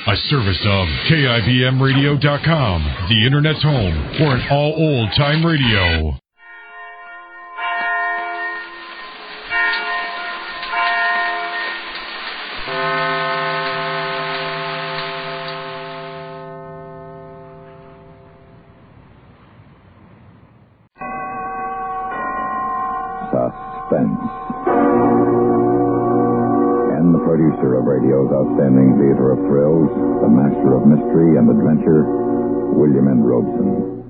A service of KIBMradio.com, the Internet's home for an all old-time radio. Suspense. And the producer of radio's outstanding theater of thrills, the master of mystery and adventure, William N. Robeson.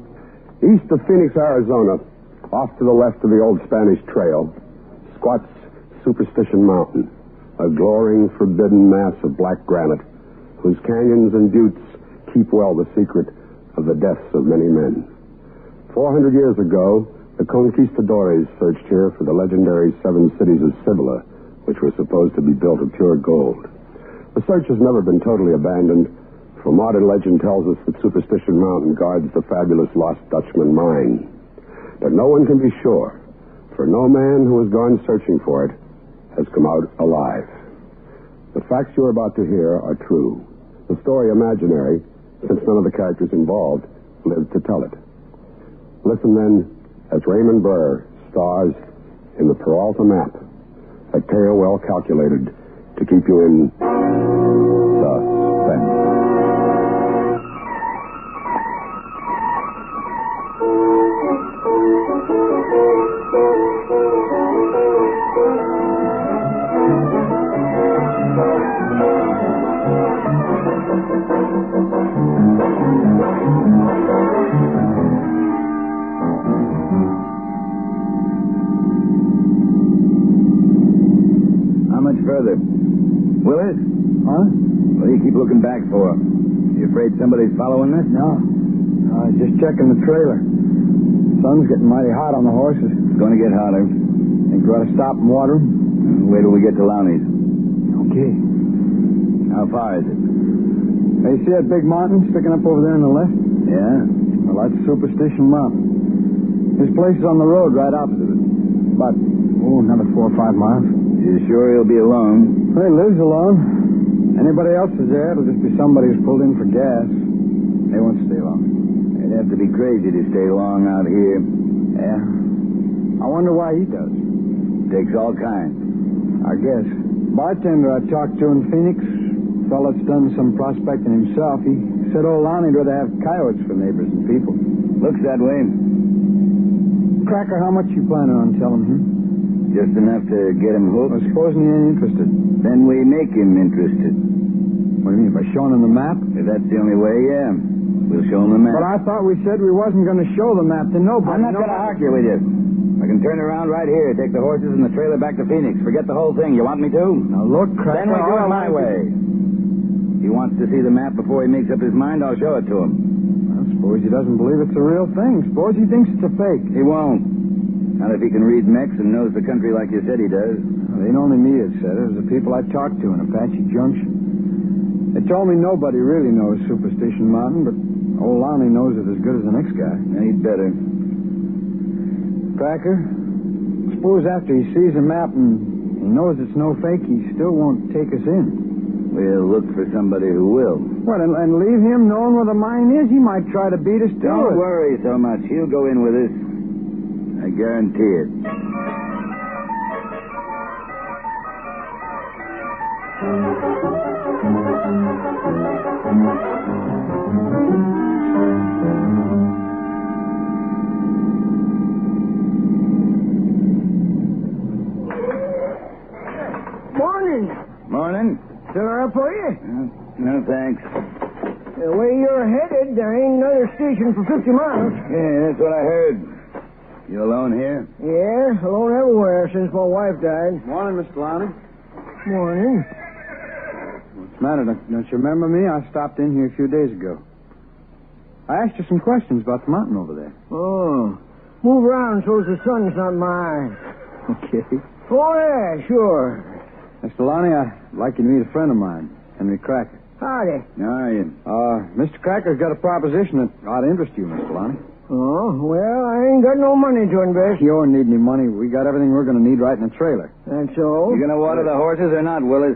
East of Phoenix, Arizona, off to the left of the old Spanish Trail, squats Superstition Mountain, a glowing, forbidden mass of black granite, whose canyons and buttes keep well the secret of the deaths of many men. 400 years ago, the conquistadores searched here for the legendary 7 cities of Cibola, which were supposed to be built of pure gold. The search has never been totally abandoned, for modern legend tells us that Superstition Mountain guards the fabulous Lost Dutchman mine. But no one can be sure, for no man who has gone searching for it has come out alive. The facts you are about to hear are true. The story imaginary, since none of the characters involved lived to tell it. Listen then as Raymond Burr stars in the Peralta Map, a tale well calculated to keep you in suspense. Further. Willis? Huh? What do you keep looking back for? You afraid somebody's following this? No. I was just checking the trailer. Sun's getting mighty hot on the horses. It's going to get hotter. Think we ought to stop and water them? Wait till we get to Lowney's. Okay. How far is it? Hey, see that big mountain sticking up over there on the left? Yeah? Well, that's Superstition Mountain. His place is on the road right opposite it. About, another 4 or 5 miles. You sure he'll be alone? Well, he lives alone. Anybody else is there, it'll just be somebody who's pulled in for gas. They won't stay long. They'd have to be crazy to stay long out here. Yeah. I wonder why he does. Takes all kinds. I guess. Bartender I talked to in Phoenix, fella's done some prospecting himself. He said old Lonnie'd rather have coyotes for neighbors than people. Looks that way. Cracker, how much you planning on telling him? Just enough to get him hooked. Well, supposing he ain't interested. Then we make him interested. What do you mean, by showing him the map? If that's the only way, yeah. We'll show him the map. But I thought we said we wasn't going to show the map to nobody. I'm not going to argue with you. I can turn around right here, take the horses and the trailer back to Phoenix. Forget the whole thing. You want me to? Now, look, Cracker... Then we do it my way. If he wants to see the map before he makes up his mind, I'll show it to him. I suppose he doesn't believe it's a real thing. Suppose he thinks it's a fake. He won't. Not if he can read Mex and knows the country like you said he does. Well, it ain't only me that said it. It was the people I talked to in Apache Junction. They told me nobody really knows Superstition Mountain, but old Lonnie knows it as good as the next guy. He'd better. Cracker, suppose after he sees the map and he knows it's no fake, he still won't take us in. We'll look for somebody who will. What, and leave him knowing where the mine is? He might try to beat us to it. Don't worry so much. He'll go in with us. I guarantee it. Morning. Morning. Still up for you? No, thanks. The way you're headed, there ain't another station for 50 miles. Yeah, that's what I heard. You alone here? Yeah, alone everywhere since my wife died. Morning, Mr. Lonnie. Morning. What's the matter? Don't you remember me? I stopped in here a few days ago. I asked you some questions about the mountain over there. Oh. Move around so's the sun's not in my eyes. Okay. Oh, yeah, sure. Mr. Lonnie, I'd like you to meet a friend of mine, Henry Cracker. Howdy. How are you? Mr. Cracker's got a proposition that ought to interest you, Mr. Lonnie. Oh, well, I ain't got no money to invest. You don't need any money. We got everything we're going to need right in the trailer. That's all. You going to water the horses or not, Willis?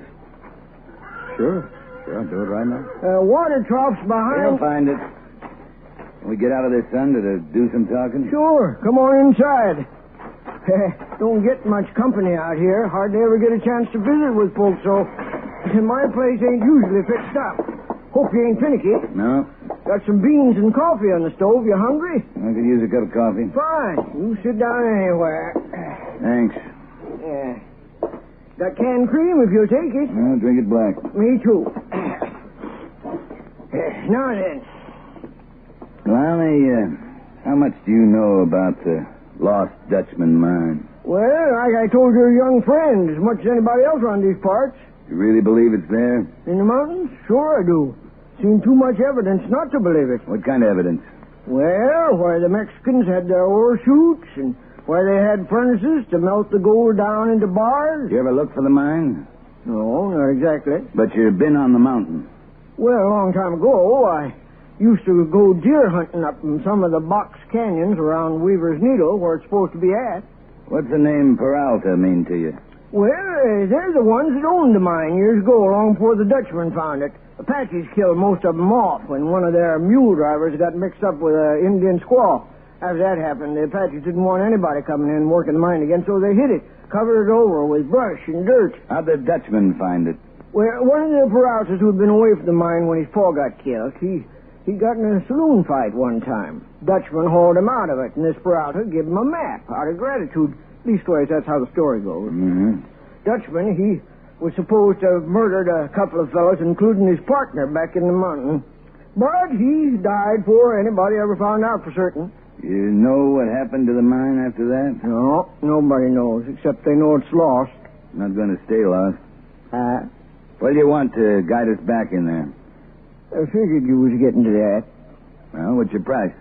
Sure. Sure, I'll do it right now. Water trough's behind... We'll find it. Can we get out of this sun to do some talking? Sure. Come on inside. Don't get much company out here. Hardly ever get a chance to visit with folks, so... My place ain't usually fixed up. Hope you ain't finicky. No. Got some beans and coffee on the stove. You hungry? I could use a cup of coffee. Fine. You sit down anywhere. Thanks. Yeah. Got canned cream if you'll take it. I'll drink it black. Me too. Now then. Lonnie, how much do you know about the Lost Dutchman mine? Well, like I told your young friend, as much as anybody else around these parts. You really believe it's there? In the mountains? Sure I do. Seen too much evidence not to believe it. What kind of evidence? Well, where the Mexicans had their ore chutes and where they had furnaces to melt the gold down into bars. You ever look for the mine? No, not exactly. But you've been on the mountain. Well, a long time ago, I used to go deer hunting up in some of the box canyons around Weaver's Needle where it's supposed to be at. What's the name Peralta mean to you? Well, they're the ones that owned the mine years ago, long before the Dutchmen found it. Apaches killed most of them off when one of their mule drivers got mixed up with an Indian squaw. After that happened, the Apaches didn't want anybody coming in and working the mine again, so they hid it, covered it over with brush and dirt. How'd the Dutchman find it? Well, one of the Peraltas who'd been away from the mine when his paw got killed, he got in a saloon fight one time. Dutchman hauled him out of it, and this Peralta gave him a map out of gratitude. Leastways, that's how the story goes. Mm-hmm. Dutchman, he was supposed to have murdered a couple of fellows, including his partner back in the mountain. But he died before anybody ever found out for certain. You know what happened to the mine after that? No, nobody knows, except they know it's lost. Not going to stay lost. What do you want to guide us back in there? I figured you was getting to that. Well, what's your price?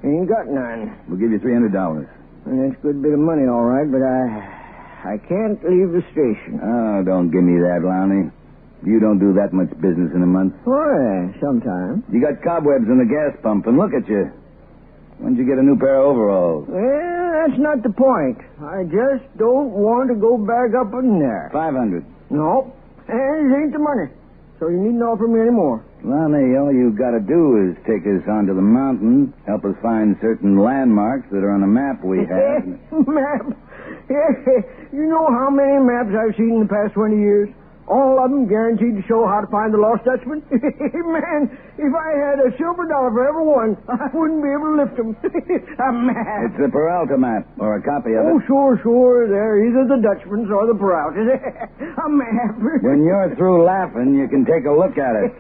Ain't got none. We'll give you $300. And that's a good bit of money, all right, but I can't leave the station. Oh, don't give me that, Lonnie. You don't do that much business in a month. Oh, yeah, sometime. You got cobwebs in the gas pump, and look at you. When'd you get a new pair of overalls? Well, that's not the point. I just don't want to go back up in there. 500. No, and it ain't the money. So you needn't offer me any more. Lonnie, all you got to do is take us onto the mountain, help us find certain landmarks that are on a map we have. Map? Yeah, you know how many maps I've seen in the past 20 years? All of them guaranteed to show how to find the lost Dutchman. Man, if I had a silver dollar for every one, I wouldn't be able to lift them. A map. It's the Peralta map, or a copy of it. Oh, sure. They're either the Dutchman's or the Peraltas. A map. When you're through laughing, you can take a look at it.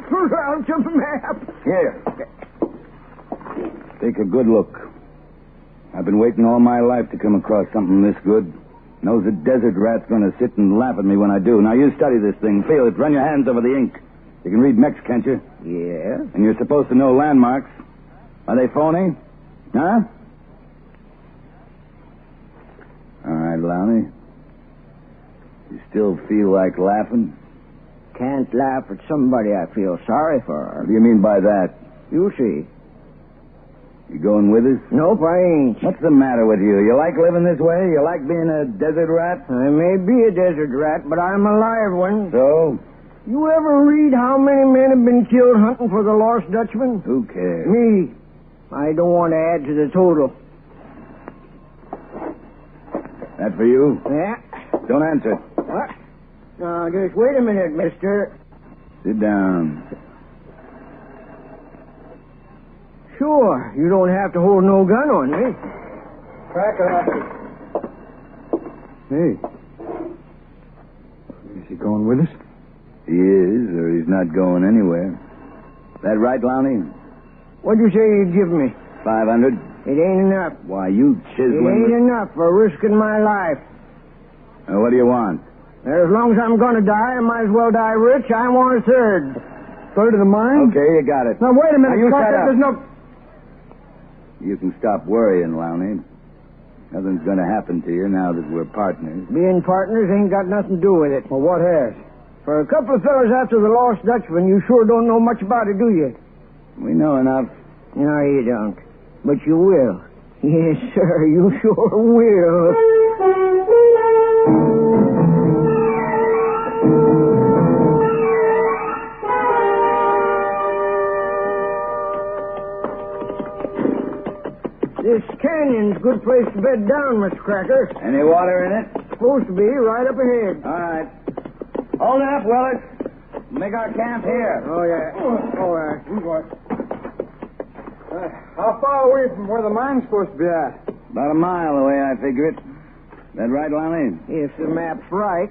Peralta map. Here. Take a good look. I've been waiting all my life to come across something this good. Knows a desert rat's going to sit and laugh at me when I do. Now, you study this thing. Feel it. Run your hands over the ink. You can read Mex, can't you? Yeah. And you're supposed to know landmarks. Are they phony? Huh? All right, Lowney. You still feel like laughing? Can't laugh at somebody I feel sorry for. What do you mean by that? You see. You going with us? Nope, I ain't. What's the matter with you? You like living this way? You like being a desert rat? I may be a desert rat, but I'm a live one. So? You ever read how many men have been killed hunting for the lost Dutchman? Who cares? Me. I don't want to add to the total. That for you? Yeah. Don't answer. What? Now, just wait a minute, mister. Sit down. Sure, you don't have to hold no gun on me. Crack it. Hey. Is he going with us? He is, or he's not going anywhere. That right, Lowney? What'd you say you'd give me? 500? It ain't enough. Why, you It chiseling... ain't enough for risking my life. What do you want? As long as I'm going to die, I might as well die rich. I want a third. Third of the mine? Okay, you got it. Now, wait a minute. Now, you Scott, shut up. There's no... You can stop worrying, Lowney. Nothing's going to happen to you now that we're partners. Being partners ain't got nothing to do with it. Well, what has? For a couple of fellas after the lost Dutchman, you sure don't know much about it, do you? We know enough. No, you don't. But you will. Yes, sir, you sure will. canyon's a good place to bed down, Mr. Cracker. Any water in it? Supposed to be right up ahead. All right. Hold up, Willis. Make our camp here. Oh, yeah. All right. How far away from where the mine's supposed to be at? About a mile away, I figure it. That right, Lonnie? If the map's right.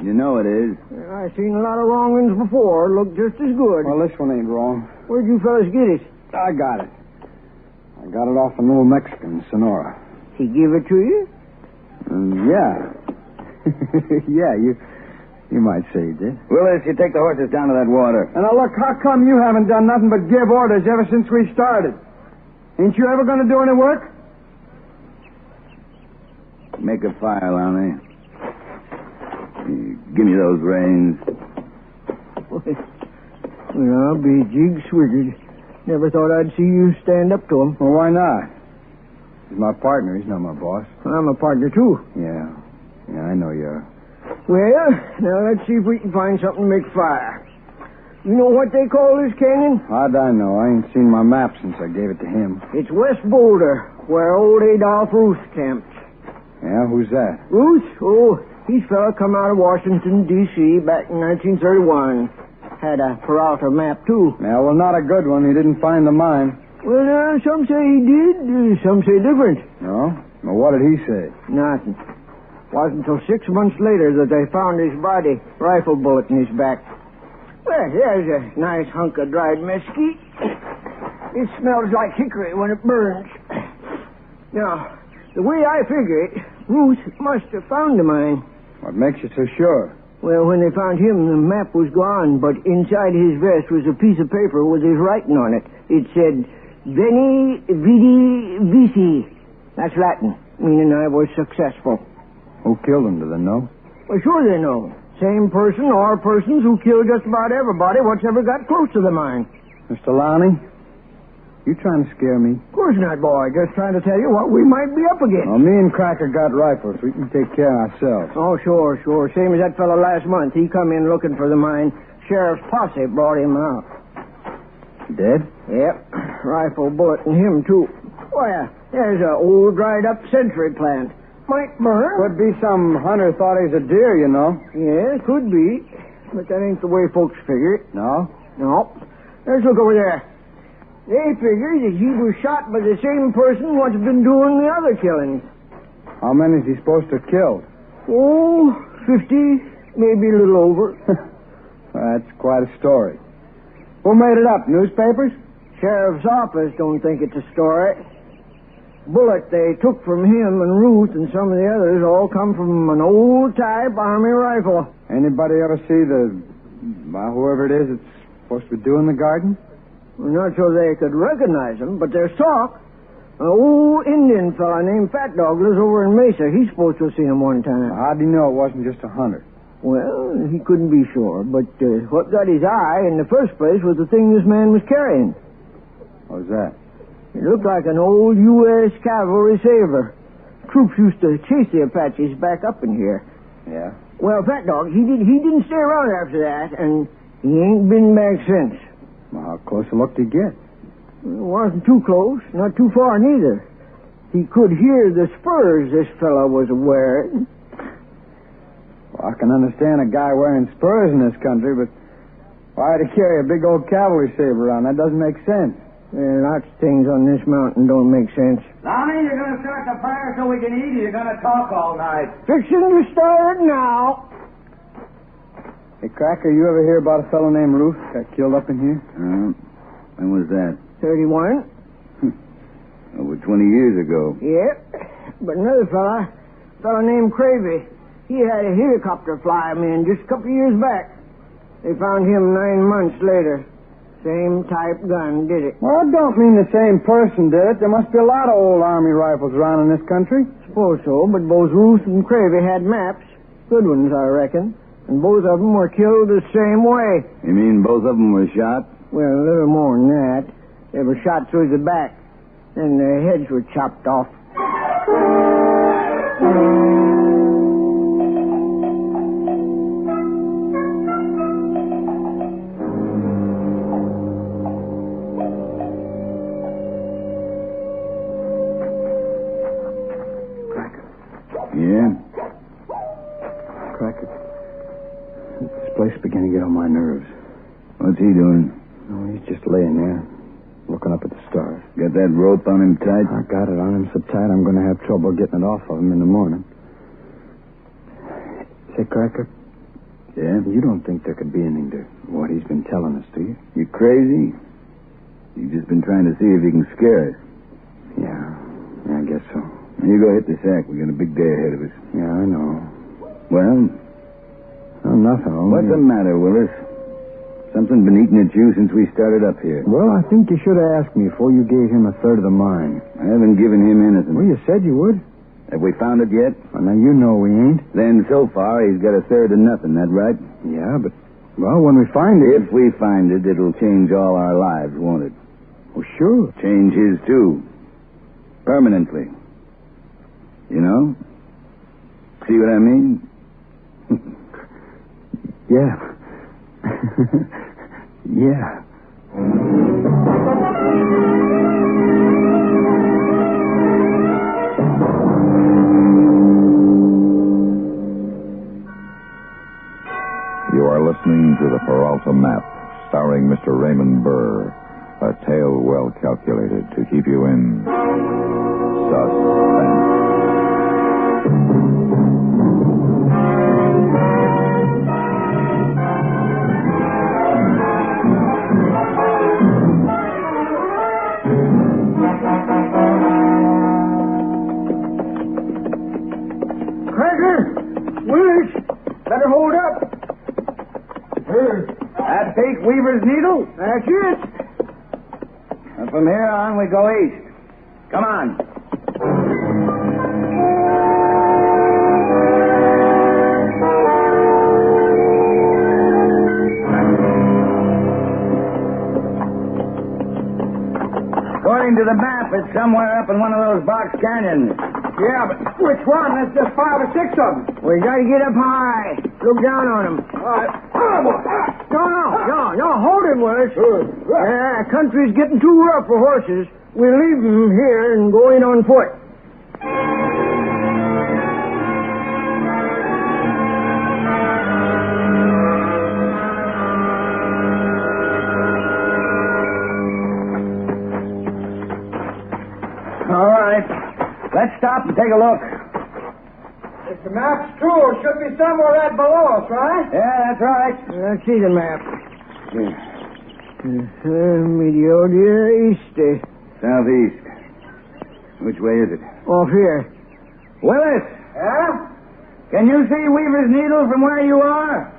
You know it is. I've seen a lot of wrong ones before. Look just as good. Well, this one ain't wrong. Where'd you fellas get it? I got it. I got it off an old Mexican, Sonora. He give it to you? Yeah. Yeah, you might say he did. Willis, you take the horses down to that water. And now, look, how come you haven't done nothing but give orders ever since we started? Ain't you ever going to do any work? Make a fire, Lonnie. Give me those reins. Well, I'll be jig-swiggered. Never thought I'd see you stand up to him. Well, why not? He's my partner. He's not my boss. I'm a partner, too. Yeah, I know you are. Well, now let's see if we can find something to make fire. You know what they call this canyon? How'd I know? I ain't seen my map since I gave it to him. It's West Boulder, where old Adolph Ruth camped. Yeah, who's that? Ruth? Oh, he's a fella come out of Washington, D.C. back in 1931. Had a Peralta Map, too. Yeah, well, not a good one. He didn't find the mine. Well, some say he did, some say different. No? Well, what did he say? Nothing. Wasn't until 6 months later that they found his body, rifle bullet in his back. Well, here's a nice hunk of dried mesquite. It smells like hickory when it burns. Now, the way I figure it, Ruth must have found the mine. What makes you so sure? Well, when they found him, the map was gone, but inside his vest was a piece of paper with his writing on it. It said, Veni, Vidi, Vici. That's Latin, meaning I was successful. Who killed him, do they know? Well, sure they know. Same person or persons who killed just about everybody what's ever got close to the mine. Mr. Lonnie, you trying to scare me? Of course not, boy. Just trying to tell you what we might be up against. Well, me and Cracker got rifles. We can take care of ourselves. Oh, sure. Same as that fellow last month. He come in looking for the mine. Sheriff's posse brought him out. Dead? Yep. Rifle bullet in him, too. Well, there's an old dried-up century plant. Might burn. Could be some hunter thought he's a deer, you know. Yeah, could be. But that ain't the way folks figure it. No? No. Let's look over there. They figure that he was shot by the same person what's been doing the other killings. How many is he supposed to have killed? Oh, 50, maybe a little over. That's quite a story. Who made it up? Newspapers? Sheriff's office don't think it's a story. Bullet they took from him and Ruth and some of the others all come from an old-type Army rifle. Anybody ever see whoever it is that's supposed to be doing the garden? Well, not so they could recognize him, but there's talk. An old Indian fella named Fat Dog lives over in Mesa. He's supposed to have seen him one time. How'd he know it wasn't just a hunter? Well, he couldn't be sure, but what got his eye in the first place was the thing this man was carrying. What was that? It looked like an old U.S. cavalry saber. Troops used to chase the Apaches back up in here. Yeah? Well, Fat Dog, he didn't stay around after that, and he ain't been back since. Well, how close a look did he get? It wasn't too close, not too far neither. He could hear the spurs this fellow was wearing. Well, I can understand a guy wearing spurs in this country, but why'd he carry a big old cavalry saber around? That doesn't make sense. Lots of things on this mountain don't make sense. Lonnie, you're going to start the fire so we can eat, or you're going to talk all night? Fixing to start now. Hey, Cracker, you ever hear about a fellow named Ruth got killed up in here? When was that? 31. Over 20 years ago. Yep. But another fella named Cravey, he had a helicopter fly him in just a couple of years back. They found him 9 months later. Same type gun did it. Well, it don't mean the same person did it. There must be a lot of old Army rifles around in this country. Suppose so, but both Ruth and Cravey had maps. Good ones, I reckon. And both of them were killed the same way. You mean both of them were shot? Well, a little more than that. They were shot through the back. Then their heads were chopped off. nerves. What's he doing? Oh, he's just laying there, looking up at the stars. Got that rope on him tight? I got it on him so tight I'm going to have trouble getting it off of him in the morning. Say, Cracker. Yeah? You don't think there could be anything to what he's been telling us, do you? You crazy? You've just been trying to see if he can scare us. Yeah, I guess so. Now you go hit the sack. We got a big day ahead of us. Yeah, I know. Well? Oh, nothing. What's the matter, Willis? Something been eating at you since we started up here. Well, I think you should have asked me before you gave him a third of the mine. I haven't given him anything. Well, you said you would. Have we found it yet? Well, now you know we ain't. Then so far he's got a third of nothing, that right? Yeah, but, well, when we find it... If we find it, it'll change all our lives, won't it? Oh, sure. Change his, too. Permanently. You know? See what I mean? Yeah. Yeah. You are listening to the Peralta Map, starring Mr. Raymond Burr, a tale well calculated to keep you in suspense. Cracker! Willis! Better hold up. That fake Weaver's Needle? That's it. And from here on, we go east. Come on. According to the map, it's somewhere up in one of those box canyons. Yeah, but which one? There's just 5 or 6 of them. We gotta get up high. Look down on them. No, hold him, Willis. Yeah, country's getting too rough for horses. We'll leave him here and go in on foot. All right. Let's stop and take a look. If the map's true, it should be somewhere right below us, right? Yeah, that's right. Let's see the map. Medio east. Southeast. Which way is it? Off here. Willis! Yeah? Can you see Weaver's Needle from where you are?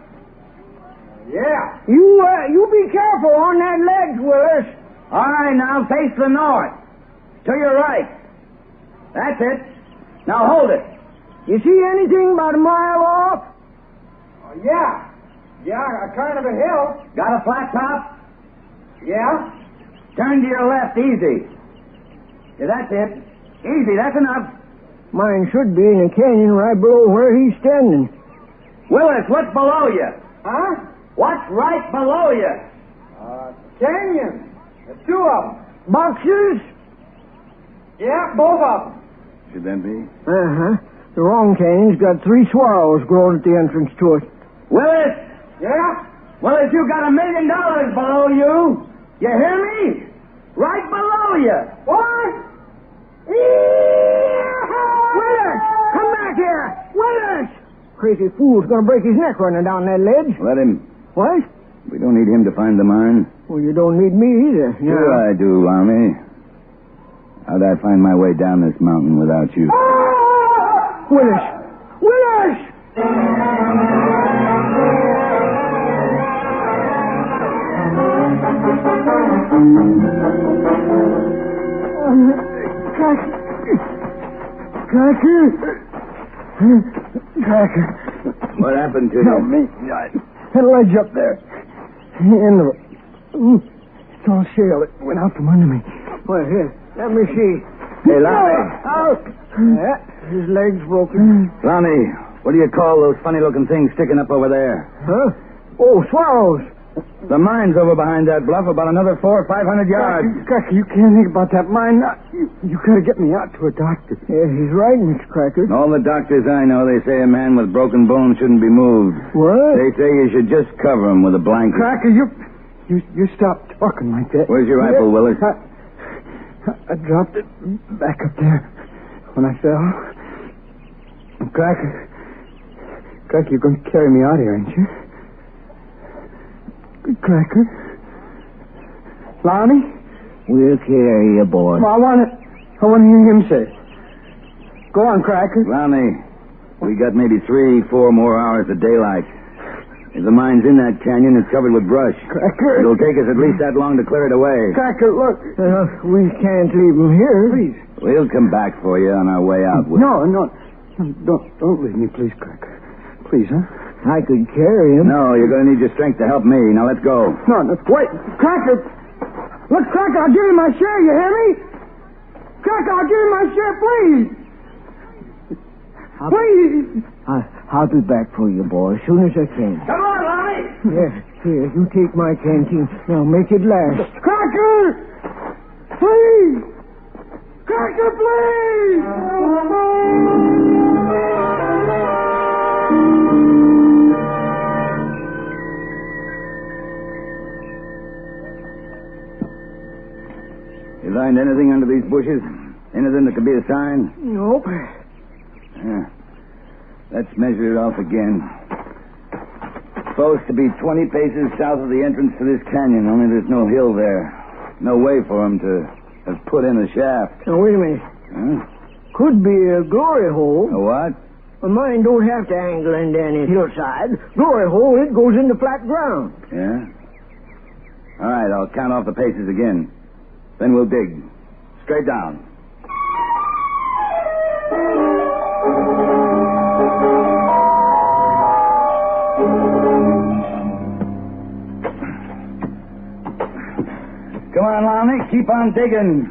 Yeah. You be careful on that ledge, Willis. All right, now face the north. To your right. That's it. Now hold it. You see anything about a mile off? Yeah. Yeah, a kind of a hill. Got a flat top? Yeah. Turn to your left, easy. Yeah, that's it. Easy, that's enough. Mine should be in a canyon right below where he's standing. Willis, what's below you? Huh? What's right below you? Canyon. There's 2 of them. Boxes? Yeah, both of them. Should that be? Uh-huh. The wrong canyon's got 3 swallows growing at the entrance to it. Willis! Yeah? Willis, you got $1 million below you. You hear me? Right below you. What? Willis! Come back here! Willis! Crazy fool's gonna break his neck running down that ledge. Let him. What? We don't need him to find the mine. Well, you don't need me either. Sure I do, Lamy. How'd I find my way down this mountain without you? Willis! Willis! Cracker. What happened to Help you? me. That ledge up there. It's all shale. It went out from under me. Well, here. Let me see. Hey, Lamy. Out. Yeah, his leg's broken. Lamy, what do you call those funny-looking things sticking up over there? Huh? Oh, swallows. The mine's over behind that bluff about another 400 or 500 yards. Cracker, you can't think about that mine. You gotta get me out to a doctor. Yeah, he's right, Mr. Cracker. All the doctors I know, they say a man with broken bones shouldn't be moved. What? They say you should just cover him with a blanket. Cracker, you stop talking like that. Where's your rifle, Willis? I dropped it back up there when I fell. Cracker, you're going to carry me out here, ain't you? Cracker. Lonnie? We'll carry you, boy. Well, I want to hear him say it. Go on, Cracker. Lonnie, we got maybe 3-4 more hours of daylight. If the mine's in that canyon, it's covered with brush. Cracker. It'll take us at least that long to clear it away. Cracker, look. We can't leave him here. Please. We'll come back for you on our way out. No. Don't leave me, please, Cracker. Please, huh? I could carry him. No, you're going to need your strength to help me. Now, let's go. No, wait. Cracker. Look, Cracker, I'll give you my share, you hear me? Cracker, I'll give you my share, please. Please. I'll be back for you, boy, as soon as I can. Come on, Lonnie. Here, you take my canteen. Now, make it last. Cracker! Please! Cracker, please! You find anything under these bushes? Anything that could be a sign? Nope. Yeah. Let's measure it off again. Supposed to be 20 paces south of the entrance to this canyon, only there's no hill there. No way for him to have put in a shaft. Now, wait a minute. Huh? Could be a glory hole. A what? A mine don't have to angle into any hillside. Glory hole, it goes into flat ground. Yeah? All right, I'll count off the paces again. Then we'll dig. Straight down. Come on, Lonnie. Keep on digging.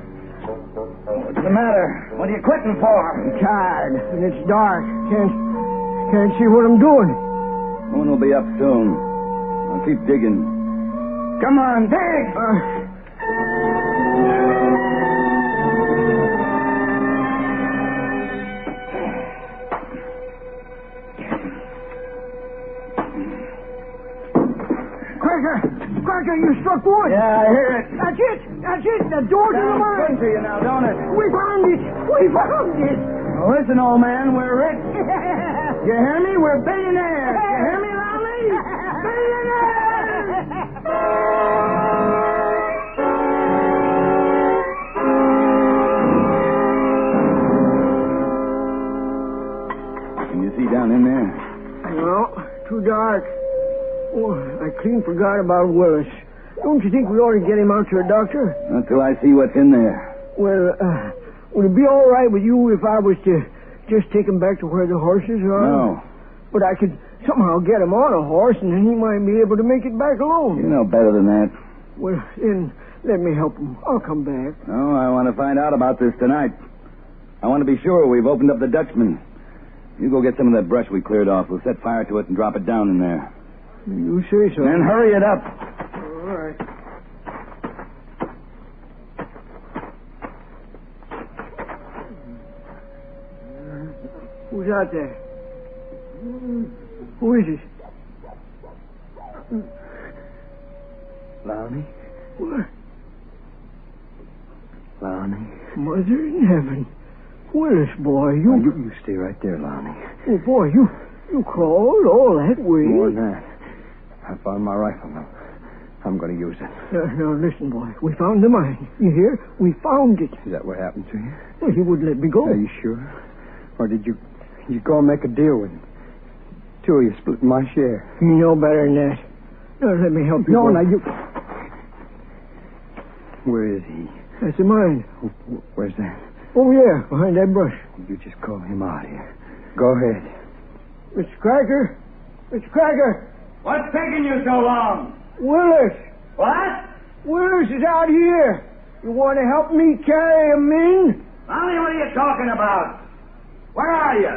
What's the matter? What are you quitting for? I'm tired, and it's dark. Can't see what I'm doing. Moon will be up soon. I'll keep digging. Come on, dig! Cracker, you struck wood. Yeah, I hear it. That's it. The door to the Sounds mine. good to you now, don't it? We found it. Now listen, old man, we're rich. You hear me? We're billionaires. You hear me, Lonnie? Billionaires! Can you see down in there? No, too dark. Oh, I clean forgot about Willis. Don't you think we ought to get him out to a doctor? Not till I see what's in there. Well, would it be all right with you if I was to just take him back to where the horses are? No. But I could somehow get him on a horse, and then he might be able to make it back alone. You know better than that. Well, then let me help him. I'll come back. No, I want to find out about this tonight. I want to be sure we've opened up the Dutchman. You go get some of that brush we cleared off. We'll set fire to it and drop it down in there. You say so. Then hurry it up. All right. Who's out there? Who is it? Lonnie? What? Lonnie? Mother in heaven. Willis, boy, You stay right there, Lonnie. Oh, boy, you crawled all that way. More than that. I found my rifle now. I'm going to use it. Now, listen, boy. We found the mine. You hear? We found it. Is that what happened to you? Well, he wouldn't let me go. Are you sure? Or did you go and make a deal with him? Two of you split my share. You know better than that. Now, let me help you. No, boy. now you... Where is he? That's the mine. Where's that? Over there, behind that brush. You just call him out here. Go ahead. Mr. Cracker? Mr. Cracker? What's taking you so long? Willis! What? Willis is out here. You want to help me carry him in? Lonnie, what are you talking about? Where are you?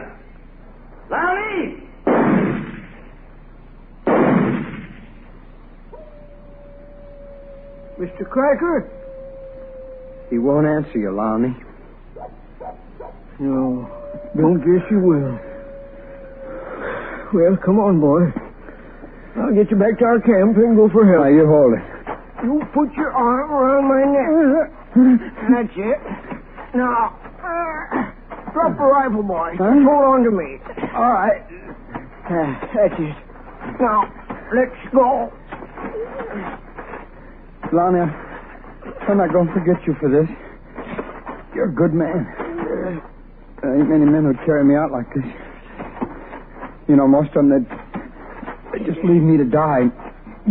Mr. Cracker? He won't answer you, Lonnie. No, don't guess you will. Well, come on, boy. I'll get you back to our camp and go for help. Now, you hold it. You put your arm around my neck. That's it. Now, drop the rifle, boy. Huh? Hold on to me. All right. That's it. Now, let's go. Lonnie, I'm not going to forget you for this. You're a good man. There ain't many men who'd carry me out like this. You know, most of them, they'd just leave me to die.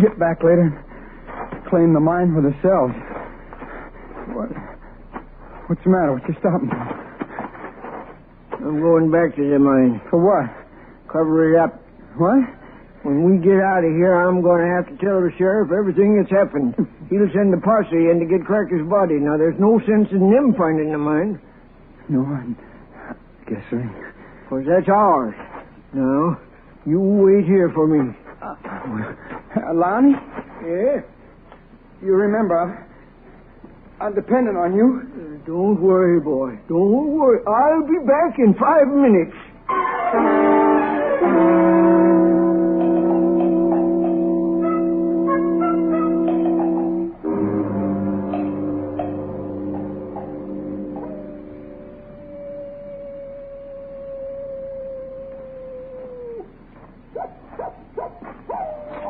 Get back later and claim the mine for themselves. What's the matter? What you stopping for? I'm going back to the mine. For what? Cover it up. What? When we get out of here, I'm going to have to tell the sheriff everything that's happened. He'll send the posse in to get Cracker's body. Now, there's no sense in them finding the mine. No, I guess so. Because that's ours. Now, you wait here for me. Lonnie? Yeah? You remember, I'm dependent on you. Don't worry, boy. Don't worry. I'll be back in 5 minutes.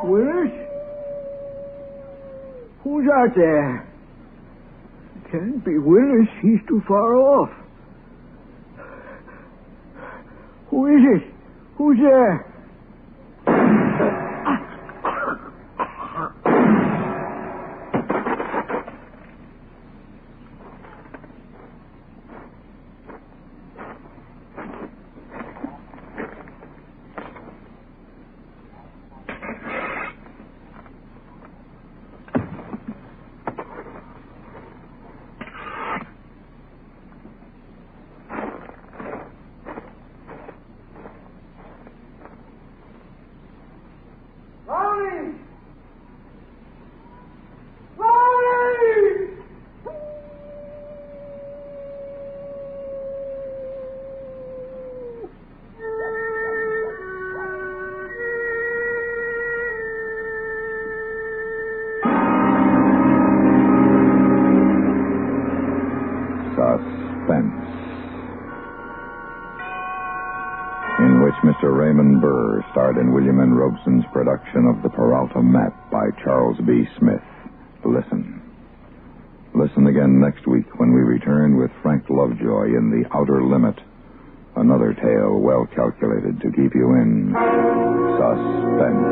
Willis? Who's out there? Can't be Willis. He's too far off. Who is it? Who's there? Suspense, in which Mr. Raymond Burr starred in William N. Robeson's production of The Peralta Map by Charles B. Smith. Listen. Listen again next week when we return with Frank Lovejoy in The Outer Limit, another tale well calculated to keep you in suspense.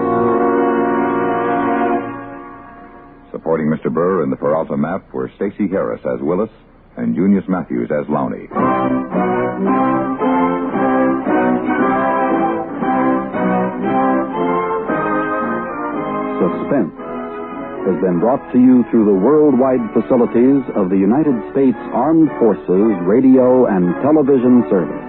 Supporting Mr. Burr in The Peralta Map were Stacey Harris as Willis and Junius Matthews as Lowney. Suspense has been brought to you through the worldwide facilities of the United States Armed Forces Radio and Television Service.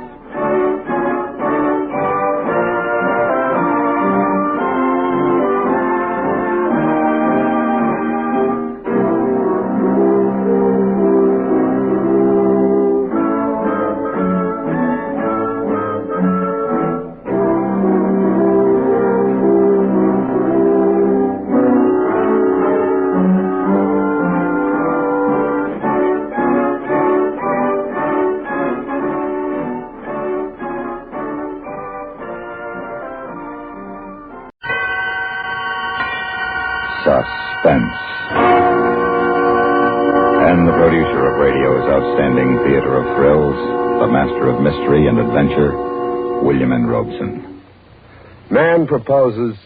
Suspense. And the producer of radio's outstanding theater of thrills, the master of mystery and adventure, William N. Robeson. Man proposes,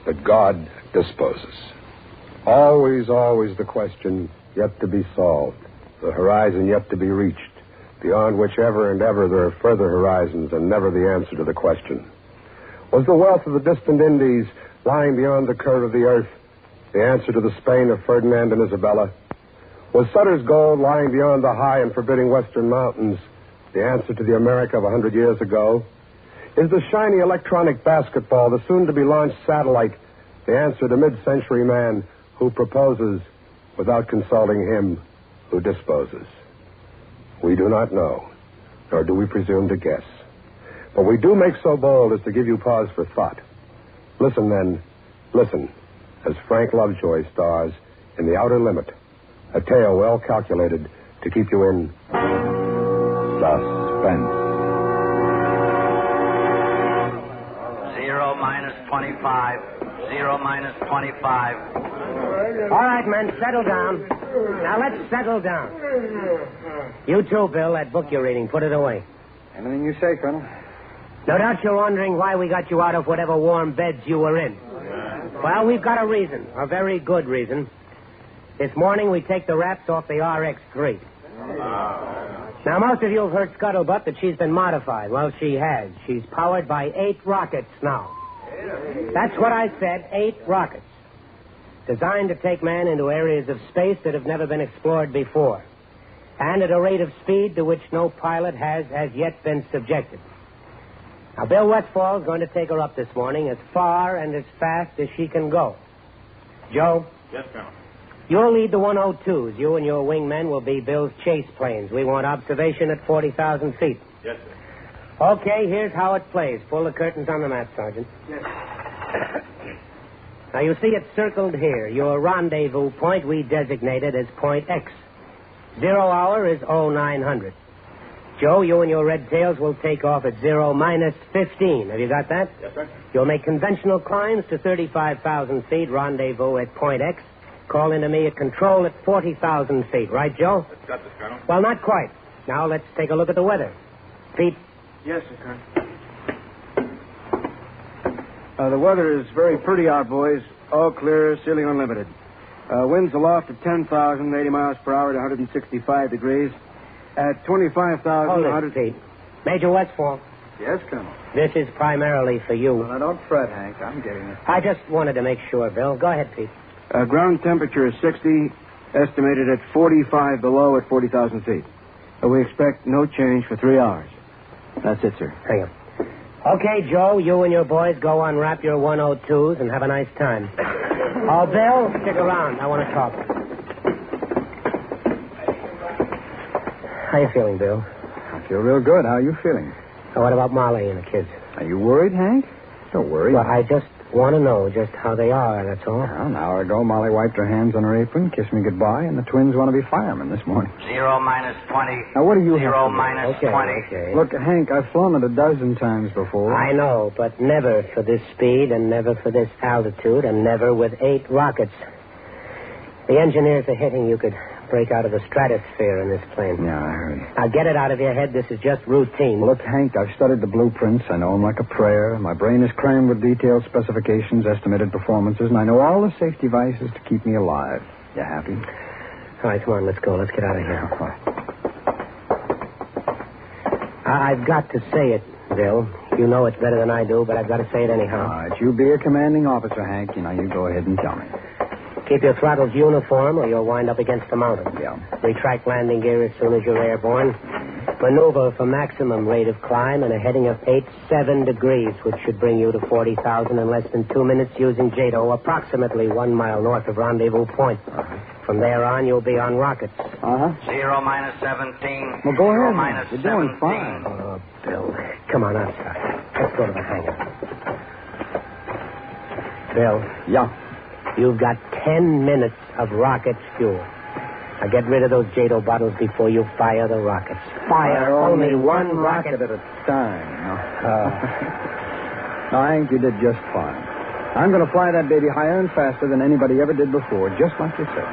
but God disposes. Always, always the question yet to be solved, the horizon yet to be reached, beyond which ever and ever there are further horizons and never the answer to the question. Was the wealth of the distant Indies lying beyond the curve of the earth the answer to the Spain of Ferdinand and Isabella? Was Sutter's gold lying beyond the high and forbidding western mountains the answer to the America of 100 years ago? Is the shiny electronic basketball, the soon-to-be-launched satellite, the answer to mid-century man who proposes without consulting him who disposes? We do not know, nor do we presume to guess. But we do make so bold as to give you pause for thought. Listen, then, listen, as Frank Lovejoy stars in The Outer Limit, a tale well calculated to keep you in suspense. 0 minus 25. 0 minus 25. All right, men, settle down. Now, let's settle down. You too, Bill. That book you're reading, put it away. Anything you say, Colonel. No doubt you're wondering why we got you out of whatever warm beds you were in. Well, we've got a reason, a very good reason. This morning we take the wraps off the RX-3. Now, most of you have heard scuttlebutt that she's been modified. Well, she has. She's powered by 8 rockets now. That's what I said, 8 rockets. Designed to take man into areas of space that have never been explored before. And at a rate of speed to which no pilot has as yet been subjected. Now, Bill Westfall's going to take her up this morning as far and as fast as she can go. Joe? Yes, Colonel. You'll lead the 102s. You and your wingmen will be Bill's chase planes. We want observation at 40,000 feet. Yes, sir. Okay, here's how it plays. Pull the curtains on the map, Sergeant. Yes. Now, you see it circled here. Your rendezvous point we designated as Point X. 0 hour is 0900. Joe, you and your red tails will take off at 0 minus 15. Have you got that? Yes, sir. You'll make conventional climbs to 35,000 feet, rendezvous at Point X. Call into me at control at 40,000 feet. Right, Joe? Let's got this, Colonel. Well, not quite. Now, let's take a look at the weather. Pete? Yes, sir, Colonel. The weather is very pretty out, boys. All clear, ceiling unlimited. Winds aloft at 10,000, 80 miles per hour to 165 degrees. At 25,000... Hold it, Pete. Major Westfall. Yes, Colonel. This is primarily for you. Well, now, don't fret, Hank. I'm getting it. I just wanted to make sure, Bill. Go ahead, Pete. Ground temperature is 60, estimated at 45 below at 40,000 feet. We expect no change for 3 hours. That's it, sir. Hang on. Okay, Joe, you and your boys go unwrap your 102s and have a nice time. Oh, Bill, stick around. I want to talk. How you feeling, Bill? I feel real good. How are you feeling? What about Molly and the kids? Are you worried, Hank? Don't worry. Well, I just want to know just how they are, that's all. Well, an hour ago, Molly wiped her hands on her apron, kissed me goodbye, and the twins want to be firemen this morning. 0 minus 20. Now, what do you 0 have minus 20. Okay. Look, Hank, I've flown it a dozen times before. I know, but never for this speed and never for this altitude and never with 8 rockets. The engineers are hitting you could break out of the stratosphere in this plane. Yeah, I heard. Now, get it out of your head. This is just routine. Look, Hank, I've studied the blueprints. I know them like a prayer. My brain is crammed with detailed specifications, estimated performances, and I know all the safety devices to keep me alive. You happy? All right, come on, let's go. Let's get out of here. I've got to say it, Bill. You know it's better than I do, but I've got to say it anyhow. All right, you be a commanding officer, Hank. You know, you go ahead and tell me. Keep your throttles uniform or you'll wind up against the mountain. Yeah. Retract landing gear as soon as you're airborne. Maneuver for maximum rate of climb and a heading of 87 degrees, which should bring you to 40,000 in less than 2 minutes using JATO, approximately 1 mile north of rendezvous point. From there on, you'll be on rockets. 0 minus 17. Well, go 0 ahead. minus You're 17. doing fine. Oh, Bill. Come on outside. Let's go to the hangar. Bill. Yeah. You've got 10 minutes of rocket fuel. Now get rid of those JATO bottles before you fire the rockets. Fire only one rocket at a time. No, Hank, you did just fine. I'm going to fly that baby higher and faster than anybody ever did before, just like you said.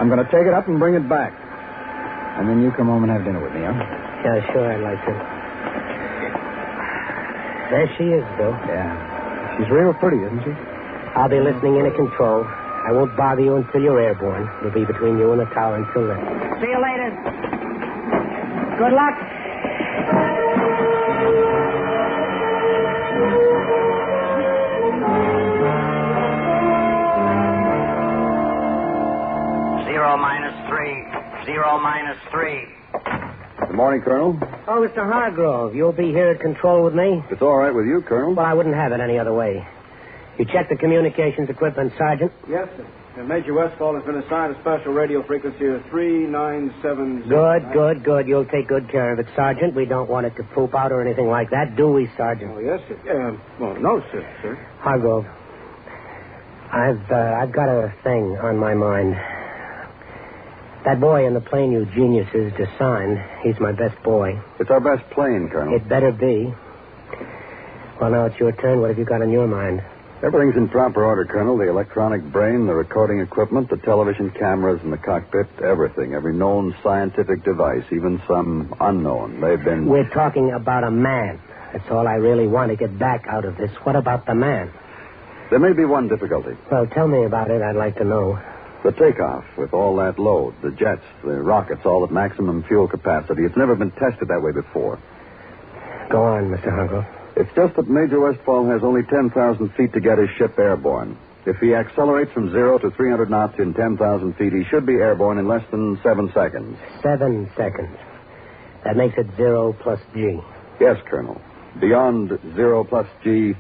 I'm going to take it up and bring it back. And then you come home and have dinner with me, huh? Yeah, sure, I'd like to. There she is, Bill. Yeah. She's real pretty, isn't she? I'll be listening in at control. I won't bother you until you're airborne. It'll be between you and the tower until then. See you later. Good luck. Zero minus 3. 0 minus 3. Good morning, Colonel. Oh, Mr. Hargrove, you'll be here at control with me? If it's all right with you, Colonel. Well, I wouldn't have it any other way. You checked the communications equipment, Sergeant? Yes, sir. Major Westfall has been assigned a special radio frequency of 397. Good. You'll take good care of it, Sergeant. We don't want it to poop out or anything like that, do we, Sergeant? Oh, yes, sir. Well, no, sir. Hargrove, I've got a thing on my mind. That boy in the plane you geniuses designed, he's my best boy. It's our best plane, Colonel. It better be. Well, now it's your turn. What have you got on your mind? Everything's in proper order, Colonel. The electronic brain, the recording equipment, the television cameras in the cockpit, everything. Every known scientific device, even some unknown. They've been... We're talking about a man. That's all I really want to get back out of this. What about the man? There may be one difficulty. Well, tell me about it. I'd like to know. The takeoff with all that load, the jets, the rockets, all at maximum fuel capacity. It's never been tested that way before. Go on, Mr. Hargrove. It's just that Major Westfall has only 10,000 feet to get his ship airborne. If he accelerates from 0 to 300 knots in 10,000 feet, he should be airborne in less than 7 seconds. 7 seconds. That makes it 0 plus G. Yes, Colonel. Beyond 0 plus G,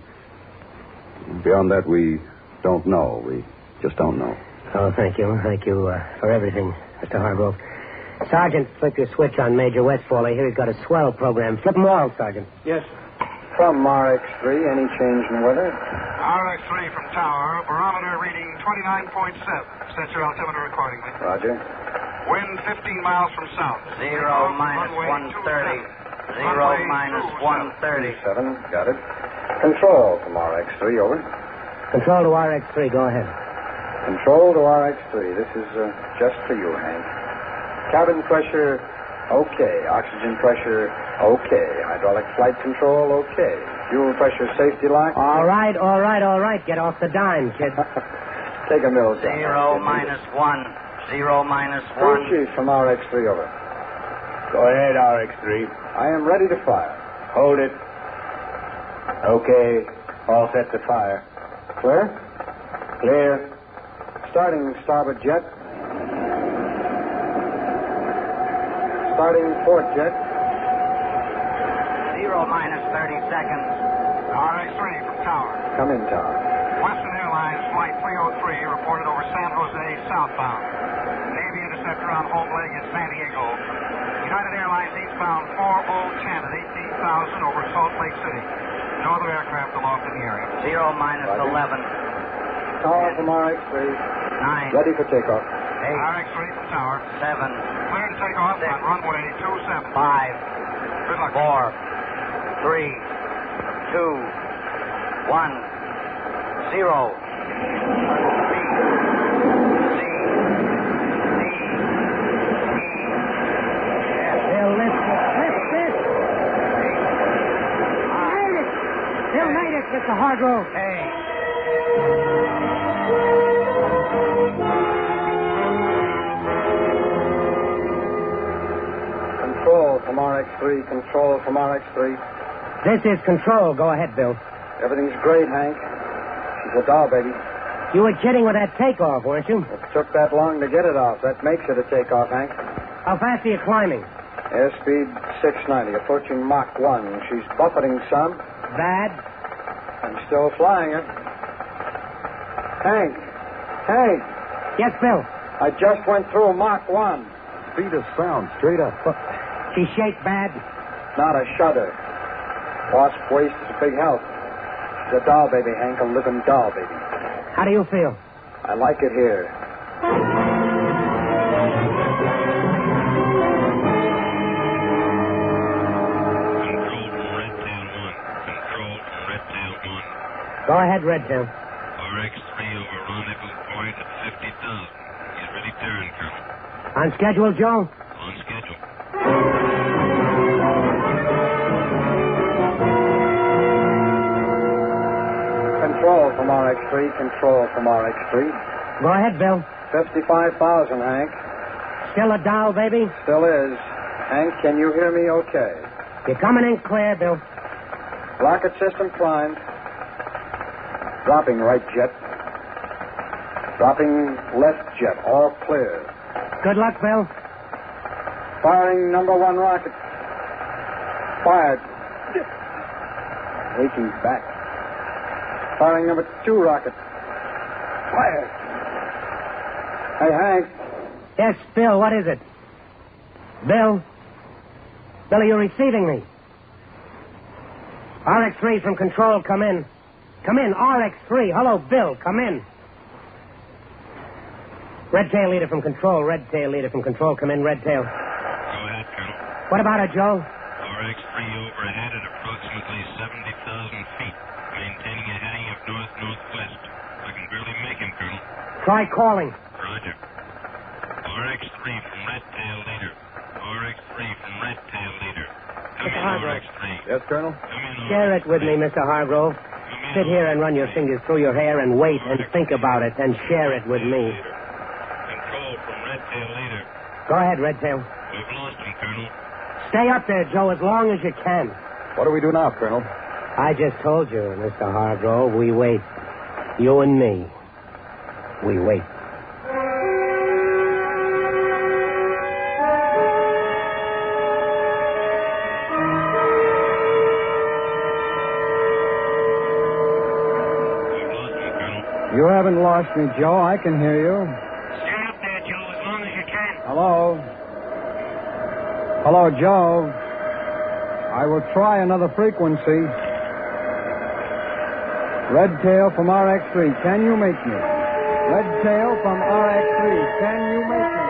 beyond that we don't know. We just don't know. Oh, thank you. Thank you for everything, Mr. Hargrove. Sergeant, flip your switch on Major Westfall. I hear he's got a swell program. Flip them all, Sergeant. Yes, sir. From RX-3, any change in weather? RX-3 from tower, barometer reading 29.7. Set your altimeter accordingly. Roger. Wind 15 miles from south. 0 minus 130. 0 minus 130. 7, got it. Control from RX-3, over. Control to RX-3, go ahead. Control to RX-3, this is just for you, Hank. Cabin pressure, okay. Oxygen pressure, okay. Hydraulic flight control, okay. Fuel pressure safety lock. All right. Get off the dime, kid. Take a middle. 0 minus 1. 0 minus 1. Crew chief from RX-3, over. Go ahead, RX-3. I am ready to fire. Hold it. Okay. All set to fire. Clear? Clear. Starting starboard jet. Starting port jet. 0 minus 30 seconds. RX-3 from tower. Come in, tower. Western Airlines Flight 303 reported over San Jose southbound. Navy interceptor on home leg at San Diego. United Airlines eastbound 4010 at 18,000 over Salt Lake City. No other aircraft aloft in the area. 0 minus 11. Tower from RX-3. 9. Ready for takeoff. 8. RX-3 from tower. 7. Clear to take off 6. on runway 27. 5. Good luck. 4. 3. 2. 1. 0. B. C. D. E. Bill, lift this. Bill, made it, Mr. Hargrove. Control from RX-3. Control from RX-3. This is control. Go ahead, Bill. Everything's great, Hank. She's a doll, baby. You were kidding with that takeoff, weren't you? It took that long to get it off. That makes it a takeoff, Hank. How fast are you climbing? Airspeed 690, approaching Mach 1. She's buffeting some. Bad? I'm still flying her. Hank! Hank! Yes, Bill. I just went through Mach 1. Speed of sound, straight up. She shake bad? Not a shudder. Wasp waist is a big help. She's a doll baby, Hank, a living doll baby. How do you feel? I like it here. Go ahead, Redtail. RX-3 over rendezvous point at 50,000. Get ready, turn, Colonel. On schedule, Joe? On schedule. Control from RX-3. Control from RX-3. Go ahead, Bill. 55,000, Hank. Still a doll, baby? Still is. Hank, can you hear me okay? You're coming in clear, Bill. Rocket system primed. Dropping right jet. Dropping left jet. All clear. Good luck, Bill. Firing number 1 rocket. Fired. Leaking back. Firing number 2 rocket. Fired. Hey, Hank. Yes, Bill, what is it? Bill? Bill, are you receiving me? RX-3 from Control, come in. Come in, RX-3. Hello, Bill, come in. Red Tail Leader from Control, Red Tail Leader from Control, come in, Red Tail. Go ahead, Colonel. What about it, Joe? RX-3 overhead at approximately 70,000 feet, maintaining a heading of north-northwest. I can barely make him, Colonel. Try calling. Roger. RX-3 from Red Tail Leader. RX-3 from Red Tail Leader. Come in, RX-3. Yes, Colonel? Come in, Share it with me, Mr. Hargrove. Sit here and run your fingers through your hair and wait and think about it and share it with me. Control from Red Tail Leader. Go ahead, Red Tail. We've lost him, Colonel. Stay up there, Joe, as long as you can. What do we do now, Colonel? I just told you, Mr. Hargrove, we wait. You and me. We wait. You haven't lost me, Joe. I can hear you. Stay up there, Joe, as long as you can. Hello? Hello, Joe. I will try another frequency. Red Tail from RX-3. Can you make me? Red Tail from RX-3. Can you make me?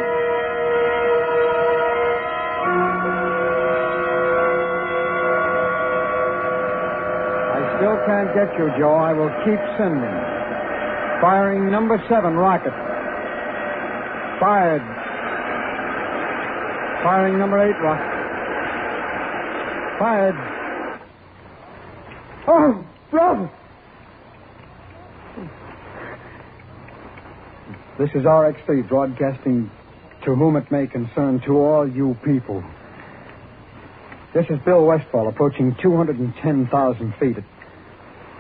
I still can't get you, Joe. I will keep sending. Firing number 7 rocket. Fired. Firing number 8 rocket. Fired. Oh, brother! This is RX-3 broadcasting to whom it may concern, to all you people. This is Bill Westfall approaching 210,000 feet at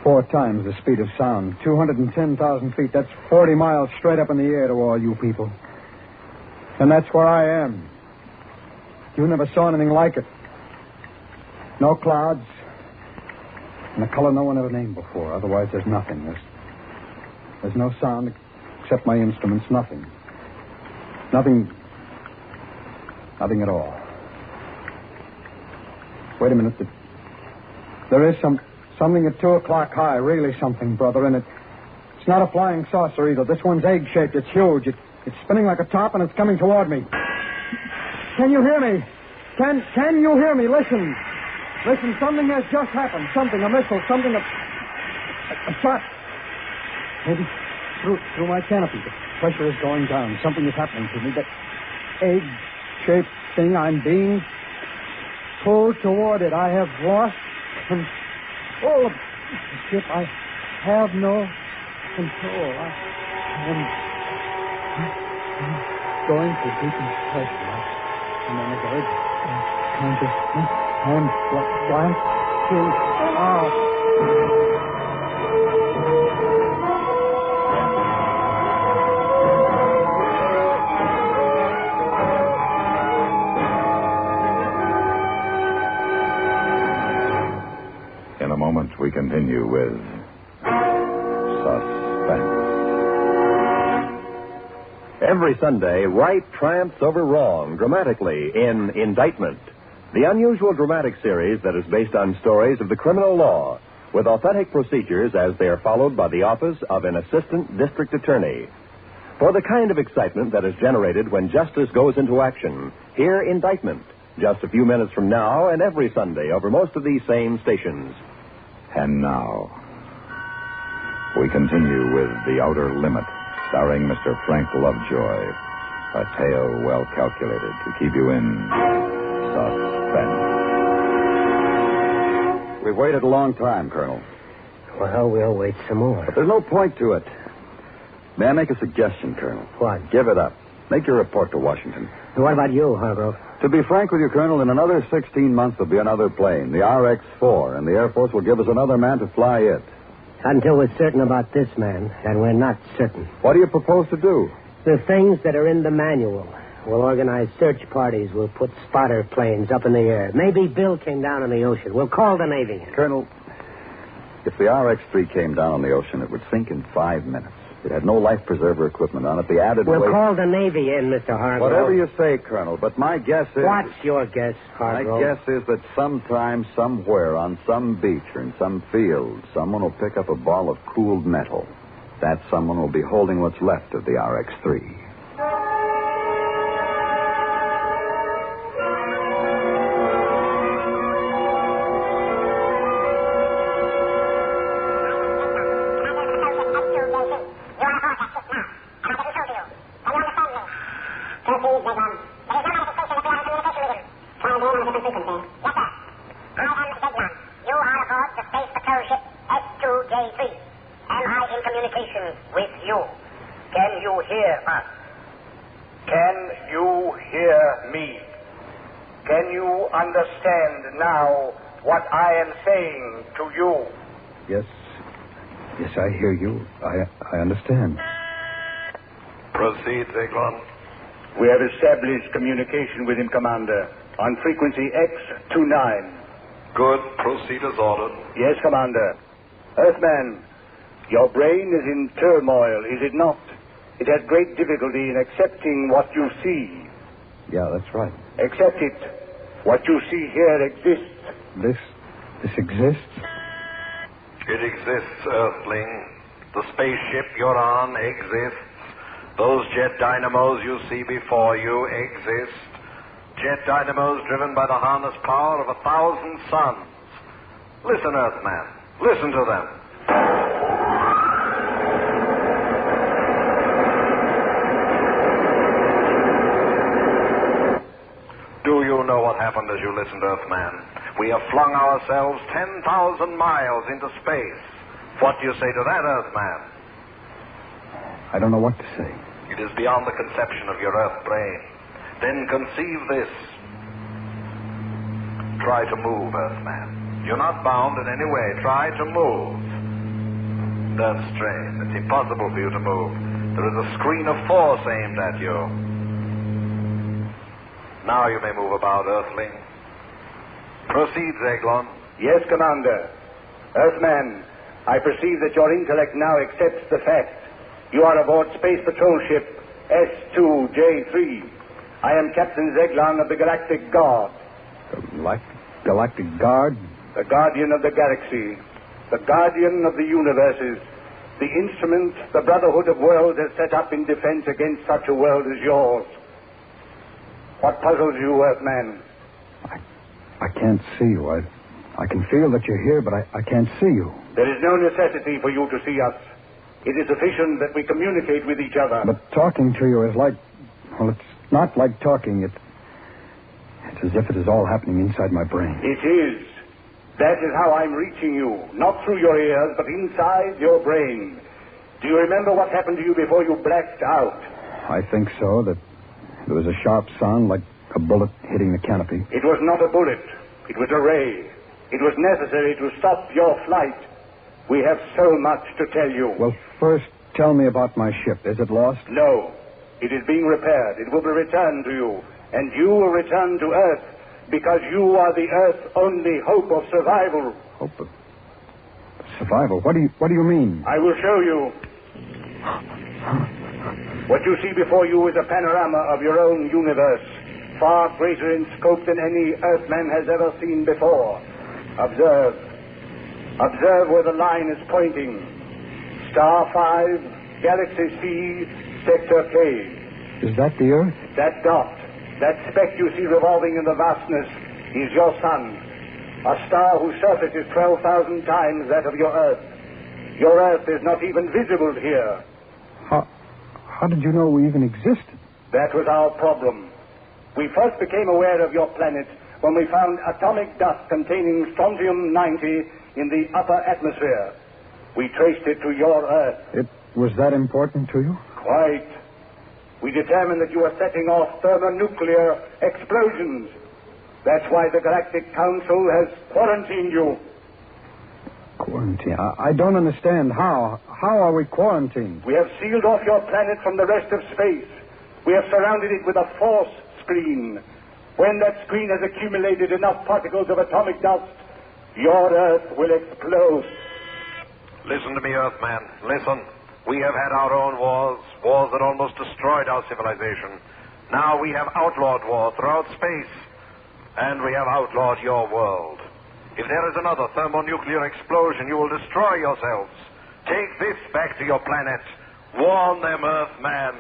4 times the speed of sound. 210,000 feet. That's 40 miles straight up in the air to all you people. And that's where I am. You never saw anything like it. No clouds. And a color no one ever named before. Otherwise, there's nothing. There's no sound except my instruments. Nothing. Nothing at all. Wait a minute. There is something at 2 o'clock high. Really something, brother. And it's not a flying saucer either. This one's egg-shaped. It's huge. It's spinning like a top, and it's coming toward me. Can you hear me? Can you hear me? Listen. Listen, something has just happened. Something, a missile, something, a shot. Maybe through my canopy. The pressure is going down. Something is happening to me. That egg-shaped thing, I'm being pulled toward it. I have lost control of the ship. I have no control. I'm going to deepen pressure. I'm on the verge of consciousness. I'm blasting out. In a moment, we continue with Suspense. Every Sunday, right triumphs over wrong dramatically in Indictment, the unusual dramatic series that is based on stories of the criminal law, with authentic procedures as they are followed by the office of an assistant district attorney. For the kind of excitement that is generated when justice goes into action, hear Indictment, just a few minutes from now and every Sunday over most of these same stations. And now, we continue with The Outer Limit, starring Mr. Frank Lovejoy. A tale well calculated to keep you in suspense. We've waited a long time, Colonel. Well, we'll wait some more. But there's no point to it. May I make a suggestion, Colonel? What? Give it up. Make your report to Washington. What about you, Hargrove? To be frank with you, Colonel, in another 16 months there'll be another plane, the RX-4, and the Air Force will give us another man to fly it. Until we're certain about this man, and we're not certain. What do you propose to do? The things that are in the manual. We'll organize search parties. We'll put spotter planes up in the air. Maybe Bill came down in the ocean. We'll call the Navy. Colonel, if the RX-3 came down on the ocean, it would sink in 5 minutes. It had no life preserver equipment on it. The added We'll weight... call the Navy in, Mr. Hargrove. Whatever you say, Colonel, but my guess is... What's your guess, Hargrove? My guess is that sometime, somewhere, on some beach or in some field, someone will pick up a ball of cooled metal. That someone will be holding what's left of the RX-3. Understand now what I am saying to you. Yes, I hear you. I understand. Proceed, Zeglon. We have established communication with him, Commander, on frequency X29. Good. Proceed as ordered. Yes, Commander. Earthman, your brain is in turmoil, is it not? It has great difficulty in accepting what you see. Yeah, that's right. Accept it. What you see here exists. This exists? It exists, Earthling. The spaceship you're on exists. Those jet dynamos you see before you exist. Jet dynamos driven by the harness power of 1,000 suns. Listen, Earthman. Listen to them. Do you know what happened as you listened, Earthman? We have flung ourselves 10,000 miles into space. What do you say to that, Earthman? I don't know what to say. It is beyond the conception of your Earth brain. Then conceive this. Try to move, Earthman. You're not bound in any way. Try to move. Don't strain. It's impossible for you to move. There is a screen of force aimed at you. Now you may move about, Earthling. Proceed, Zeglon. Yes, Commander. Earthman, I perceive that your intellect now accepts the fact. You are aboard Space Patrol Ship S2J3. I am Captain Zeglon of the Galactic Guard. Galactic Guard? The Guardian of the Galaxy. The Guardian of the Universes. The instrument the Brotherhood of Worlds has set up in defense against such a world as yours. What puzzles you, Earthman? I can't see you. I can feel that you're here, but I can't see you. There is no necessity for you to see us. It is sufficient that we communicate with each other. But talking to you is like... Well, it's not like talking. It's as if it is all happening inside my brain. It is. That is how I'm reaching you. Not through your ears, but inside your brain. Do you remember what happened to you before you blacked out? I think so, that there was a sharp sound like a bullet hitting the canopy. It was not a bullet. It was a ray. It was necessary to stop your flight. We have so much to tell you. Well, first, tell me about my ship. Is it lost? No. It is being repaired. It will be returned to you. And you will return to Earth because you are the Earth's only hope of survival. Hope of survival? What do you mean? I will show you. What you see before you is a panorama of your own universe, far greater in scope than any Earthman has ever seen before. Observe. Observe where the line is pointing. Star 5, Galaxy C, Sector K. Is that the Earth? That dot, that speck you see revolving in the vastness, is your sun. A star whose surface is 12,000 times that of your Earth. Your Earth is not even visible here. How did you know we even existed? That was our problem. We first became aware of your planet when we found atomic dust containing strontium-90 in the upper atmosphere. We traced it to your Earth. Was that important to you? Quite. We determined that you were setting off thermonuclear explosions. That's why the Galactic Council has quarantined you. Quarantine? I don't understand. How? How are we quarantined? We have sealed off your planet from the rest of space. We have surrounded it with a force screen. When that screen has accumulated enough particles of atomic dust, your Earth will explode. Listen to me, Earthman. Listen. We have had our own wars, wars that almost destroyed our civilization. Now we have outlawed war throughout space, and we have outlawed your world. If there is another thermonuclear explosion, you will destroy yourselves. Take this back to your planet. Warn them, Earthman.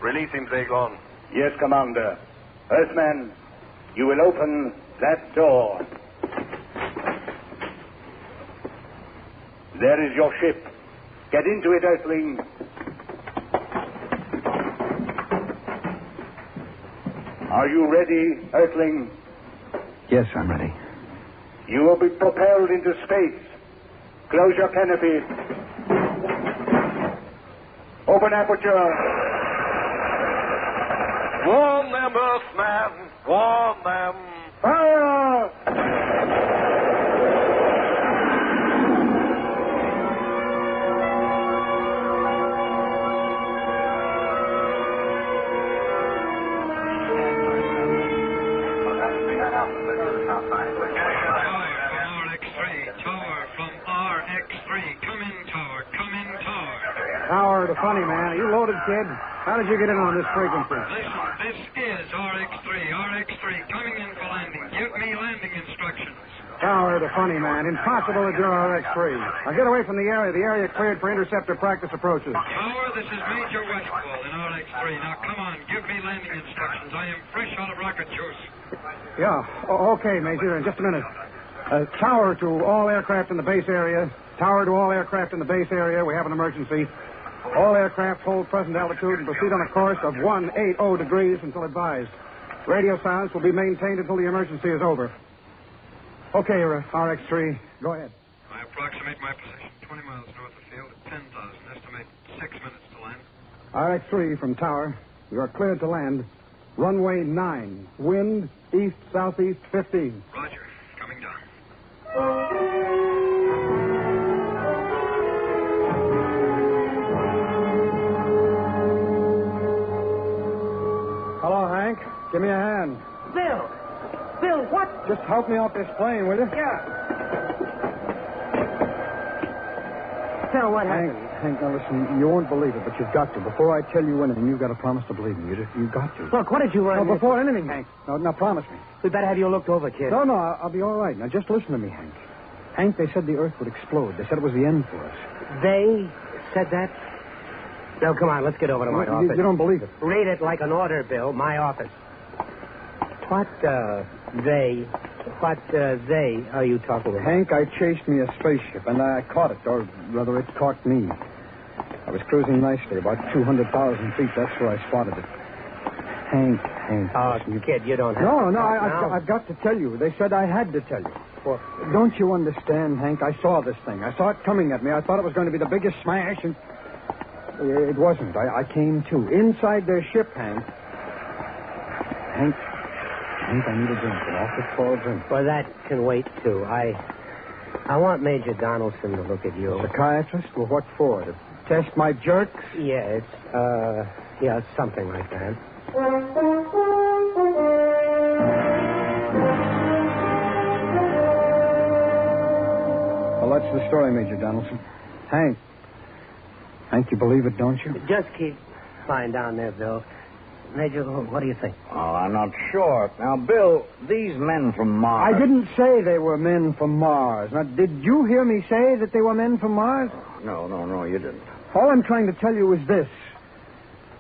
Release him, Zagon. Yes, Commander. Earthman, you will open that door. There is your ship. Get into it, Earthling. Are you ready, Earthling? Yes, I'm ready. You will be propelled into space. Close your canopy. Open aperture. Warn them, Earthman. Warn them. Fire! Tower to Funny Man. Are you loaded, kid? How did you get in on this frequency? Listen, this is RX-3. RX-3 coming in for landing. Give me landing instructions. Tower to Funny Man. Impossible that you're RX-3. Now get away from the area. The area cleared for interceptor practice approaches. Tower, this is Major Westfall in RX-3. Now, come on. Give me landing instructions. I am fresh out of rocket juice. Yeah. Okay, Major. In just a minute. Tower to all aircraft in the base area. Tower to all aircraft in the base area. We have an emergency. All aircraft hold present altitude and proceed on a course of 180 degrees until advised. Radio silence will be maintained until the emergency is over. Okay, RX-3, go ahead. I approximate my position 20 miles north of field at 10,000. Estimate 6 minutes to land. RX-3 from Tower. You are cleared to land. Runway 9. Wind east-southeast 15. Roger. Coming down. Hello, Hank. Give me a hand. Bill! Bill, what? Just help me off this plane, will you? Yeah. Phil, what happened? Hank, now listen, you won't believe it, but you've got to. Before I tell you anything, you've got to promise to believe me. You've got to. Look, what did you run? No, before anything, Hank. Now promise me. We better have you looked over, kid. No, I'll be all right. Now just listen to me, Hank. Hank, they said the Earth would explode. They said it was the end for us. They said that? No, come on, let's get over to my office. You don't believe it. Read it like an order, Bill. My office. What they are you talking about? Hank, I chased me a spaceship, and I caught it, or rather, it caught me. I was cruising nicely, about 200,000 feet. That's where I spotted it. Hank. Oh, kid, you don't have No, I've got to tell you. They said I had to tell you. Well, don't you understand, Hank? I saw this thing. I saw it coming at me. I thought it was going to be the biggest smash, and it wasn't. I came to. Inside their ship, Hank, I need a drink, an awful drink. Well, that can wait, too. I want Major Donaldson to look at you. A psychiatrist? Well, what for? To test my jerks? Yeah, it's something like that. Well, that's the story, Major Donaldson. Hank, you believe it, don't you? Just keep lying down there, Bill. Major, what do you think? Oh, I'm not sure. Now, Bill, these men from Mars... I didn't say they were men from Mars. Now, did you hear me say that they were men from Mars? No, you didn't. All I'm trying to tell you is this.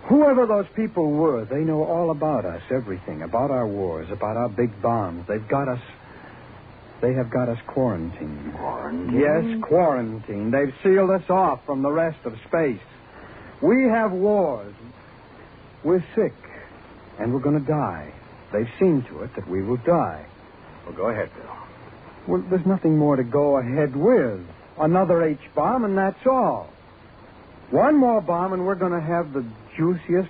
Whoever those people were, they know all about us, everything, about our wars, about our big bombs. They have got us quarantined. Quarantined? Yes, quarantined. They've sealed us off from the rest of space. We have wars. We're sick, and we're going to die. They've seen to it that we will die. Well, go ahead, Bill. Well, there's nothing more to go ahead with. Another H-bomb, and that's all. One more bomb, and we're going to have the juiciest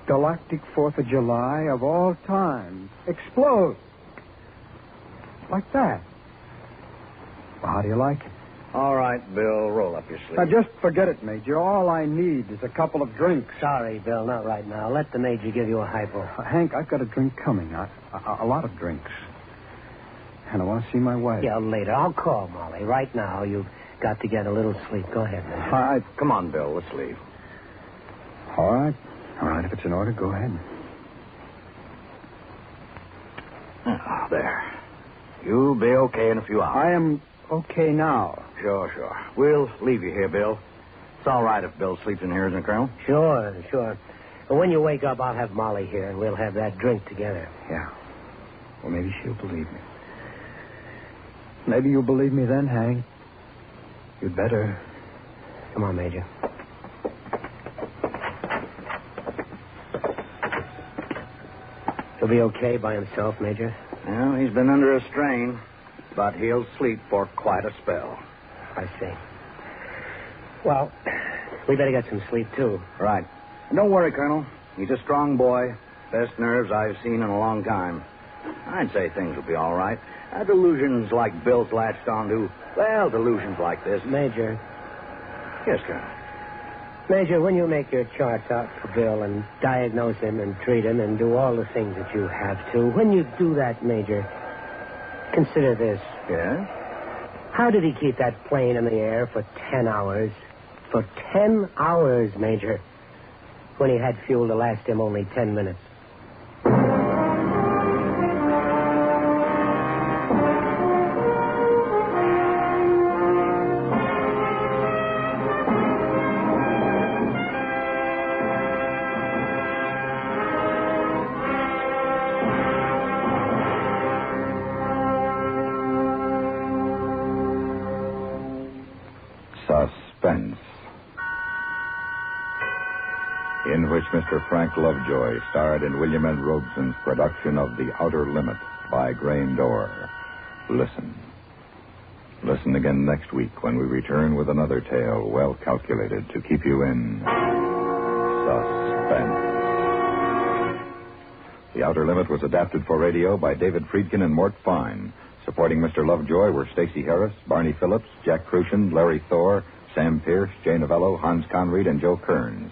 galactic 4th of July of all time. Explode. Like that. Well, how do you like it? All right, Bill, roll up your sleeve. Now, just forget it, Major. All I need is a couple of drinks. Sorry, Bill, not right now. Let the Major give you a hypo. Hank, I've got a drink coming. A lot of drinks. And I want to see my wife. Yeah, later. I'll call Molly. Right now, you've got to get a little sleep. Go ahead, Major. All right, come on, Bill. Let's leave. All right. All right, if it's in order, go ahead. Oh, there. You'll be okay in a few hours. I am okay now. Sure. We'll leave you here, Bill. It's all right if Bill sleeps in here, isn't it, Colonel? Sure. But when you wake up, I'll have Molly here, and we'll have that drink together. Yeah. Well, maybe she'll believe me. Maybe you'll believe me then, Hank. You'd better. Come on, Major. He'll be okay by himself, Major. Well, he's been under a strain, but he'll sleep for quite a spell. I see. Well, we better get some sleep, too. Right. And don't worry, Colonel. He's a strong boy. Best nerves I've seen in a long time. I'd say things will be all right. Delusions like Bill's latched onto, well, delusions like this. Major. Yes, Colonel. Major, when you make your charts out for Bill and diagnose him and treat him and do all the things that you have to, when you do that, Major, consider this. Yeah? How did he keep that plane in the air for 10 hours? For 10 hours, Major, when he had fuel to last him only 10 minutes. Suspense, in which Mr. Frank Lovejoy starred in William N. Robeson's production of The Outer Limit by Grain Door. Listen. Listen again next week when we return with another tale well calculated to keep you in suspense. The Outer Limit was adapted for radio by David Friedkin and Mort Fine. Supporting Mr. Lovejoy were Stacey Harris, Barney Phillips, Jack Crucian, Larry Thor, Sam Pierce, Jay Novello, Hans Conried, and Joe Kearns.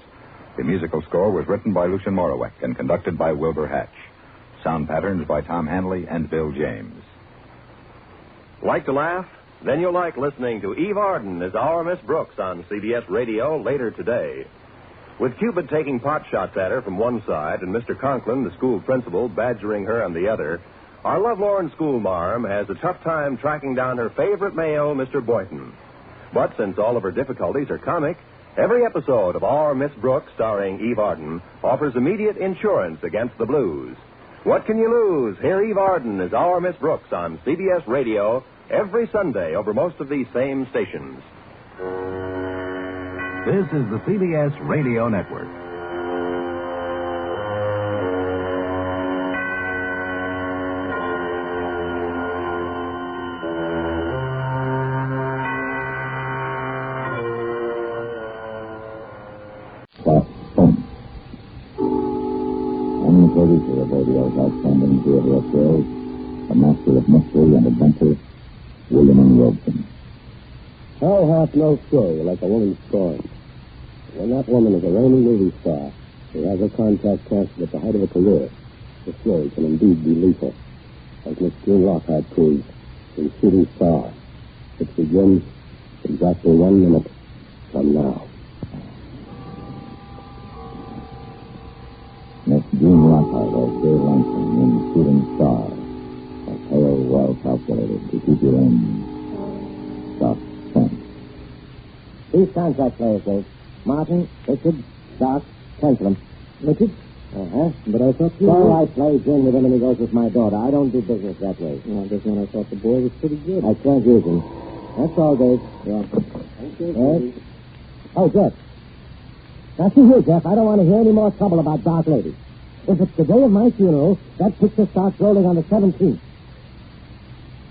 The musical score was written by Lucien Moraweck and conducted by Wilbur Hatch. Sound patterns by Tom Hanley and Bill James. Like to laugh? Then you'll like listening to Eve Arden as our Miss Brooks on CBS Radio later today. With Cupid taking pot shots at her from one side and Mr. Conklin, the school principal, badgering her on the other, our lovelorn schoolmarm has a tough time tracking down her favorite male, Mr. Boynton. But since all of her difficulties are comic, every episode of Our Miss Brooks, starring Eve Arden, offers immediate insurance against the blues. What can you lose? Hear Eve Arden as Our Miss Brooks on CBS Radio every Sunday over most of these same stations. This is the CBS Radio Network. Producer of radio's outstanding theater of thrills, a master of mystery and adventure, William N. Robeson. How hath no story like a woman's scorn? When that woman is a reigning movie star who has her contract canceled at the height of her career, the story can indeed be lethal. As Miss June Lockhart proved in Shooting Star, which begins exactly 1 minute from now. Miss June Lockhart as Dave Langston in Shooting Star. A tale well calculated to keep you in suspense. These contract players, Dave. Martin, Richard, Doc, cancel them. Richard? Uh-huh. But I thought you... All right, play Jim with him and he goes with my daughter. I don't do business that way. Well, just when I thought the boy was pretty good. I can't use him. That's all, Dave. Yeah. Thank you. Yes? Oh, Jeff. Now, see here, Jeff, I don't want to hear any more trouble about Dark Lady. If it's the day of my funeral, that picture starts rolling on the 17th.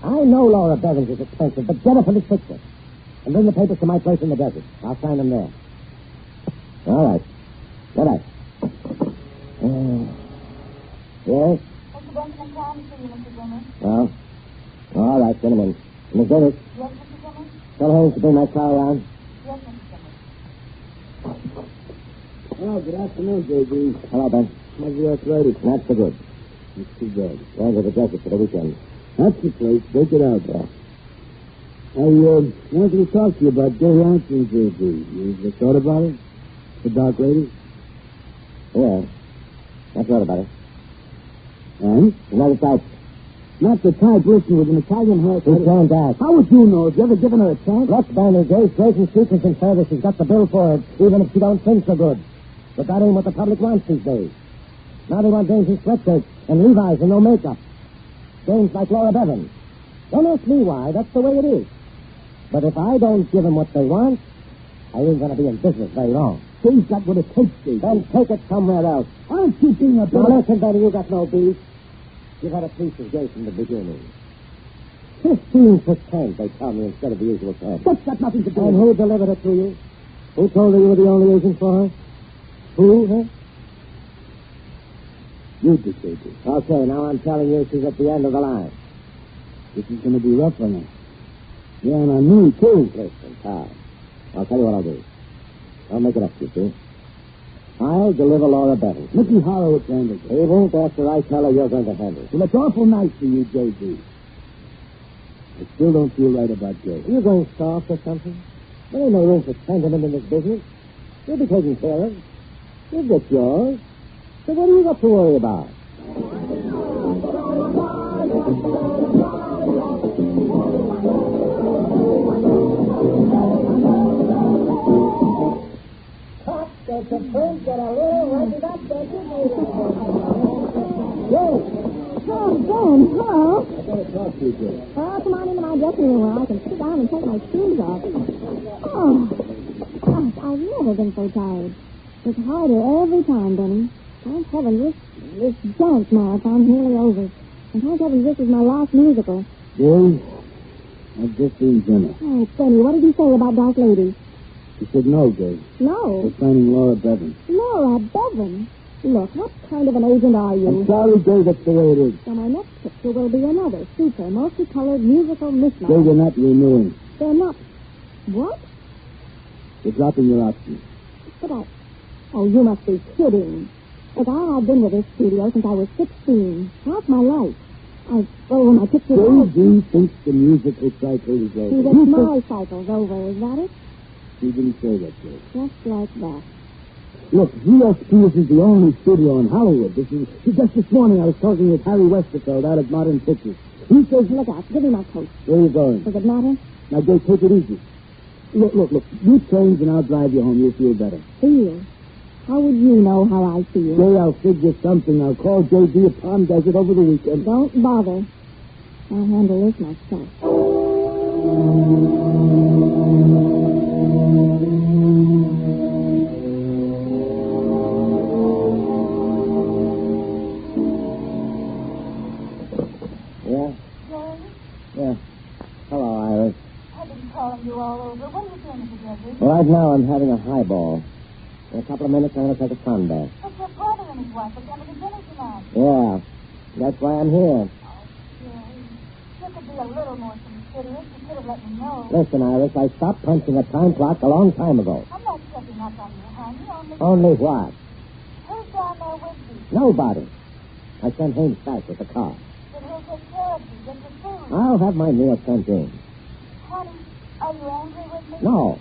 I know Laura Bevins is expensive, but get her for this picture. And bring the papers to my place in the desert. I'll sign them there. All right. Good night. Yes? Mr. Benjamin can see you, Mr. Zimmer. Well, all right, send him in. Miss Dennis? Yes, Mr. Zimmer? Tell Holmes to bring my car around. Yes, Mr. Zimmer. Oh, good afternoon, J.B. Hello, Ben. How's the arthritis? Not so good. It's too bad. Going to the desert for the weekend. That's the place. Take it out. Yeah. wanted to talk to you about Gay Hanson's J.D. You ever thought about it? The dark lady? Yeah. I thought about it. And? Not the type. Not the type. Listen, with an Italian haircut. Who can't ask? How would you know? Have you ever given her a chance? Look, Danny, Jay's breaking secrets and further. She's got the bill for it, even if she don't think so good. But that ain't what the public wants these days. Now they want James in sweatshirts and Levi's and no makeup. James like Laura Bevan. Don't ask me why. That's the way it is. But if I don't give them what they want, I ain't going to be in business very long. She's got what it takes, Steve. Then take it somewhere else. Aren't you being a bit... Now listen, Benny, you got no beef. You've had a piece of Jay from the beginning. 15%, they tell me, instead of the usual 10. That's got nothing to do with And it. who delivered it to you? Who told her you were the only agent for her? Who, huh? You did, J.D. Okay, now I'm telling you she's at the end of the line. This is going to be rough on her. Yeah, and on me, too. Listen, Tom, I'll tell you what I'll do. I'll make it up to you, see? I'll deliver Laura Bevan. Mickey Horowitz handles it. He won't after I tell her you're going to handle it. Well, it's awful nice for you, J.D. I still don't feel right about Jay. Are you going soft or something? There ain't no room for sentiment in this business. You'll be taken care of. You'll get yours. So what do you got to worry about? There's a prince that a little rented up there. Oh, Ben, hello. I got to talk to you, Jay. Oh, come on into my dressing room where I can sit down and take my shoes off. Oh, gosh, I've never been so tired. It's harder every time, Benny. Thank heaven this dance marathon's nearly over. And thank heaven this is my last musical. Jay, I've just seen dinner. Oh, Benny, what did you say about Dark Lady? She said no, Jay. No. We're finding Laura Bevan. Laura Bevan? Look, what kind of an agent are you? I'm sorry, Jay, that's the way it is. So my next picture will be another super, multicolored musical mismatch. Jay, they're not renewing. They're not... What? They're dropping your options. But Oh, you must be kidding. Look, I've been with this studio since I was 16. Half my life. When I picked it out... J.D. thinks the musical cycle is over. See, that's my cycle's over, is that it? She didn't say that, Jay. Just like that. Look, GSP is the only studio in Hollywood. Just this morning I was talking with Harry Westerfeld out at Modern Pictures. He says... Look out, give me my coat. Where are you going? Does it matter? Now, Jay, take it easy. Look. You change and I'll drive you home. You'll feel better. Feel? How would you know how I feel? Jay, I'll figure something. I'll call J.D. at Palm Desert over the weekend. Don't bother. I'll handle this myself. Jerry? Yeah. Hello, Iris. I've been calling you all over. What are you doing, Mr. Jeffrey? Right now I'm having a highball. In a couple of minutes I'm going to take a sun bath. But your brother and his wife are coming to dinner tonight. Yeah. That's why I'm here. Jerry, you could be a little more considerate. You could have let me know. Listen, Iris, I stopped punching a time clock a long time ago. I'm not checking up on you, honey. Only what? Who's down there with you? Nobody. I sent Haynes back with the car. Then he'll take care of you. Get your food. I'll have my meal sent in. Honey, are you angry with me? No.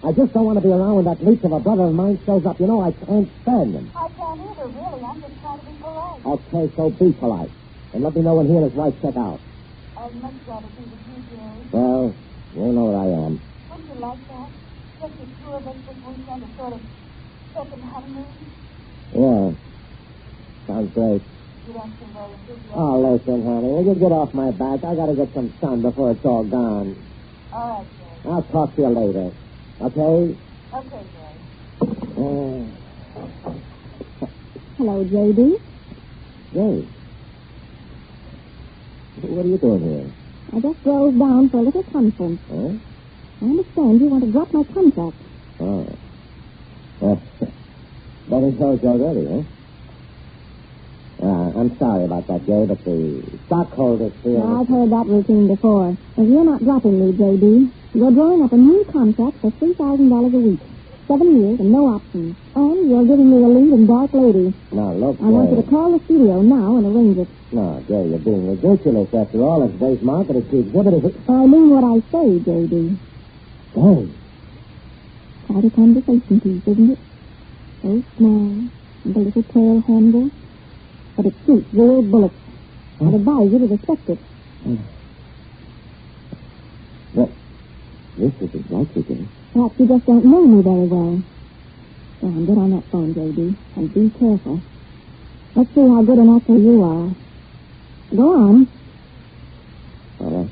I just don't want to be around when that leech of a brother of mine shows up. You know, I can't stand him. I can't either, really. I'm just trying to be polite. Okay, so be polite. And let me know when he and his wife check out. I'd much rather be with you, Jerry. Well, you know what I am. Wouldn't you like that? Just the two of us this weekend, a sort of second honeymoon? Yeah. Sounds great. You don't seem very enthusiastic. Oh, listen, honey, will you get off my back? I got to get some sun before it's all gone. All right, Jerry. I'll talk to you later. Okay? Okay, Jerry. Hello, J.D. Jay. What are you doing here? I just drove down for a little conference. Huh? I understand you want to drop my contract. Oh. That is yours already, huh? I'm sorry about that, Jay, but the stockholders feel... Now, I've heard that routine before. If you're not dropping me, J.D., you're drawing up a new contract for $3,000 a week. 7 years and no options. And you're giving me a lead in Dark Lady. Now, look, I want you to call the studio now and arrange it. No, Jay, you're being ridiculous. After all, it's Jay's marketed to exhibitors. I mean what I say, J.D. Jay. Quite a conversation piece, isn't it? So small, and a little tail handle. But it shoots real bullets. I'd advise you to respect it. Well, this isn't likely, Jay. Perhaps you just don't know me very well. Go on, get on that phone, J.D., and be careful. Let's see how good an actor you are. Go on. All right.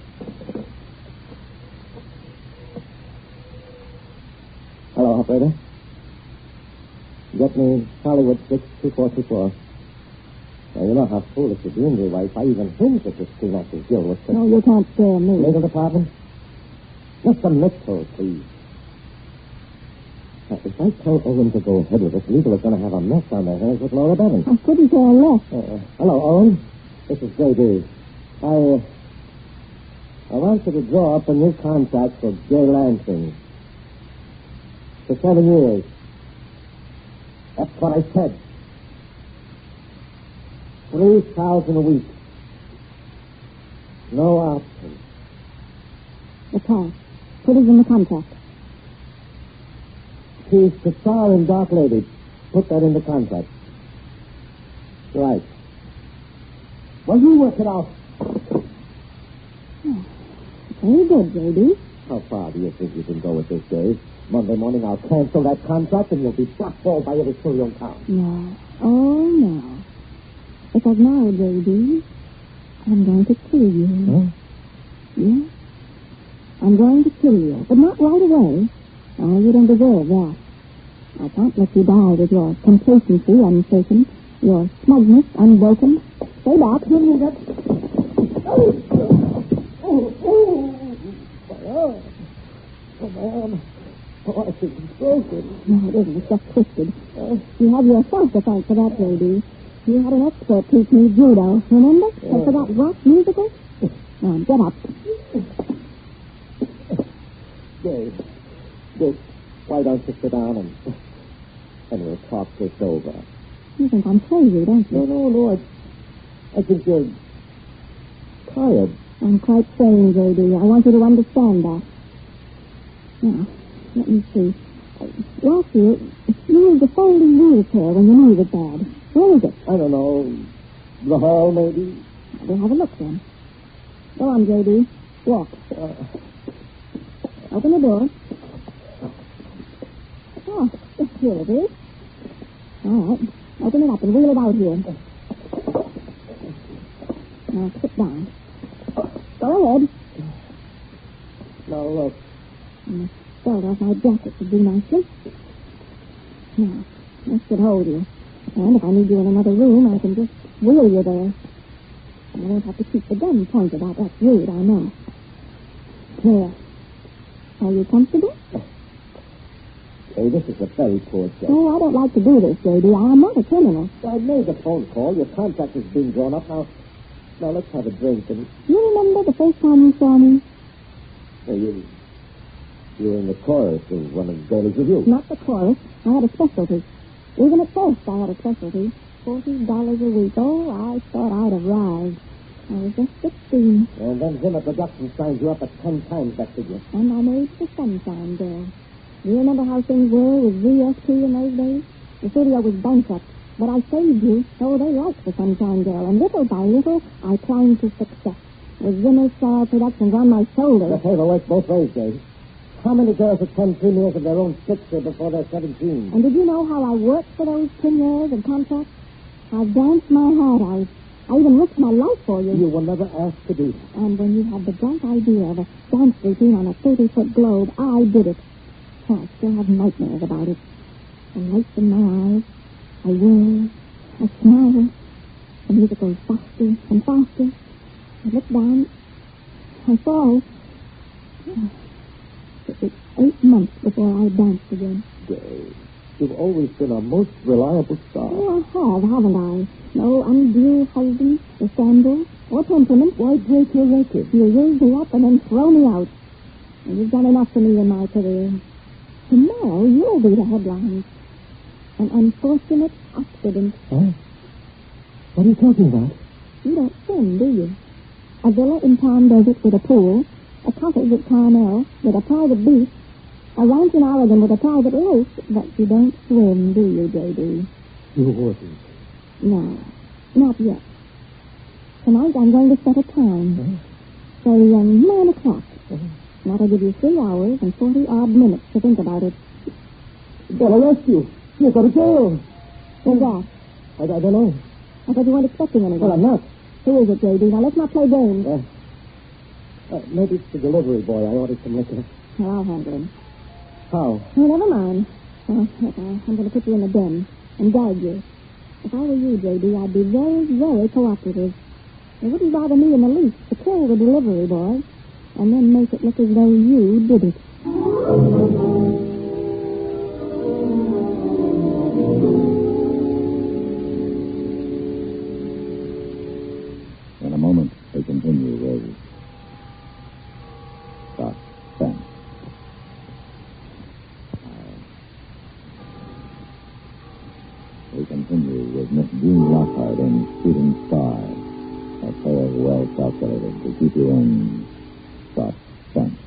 Hello, operator. Get me Hollywood 62424. Now, you know how foolish it is, Levi. If I even hint at this Teen Actors Guild was... No, you can't scare me. Legal department? Just a mixed-hold, please. Now, if I tell Owen to go ahead with this, legal is going to have a mess on their hands with Laura Bevins. I couldn't care less. Hello, Owen. This is J.D. I want you to draw up a new contract for Jay Lansing. For 7 years. That's what I said. $3,000 a week. No option. The cash. Put it in the contract. He's the star in Dark Lady. Put that in the contract. Right. Well, you work it out. Very good, J.D. How far do you think you can go with this, Dave? Monday morning I'll cancel that contract and you'll be blackballed by every studio in town. No. Oh, no. Because now, J.D., I'm going to kill you. Huh? Yeah? I'm going to kill you, but not right away. Oh, you don't deserve that. I can't let you die with your complacency unshaken, your smugness unbroken. Stay back. Give me that. My arm. Oh, I think it's broken. No, it isn't. It's just twisted. You have yourself to thank for that, J.D. You had an expert teach me judo, remember? Yeah. For that rock musical? Now, get up. Dave, why don't you sit down and we'll talk this over? You think I'm crazy, don't you? No. I think you're tired. I'm quite sane, J.D. I want you to understand that. Now, let me see. Last year, you used a folding wheelchair when your knee was bad. Where is it? I don't know. The hall, maybe? We'll have a look then. Go on, J.D. Walk. Open the door. Oh, here it is. All right. Open it up and wheel it out here. Now, sit down. Go ahead. Now, look. Start off my jacket would do nicely. Now, this should hold you. And if I need you in another room, I can just wheel you there. I won't have to keep the gun pointed out. That's rude, I know. There. Are you comfortable? Hey, this is a very poor job. Oh, I don't like to do this, J.D. I'm not a criminal. I made the phone call. Your contract is being drawn up. Now, let's have a drink. And... You remember the first time you saw me? Hey, you were in the chorus of one of Daly's reviews. Not the chorus. I had a specialty. Even at first, I had a specialty. $40 a week. Oh, I thought I'd arrived. I was just 16. And then Zimmer Productions signed you up at 10 times that figure. And I made the Sunshine Girl. Do you remember how things were with VST in those days? The studio was bankrupt, but I saved you, so they liked the Sunshine Girl. And little by little, I climbed to success. With Zimmer Star Productions on my shoulders. The favor works both ways, Dave. How many girls attend premieres of their own picture before they're 17? And did you know how I worked for those premieres and contracts? I danced my heart out. I even risked my life for you. You were never asked to do that. And when you had the bright idea of a dance routine on a 30-foot globe, I did it. Oh, I still have nightmares about it. The lights in my eyes. I whirl. I smile. The music goes faster and faster. I look down. I fall. It was 8 months before I danced again. Dave, you've always been a most reliable star. Oh, I have, haven't I? No undue husband, or scandal, or temperament. Why break your record? You raise me up and then throw me out. And you've done enough for me in my career. Tomorrow Well, you'll be the headlines. An unfortunate accident. Huh? What are you talking about? You don't swim, do you? A villa in Palm Desert with a pool, a cottage at Carmel with a private beach, a ranch in Oregon with a private lake, but you don't swim, do you, J.D.? You wouldn't. No, not yet. Tonight I'm going to set a time. Say, 9 o'clock. That'll give you 3 hours and 40-odd minutes to think about it. They'll arrest you. You'll go to jail. Who's that? I don't know. I thought you weren't expecting anyone. Well, I'm not. Who is it, J.D.? Now, let's not play games. Maybe it's the delivery boy. I ordered some liquor. Well, I'll handle him. How? Oh, never mind. I'm going to put you in the den and gag you. If I were you, J.D., I'd be very, very cooperative. It wouldn't bother me in the least to kill the delivery boy and then make it look as though you did it. In a moment, we continue with Suspense. We continue with Miss Jean Lockhart in Shooting Star. A tale well calculated to keep you in suspense.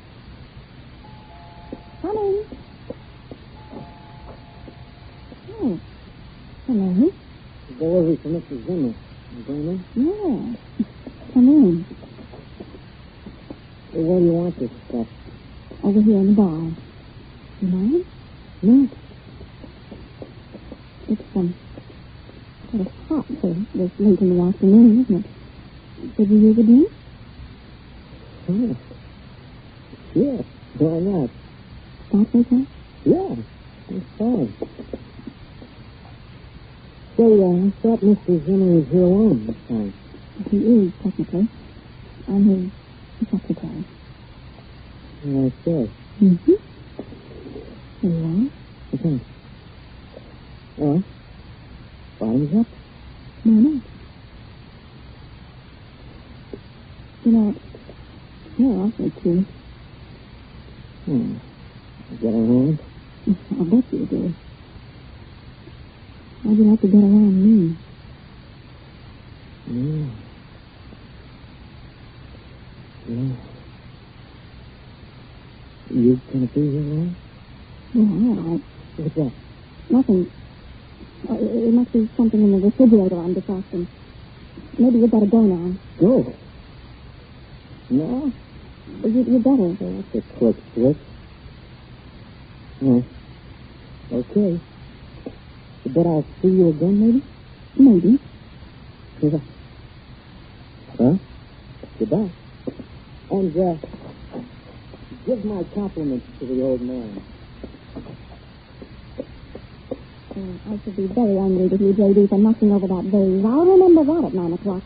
Coming. Oh. Hello. Delivery for Mrs. Zimmer. You going in? Yeah. Come in. Hey, where do you want this stuff? Over here in the bar. You mind? No. It's sort of hot for this late in the afternoon, isn't it? Did you use a drink? Oh. Yeah. Why not? Scotch okay? Yeah. It's fine. Say, I thought Mr. Zimmer was here alone this time. He is, technically. I'm his secretary. Yeah, I said. Mm-hmm. Here you are. Okay. Well, bottoms up. No. You know, you're awfully cute. You get around? I'll bet you do. How'd you like to get around me? Yeah. You gonna be here long? Yeah, all right. What's that? Nothing. It must be something in the refrigerator I'm defrosting. Maybe you'd better go now. Go? No? You better. That's a quick switch. No. Okay. But I'll see you again, maybe? Maybe. Yeah. Huh? Goodbye. And, give my compliments to the old man. I should be very angry with you, J.D., for knocking over that vase. I'll remember that at 9 o'clock.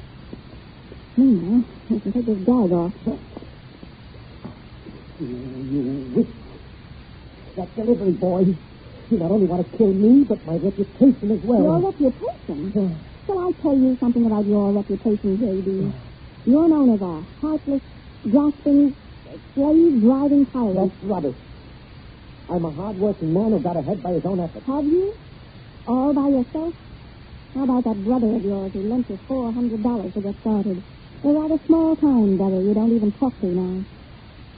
Meanwhile, I can take this gag off. You wish. That delivery boy, you not only want to kill me, but my reputation as well. Your reputation? Shall I tell you something about your reputation, J.D.? You're known as a heartless, grasping, slave-driving tyrant. That's rubbish. I'm a hard-working man who got ahead by his own efforts. Have you? All by yourself? How about that brother of yours who lent you $400 to get started? A rather small-time brother you don't even talk to now.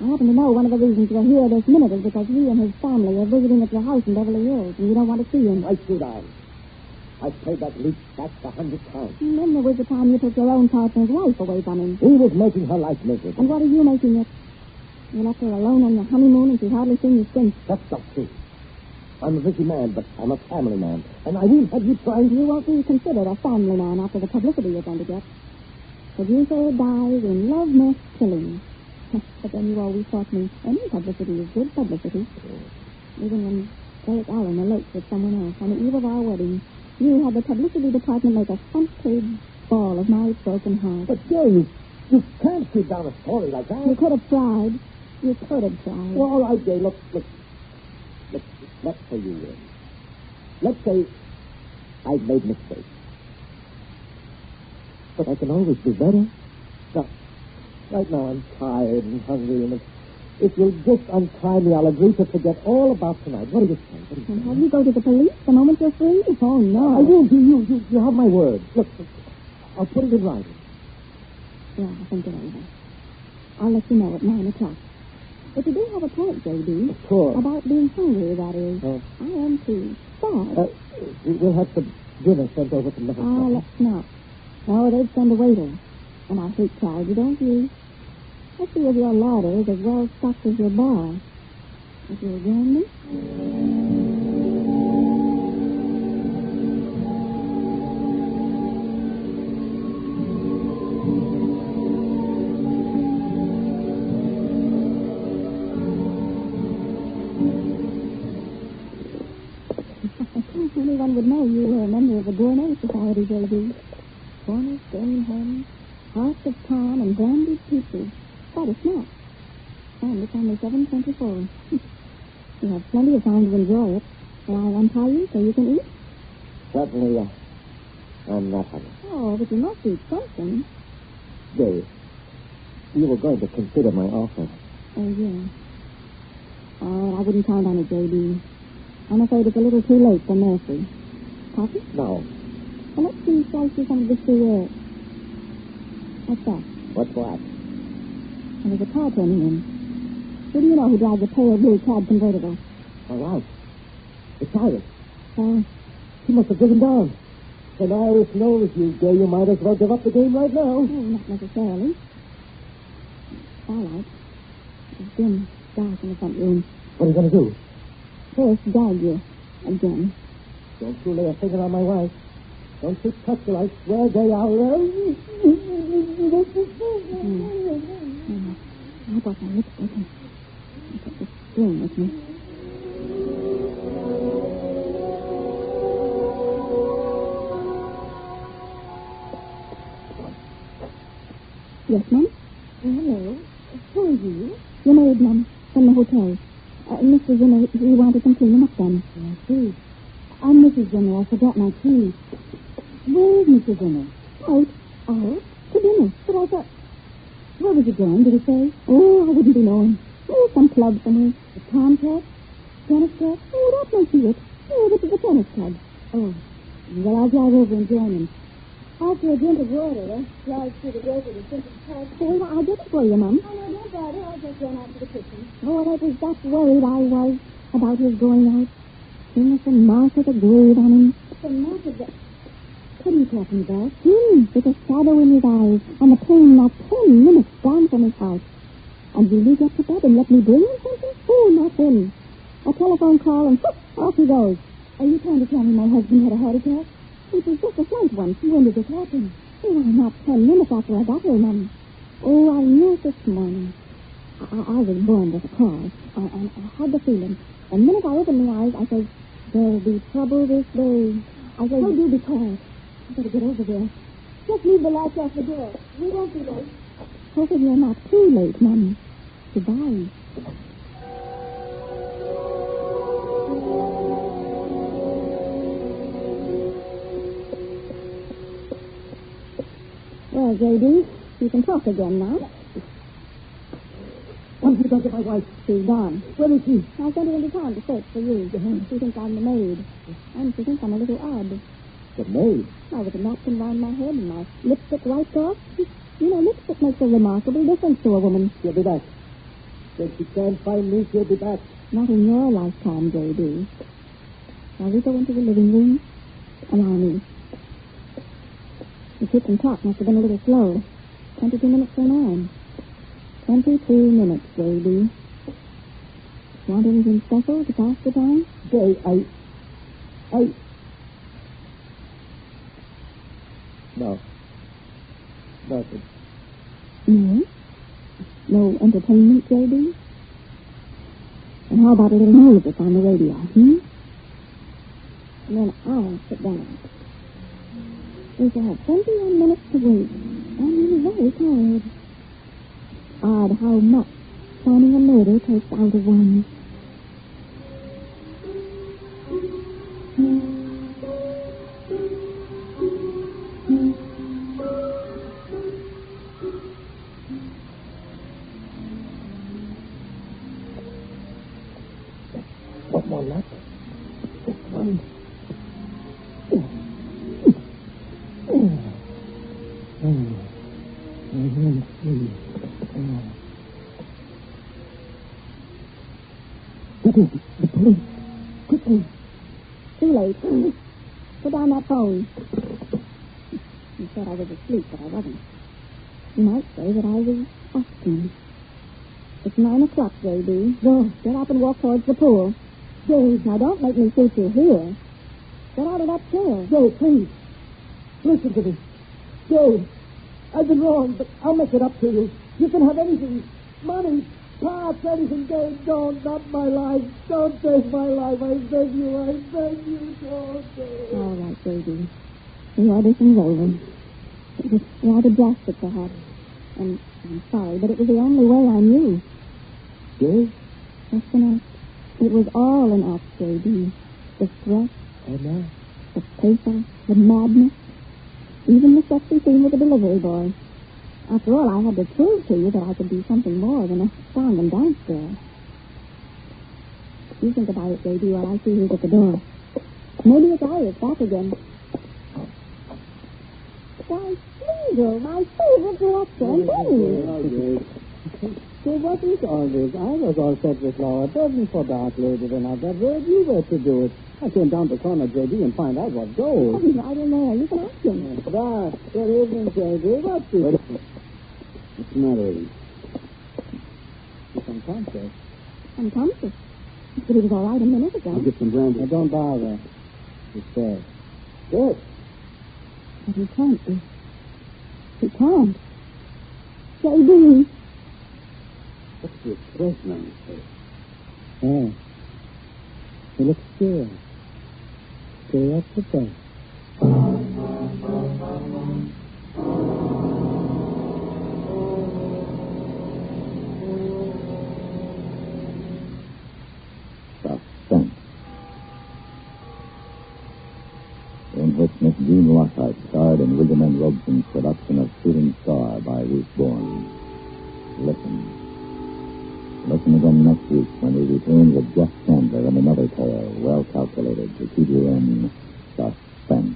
I happen to know one of the reasons you're here this minute is because he and his family are visiting at your house in Beverly Hills, and you don't want to see him. Right should I? I've paid that leech back 100 times. And then there was the time you took your own partner's wife away from him. He was making her life miserable. And what are you making it? You left her alone on your honeymoon, and she's hardly seen you since. That's not true. I'm a busy man, but I'm a family man. And I won't have you trying. You won't be considered a family man after the publicity you're going to get. Producer dies in love nest killing. But then you always thought me, any publicity is good publicity. Even when Eric Allen eloped with someone else on the eve of our wedding, you had the publicity department make a front-page ball of my broken heart. But, Joe, you can't keep down a story like that. You could have tried. You could have tried. Well, all right, Jay, look. Let's say you win. Let's say I've made mistakes. But I can always do better. Now, right now I'm tired and hungry, and If you'll just untie me, I'll agree to forget all about tonight. What do you say? And have you go to the police the moment you're free? Oh, no. I won't. You have my word. Look, I'll put it in writing. Yeah, I think it over. I'll let you know at 9 o'clock. But you do have a point, J.D. Of course. About being hungry, that is. I am too. But... we'll have some dinner sent over from the hotel. Let's not. No, they'd send a waiter. And I hate crowds, don't you? Let's see if your larder is as well stocked as your bar. If you'll join me. Anyone would know you were a member of the Gourmet Society, J.D. Corners, game hens, hearts of palm, and brandied peaches. Quite a snack. And it's only 7:24. You have plenty of time to enjoy it. Shall I untie you so you can eat? Certainly, I'm not hungry. Oh, but you must eat something. Dave, you were going to consider my offer. Oh, yeah. Oh, I wouldn't count on it, J.D. I'm afraid it's a little too late for mercy. Coffee? No. Well, let's see slice you some of this cereal. What's that? What's what? Well, there's a car turning in. Who do you know who drives a pale blue cab convertible? All right. The pilot. Oh. He must have driven down. If an Irish knows you, Gay, you might as well give up the game right now. Oh, not necessarily. Starlight. It's dim, dark in the front room. What are you going to do? First, gag you. Again. Don't you lay a finger on my wife. Don't you touch her, I swear, Gay, I'll... How about my lipstick? I'll take this string with me. Yes, Mum? Hello. Who are you? Your maid, Mum, from the hotel. Mr. Zimmer, he wanted some cleaning up done. I see. I'm Mrs. Zimmer. I forgot my keys. Where is Mr. Zimmer? Out. Out? To dinner. But I thought... Where was he going, did he say? Oh, I wouldn't be knowing. Oh, some club somewhere. A contest? Tennis club? Oh, that might be it. Oh, this is a tennis club. Oh. Well, I'll drive over and join him. After a drink of water, drive through the road to the Central Park. Oh, I'll get it for you, Mum. Oh, no, don't bother. I'll just run out to the kitchen. Oh, I was that worried I was about his going out. Seeing some mark of the grave on him. The mark of the... What are you talking about? With a shadow in his eyes, and the plane not 10 minutes down from his house. And will you get to bed and let me bring him something? Oh, not him. A telephone call, and whoop, off he goes. Are you trying to tell me my husband had a heart attack? It was just a slight one. When did this happen? Oh, not 10 minutes after I got here, Mum. Oh, I knew it this morning. I was born with a cause, and I had the feeling. The minute I opened my eyes, I said, there'll be trouble this day. I said, oh, do be quiet. I better get over there. Just leave the lights off the door. We won't be late. Hope you're not too late, Mum. Goodbye. Well, J.D., you can talk again now. What have you done to my wife? She's gone. Where is she? I sent her into town to search for you. She thinks I'm the maid. And she thinks I'm a little odd. The maid? I with a napkin round my head and my lipstick wiped off. You know, lipstick makes a remarkable difference to a woman. She'll be back. If she can't find me, she'll be back. Not in your lifetime, J.D. Shall we go into the living room? Allow me. The kitchen clock must have been a little slow. 22 minutes till 9. 22 minutes, J.D. Want anything special to pass the time? Jay, No. Nothing. No? No entertainment, J.D.? And how about a little music on the radio, And then I'll sit down. We shall have 21 minutes to wait. I'm very tired. Odd how much planning a murder takes out of one. The police. Quickly. Too late. Put down that phone. You said I was asleep, but I wasn't. You might say that I was acting. It's 9 o'clock, J.B. Go. Get up and walk towards the pool. Dave, now don't make me shoot you here. Get out of that chair. Dave, please. Listen to me. Dave, I've been wrong, but I'll make it up to you. You can have anything. Money, parts, anything, Dave. Don't, not my life. Don't take my life. I beg you, don't, Dave. All right, J.B. The audition's over. It was rather drastic, perhaps. And I'm sorry, but it was the only way I knew. Dave? Just an act. It was all an act, J.B. The threat. The pathos, the madness. Even the sexy scene with the delivery boy. After all, I had to prove to you that I could do something more than a song and dance girl. You think about it, J.B., while I see who's at the door. Maybe it's Iris back again. Why, Spiegel, my favorite director, and Benny. So what is all this? I was all set with Laura Bevan for Dark Lady, and I got word you were to do it. I came down to corner J.D. and find out what goes. Oh, he's right in there. You can ask him. Good evening, J.D. What's it? What's the matter with him? He's unconscious. Unconscious? But he was all right a minute ago. I'll get some brandy. Now, don't bother. He's dead. Good. But he can't be. He can't. J.D. What's the expression on his face? Oh. He looks scared. Stay up to bed. Suspense. In which Miss Jean Lockhart starred in William N. Robeson's production of Shooting Star by Ruth Bourne. Listen. Listen again next week when we return with Jeff Chandler and another tale well calculated to keep you in suspense.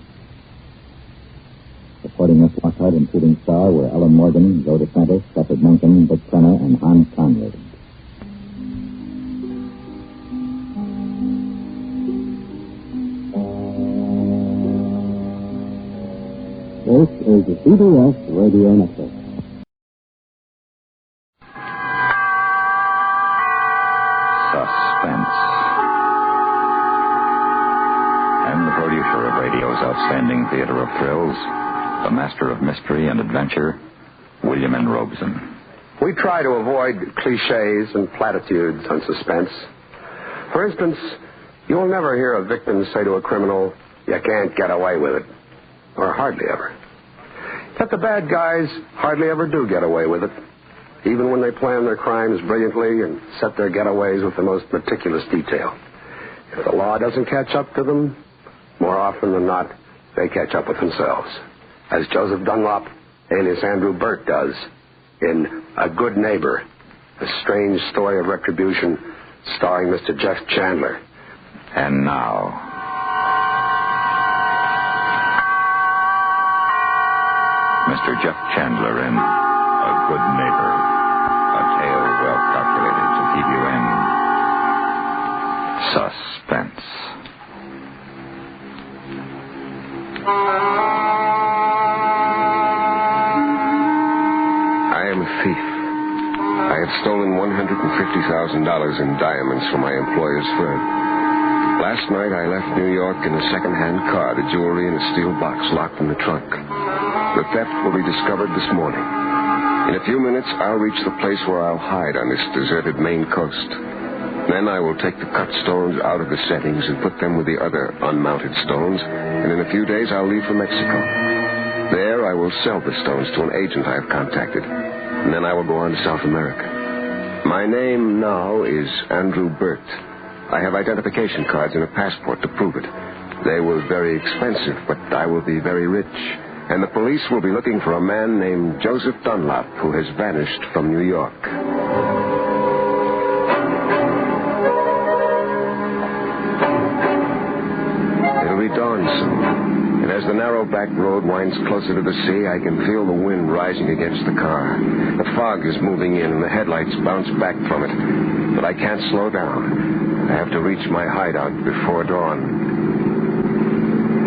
Supporting Miss Lockhart in Shooting Star were Ellen Morgan, Joe DeSantis, Shepard Mencken, Dick Turner, and Hans Conrad. This is the CBS Radio Network. Suspense. And the producer of radio's outstanding theater of thrills, the master of mystery and adventure, William N. Robeson. We try to avoid cliches and platitudes on Suspense. For instance, you'll never hear a victim say to a criminal, "You can't get away with it." Or hardly ever. Yet the bad guys hardly ever do get away with it, even when they plan their crimes brilliantly and set their getaways with the most meticulous detail. If the law doesn't catch up to them, more often than not, they catch up with themselves, as Joseph Dunlop, alias Andrew Burt, does in A Good Neighbor, a strange story of retribution starring Mr. Jeff Chandler. And now, Mr. Jeff Chandler in A Good Neighbor, a tale well calculated to keep you in suspense. I am a thief. I have stolen $150,000 in diamonds from my employer's firm. Last night I left New York in a second-hand car, the jewelry in a steel box locked in the trunk. The theft will be discovered this morning. In a few minutes, I'll reach the place where I'll hide on this deserted Maine coast. Then I will take the cut stones out of the settings and put them with the other unmounted stones, and in a few days I'll leave for Mexico. There I will sell the stones to an agent I have contacted, and then I will go on to South America. My name now is Andrew Burt. I have identification cards and a passport to prove it. They were very expensive, but I will be very rich. And the police will be looking for a man named Joseph Dunlop, who has vanished from New York. be dawn soon. And as the narrow back road winds closer to the sea, I can feel the wind rising against the car. The fog is moving in, and the headlights bounce back from it. But I can't slow down. I have to reach my hideout before dawn.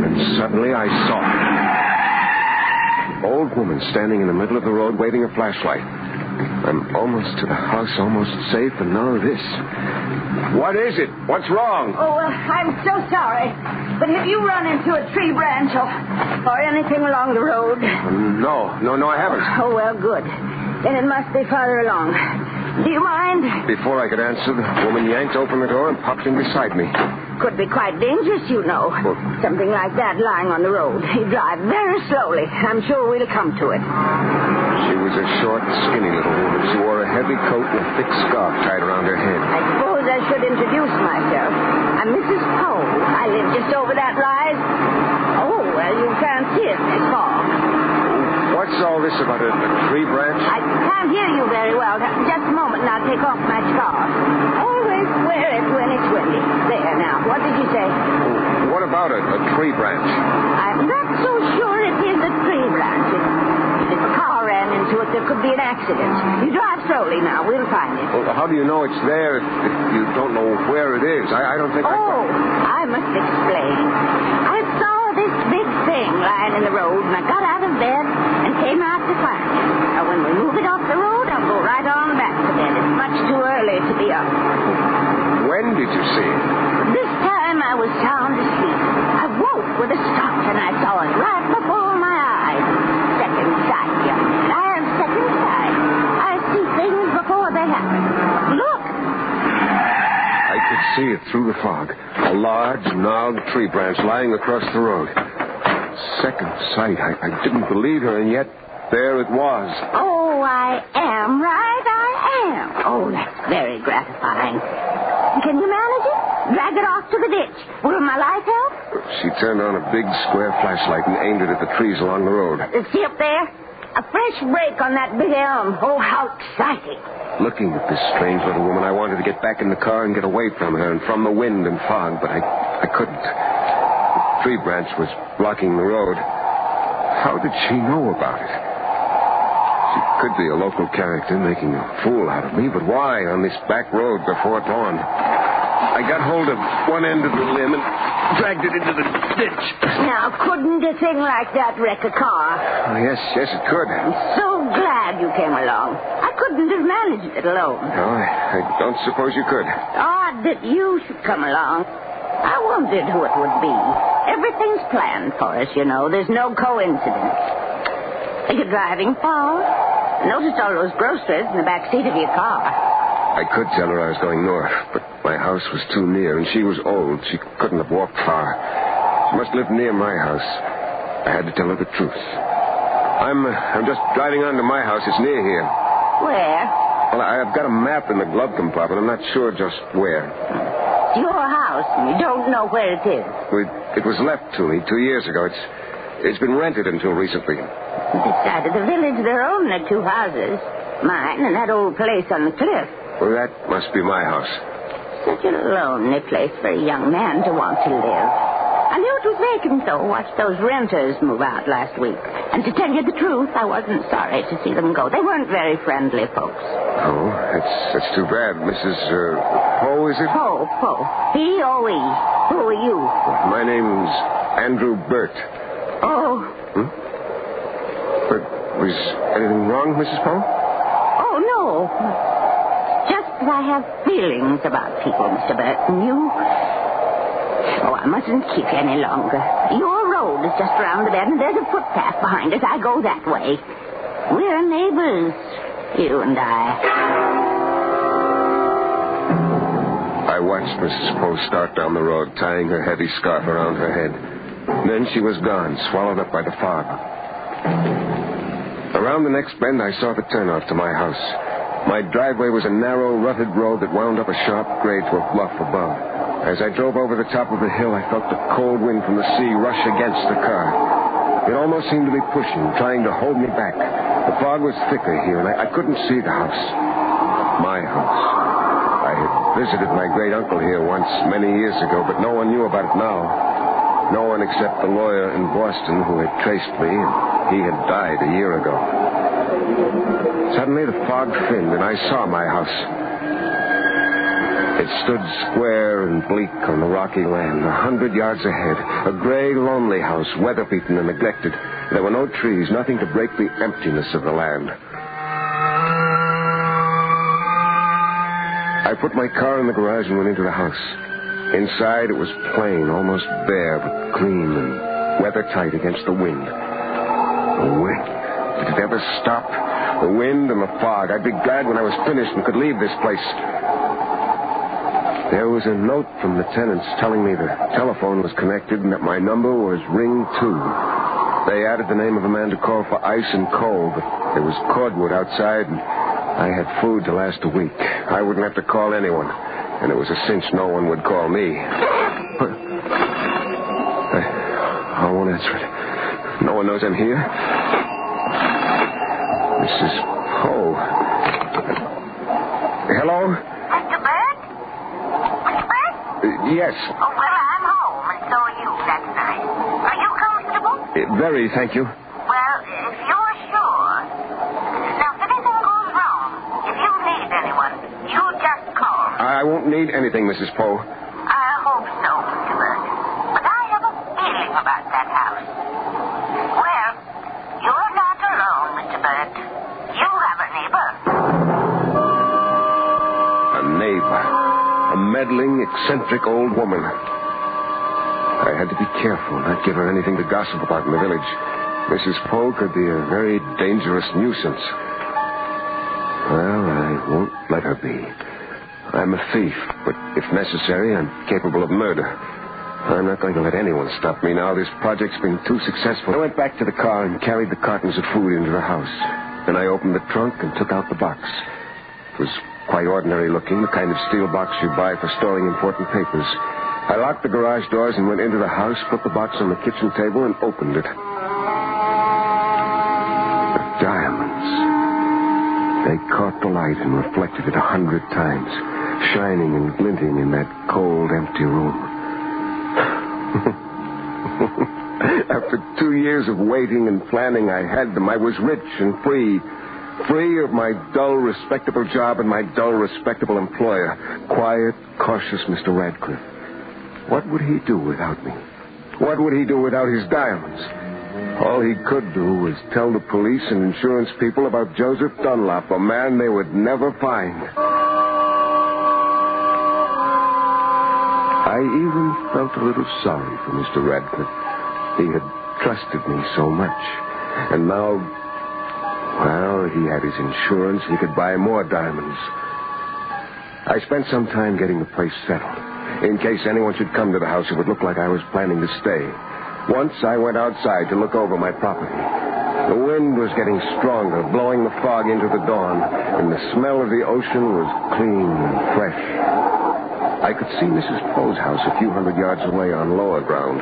And suddenly I saw an old woman standing in the middle of the road waving a flashlight. I'm almost to the house, almost safe, and now this. What is it? What's wrong? Oh, I'm so sorry. But have you run into a tree branch or anything along the road? No, I haven't. Oh, well, good. Then it must be farther along. Do you mind? Before I could answer, the woman yanked open the door and popped in beside me. Could be quite dangerous, you know. Something like that lying on the road. You drive very slowly. I'm sure we'll come to it. She was a short, skinny little woman. She wore a heavy coat and a thick scarf tied around her head. I suppose I should introduce myself. I'm Mrs. Poe. I live just over that rise. Oh, well, you can't see it in this fog. What's all this about a tree branch? I can't hear you very well. Just a moment and I'll take off my scarf. Always wear it when it's windy. There, now. What did you say? What about a tree branch? I'm not so sure it is a tree branch. If a car ran into it, there could be an accident. You drive slowly now. We'll find it. Well, how do you know it's there if you don't know where it is? I don't think I must explain. I saw this big thing lying in the road, and I got out of bed and came out to find it. Now, when we move it off the road, I'll go right on back to bed. It's much too early to be up. When did you see it? This time I was sound asleep. I woke with a start, and I saw it right before my eyes. Second sight, young man. I have second sight. I see things before they happen. Look! I could see it through the fog. A large, gnarled tree branch lying across the road. Second sight. I didn't believe her, and yet there it was. Oh, I am right. I am. Oh, that's very gratifying. Can you manage it? Drag it off to the ditch. Will my light help? She turned on a big square flashlight and aimed it at the trees along the road. See up there? A fresh break on that big elm. Oh, how exciting. Looking at this strange little woman, I wanted to get back in the car and get away from her and from the wind and fog, but I couldn't. The tree branch was blocking the road. How did she know about it? She could be a local character making a fool out of me, but why on this back road before dawn? I got hold of one end of the limb and dragged it into the ditch. Now, couldn't a thing like that wreck a car? Oh, yes, it could. I'm so glad you came along. I couldn't have managed it alone. No, I don't suppose you could. Odd that you should come along. I wondered who it would be. Everything's planned for us, you know. There's no coincidence. Are you driving far? I noticed all those groceries in the back seat of your car. I could tell her I was going north, but my house was too near, and she was old. She couldn't have walked far. She must live near my house. I had to tell her the truth. I'm just driving on to my house. It's near here. Where? Well, I've got a map in the glove compartment. I'm not sure just where. It's your house, and you don't know where it is. It was left to me 2 years ago. It's been rented until recently. This side of the village, there are only two houses. Mine and that old place on the cliff. Well, that must be my house. Such a lonely place for a young man to want to live. I knew it was vacant, though. Watched those renters move out last week. And to tell you the truth, I wasn't sorry to see them go. They weren't very friendly folks. Oh, that's too bad. Mrs. Poe, is it? Poe. P-O-E. Who are you? My name's Andrew Burt. Oh. But was anything wrong, Mrs. Poe? Oh, no. Just that I have feelings about people, Mr. Burton. Oh, I mustn't keep you any longer. Your road is just round the bend, and there's a footpath behind us. I go that way. We're neighbors, you and I watched Mrs. Poe start down the road, tying her heavy scarf around her head. And then she was gone, swallowed up by the fog. Around the next bend, I saw the turnoff to my house. My driveway was a narrow, rutted road that wound up a sharp grade to a bluff above. As I drove over the top of the hill, I felt the cold wind from the sea rush against the car. It almost seemed to be pushing, trying to hold me back. The fog was thicker here, and I couldn't see the house. My house. I had visited my great-uncle here once, many years ago, but no one knew about it now. No one except the lawyer in Boston who had traced me, and he had died a year ago. Suddenly, the fog thinned, and I saw my house. It stood square and bleak on the rocky land, 100 yards ahead. A gray, lonely house, weather-beaten and neglected. There were no trees, nothing to break the emptiness of the land. I put my car in the garage and went into the house. Inside, it was plain, almost bare, but clean and weather-tight against the wind. The wind? Did it ever stop? The wind and the fog. I'd be glad when I was finished and could leave this place. There was a note from the tenants telling me the telephone was connected and that my number was ring 2. They added the name of a man to call for ice and coal, but there was cordwood outside, and I had food to last a week. I wouldn't have to call anyone, and it was a cinch no one would call me. I won't answer it. No one knows I'm here. Mrs. Poe. Hello? Mr. Bird? Mr. Bird? Yes. Oh, well, I'm home, and so are you. That's nice. Are you comfortable? Very, thank you. Well, if you're sure. Now, if anything goes wrong, if you need anyone, you just call. I won't need anything, Mrs. Poe. I hope so, Mr. Bird. But I have a feeling about that house. Well, you're not alone, Mr. Bird. You have a neighbor. A neighbor. A meddling, eccentric old woman. I had to be careful, not give her anything to gossip about in the village. Mrs. Poe could be a very dangerous nuisance. Well, I won't let her be. I'm a thief, but if necessary, I'm capable of murder. I'm not going to let anyone stop me now. This project's been too successful. I went back to the car and carried the cartons of food into the house. Then I opened the trunk and took out the box. It was quite ordinary looking, the kind of steel box you buy for storing important papers. I locked the garage doors and went into the house, put the box on the kitchen table, and opened it. The diamonds. They caught the light and reflected it 100 times, shining and glinting in that cold, empty room. After 2 years of waiting and planning, I had them. I was rich and free. Free of my dull, respectable job and my dull, respectable employer. Quiet, cautious Mr. Radcliffe. What would he do without me? What would he do without his diamonds? All he could do was tell the police and insurance people about Joseph Dunlop, a man they would never find. I even felt a little sorry for Mr. Radcliffe. He had trusted me so much. And now, well, he had his insurance. He could buy more diamonds. I spent some time getting the place settled. In case anyone should come to the house, it would look like I was planning to stay. Once I went outside to look over my property. The wind was getting stronger, blowing the fog into the dawn, and the smell of the ocean was clean and fresh. I could see Mrs. Poe's house a few hundred yards away on lower ground.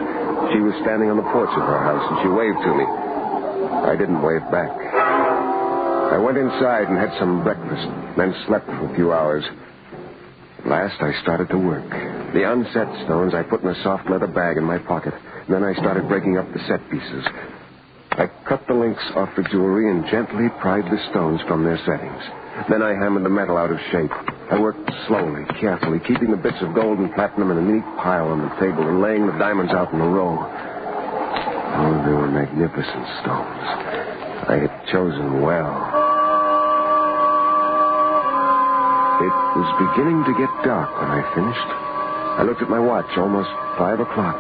She was standing on the porch of her house, and she waved to me. I didn't wave back. I went inside and had some breakfast, then slept for a few hours. At last, I started to work. The unset stones I put in a soft leather bag in my pocket. Then I started breaking up the set pieces. I cut the links off the jewelry and gently pried the stones from their settings. Then I hammered the metal out of shape. I worked slowly, carefully, keeping the bits of gold and platinum in a neat pile on the table and laying the diamonds out in a row. Oh, they were magnificent stones. I had chosen well. It was beginning to get dark when I finished. I looked at my watch, almost 5 o'clock.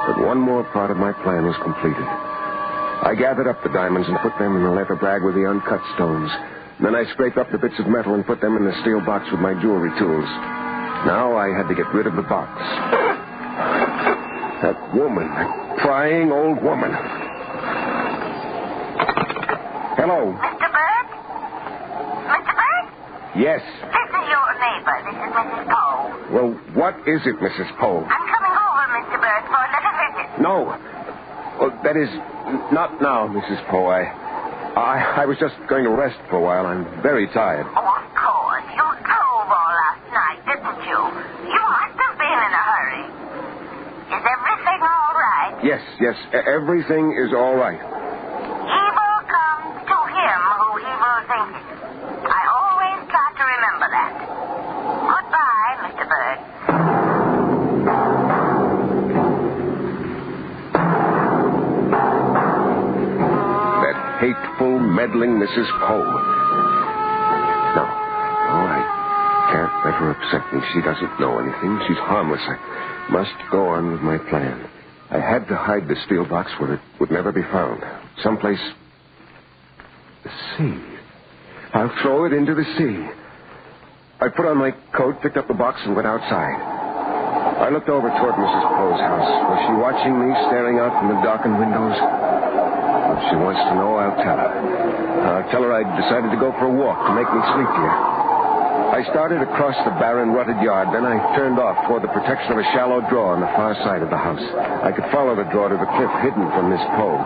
But one more part of my plan was completed. I gathered up the diamonds and put them in the leather bag with the uncut stones. Then I scraped up the bits of metal and put them in the steel box with my jewelry tools. Now I had to get rid of the box. That woman, that prying old woman. Hello. Mr. Bird? Mr. Bird? Yes. This is your neighbor. This is Mrs. Poe. Well, what is it, Mrs. Poe? I'm coming over, Mr. Bird, for a little visit. No. Well, that is, not now, Mrs. Poe. I was just going to rest for a while. I'm very tired. Oh, of course. You drove all last night, didn't you? You must have been in a hurry. Is everything all right? Yes. Everything is all right. Evil comes to him who evil thinketh. I always try to remember that. Goodbye, Mr. Bird. That hateful, meddling Mrs. Poe. No, I can't let her upset me. She doesn't know anything. She's harmless. I must go on with my plan. I had to hide the steel box where it would never be found. Someplace... the sea. I'll throw it into the sea. I put on my coat, picked up the box, and went outside. I looked over toward Mrs. Poe's house. Was she watching me, staring out from the darkened windows? If she wants to know, I'll tell her. I'll tell her I decided to go for a walk to make me sleepier. I started across the barren, rutted yard. Then I turned off toward the protection of a shallow draw on the far side of the house. I could follow the draw to the cliff hidden from Miss Poe.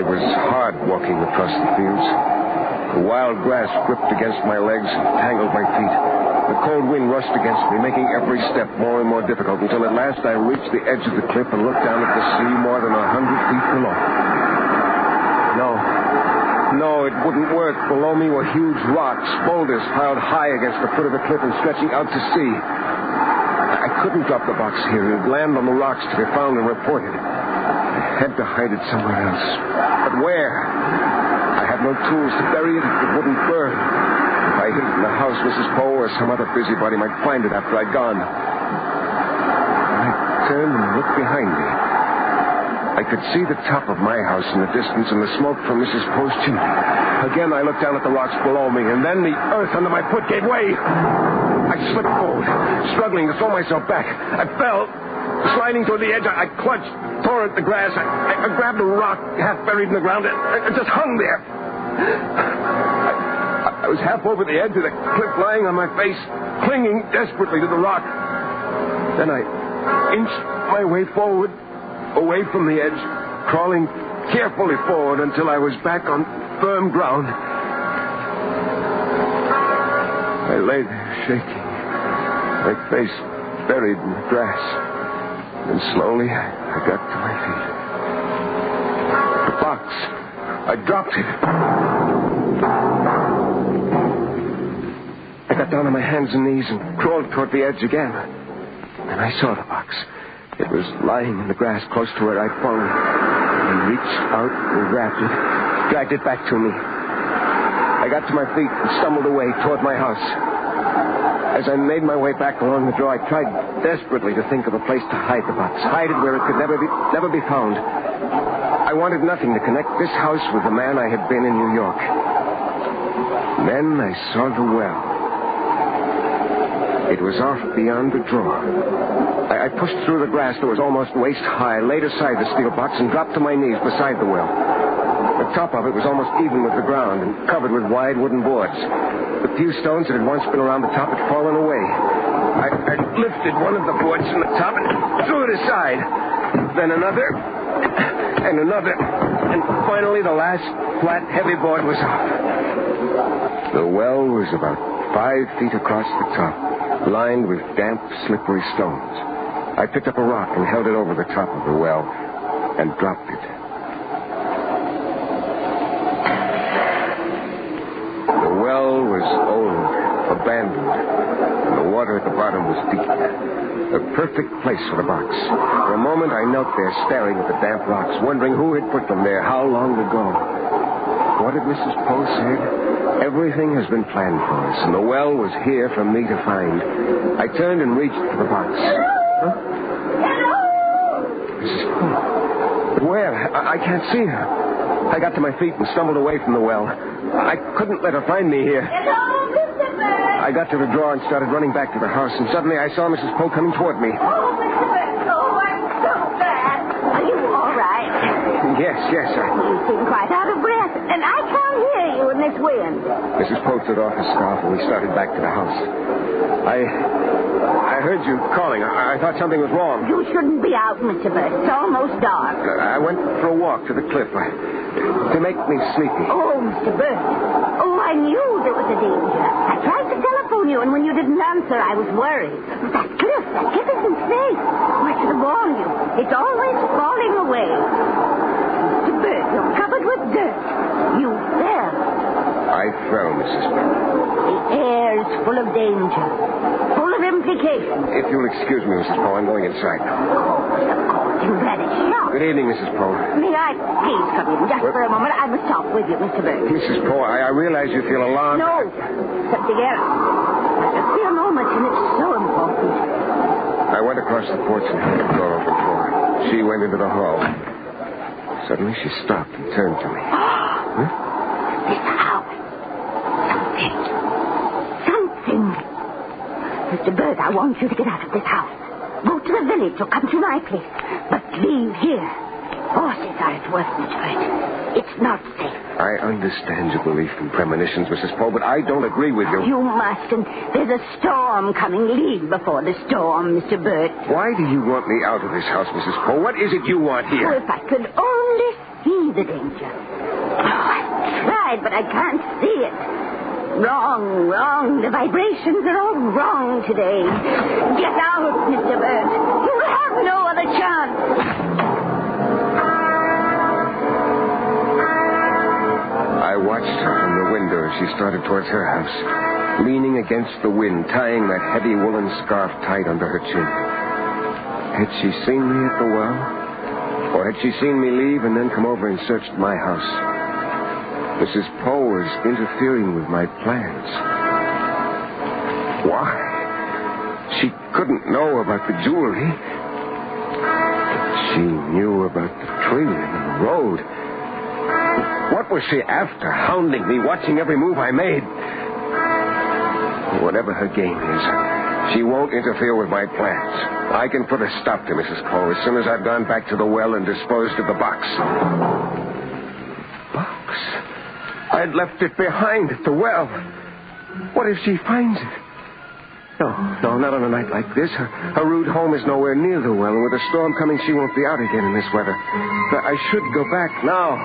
It was hard walking across the fields. The wild grass gripped against my legs and tangled my feet. The cold wind rushed against me, making every step more and more difficult, until at last I reached the edge of the cliff and looked down at the sea more than 100 feet below. No, it wouldn't work. Below me were huge rocks, boulders piled high against the foot of the cliff and stretching out to sea. I couldn't drop the box here. It would land on the rocks to be found and reported. I had to hide it somewhere else. But where? I had no tools to bury it. It wouldn't burn. If I hid it in the house, Mrs. Poe or some other busybody might find it after I'd gone. I turned and looked behind me. I could see the top of my house in the distance and the smoke from Mrs. Poe's chimney. Again, I looked down at the rocks below me, and then the earth under my foot gave way. I slipped forward, struggling to throw myself back. I fell. Sliding toward the edge, I clutched, tore at the grass. I grabbed a rock half buried in the ground. It just hung there. I was half over the edge of the cliff, lying on my face, clinging desperately to the rock. Then I inched my way forward, away from the edge, crawling carefully forward until I was back on firm ground. I lay there shaking, my face buried in the grass. And slowly I got to my feet. The box. I dropped it. I got down on my hands and knees and crawled toward the edge again. And I saw the box. It was lying in the grass close to where I'd fallen. I reached out and grabbed it, dragged it back to me. I got to my feet and stumbled away toward my house. As I made my way back along the draw, I tried desperately to think of a place to hide the box. Hide it where it could never be found. I wanted nothing to connect this house with the man I had been in New York. Then I saw the well. It was off beyond the draw. I pushed through the grass that was almost waist high, laid aside the steel box, and dropped to my knees beside the well. The top of it was almost even with the ground and covered with wide wooden boards. The few stones that had once been around the top had fallen away. I lifted one of the boards from the top and threw it aside. Then another, and another, and finally the last flat, heavy board was off. The well was about 5 feet across the top, lined with damp, slippery stones. I picked up a rock and held it over the top of the well and dropped it. The well was old, abandoned, and the water at the bottom was deep. The perfect place for the box. For a moment, I knelt there staring at the damp rocks, wondering who had put them there, how long ago. What had Mrs. Poe said? Everything has been planned for us, and the well was here for me to find. I turned and reached for the box. Huh? Mrs. Poe. Where? I can't see her. I got to my feet and stumbled away from the well. I couldn't let her find me here. I got to the drawer and started running back to the house, and suddenly I saw Mrs. Poe coming toward me. Oh, Mr. Burke, oh, I'm so bad. Are you all right? Yes. You seem quite out of breath, and I can't hear you in this wind. Mrs. Poe took off her scarf, and we started back to the house. I heard you calling. I thought something was wrong. You shouldn't be out, Mr. Burke. It's almost dark. I went for a walk to the cliff to make me sleepy. Oh, Mr. Burke. Oh, I knew there was a danger. I tried to telephone you, and when you didn't answer, I was worried. That cliff isn't safe. Oh, it's fell, Mrs. Poe? The air is full of danger, full of implications. If you'll excuse me, Mrs. Poe, I'm going inside now. You vanished. No. Good evening, Mrs. Poe. May I please come in just for a moment? I must talk with you, Mr. Burke. Mrs. Poe, I realize you feel alarmed. No, something else. Just for a moment, and it's so important. I went across the porch and held the door open for her. She went into the hall. Suddenly, she stopped and turned to me. Huh? This house. Something. Mr. Bird, I want you to get out of this house. Go to the village or come to my place. But leave here. Horses are at work, Mr. Bird. It's not safe. I understand your belief in premonitions, Mrs. Poe, but I don't agree with you. You mustn't. There's a storm coming. Leave before the storm, Mr. Burt. Why do you want me out of this house, Mrs. Poe? What is it you want here? Oh, if I could only see the danger. Oh, I've tried, but I can't see it. Wrong. The vibrations are all wrong today. Get out, Mr. Burt. You have no other chance. I watched her from the window as she started towards her house, leaning against the wind, tying that heavy woolen scarf tight under her chin. Had she seen me at the well? Or had she seen me leave and then come over and searched my house? Mrs. Poe was interfering with my plans. Why? She couldn't know about the jewelry. But she knew about the tree and the road. What was she after, hounding me, watching every move I made? Whatever her game is, she won't interfere with my plans. I can put a stop to Mrs. Poe as soon as I've gone back to the well and disposed of the box. Box? I'd left it behind at the well. What if she finds it? No, not on a night like this. Her rude home is nowhere near the well, and with a storm coming, she won't be out again in this weather. I should go back now.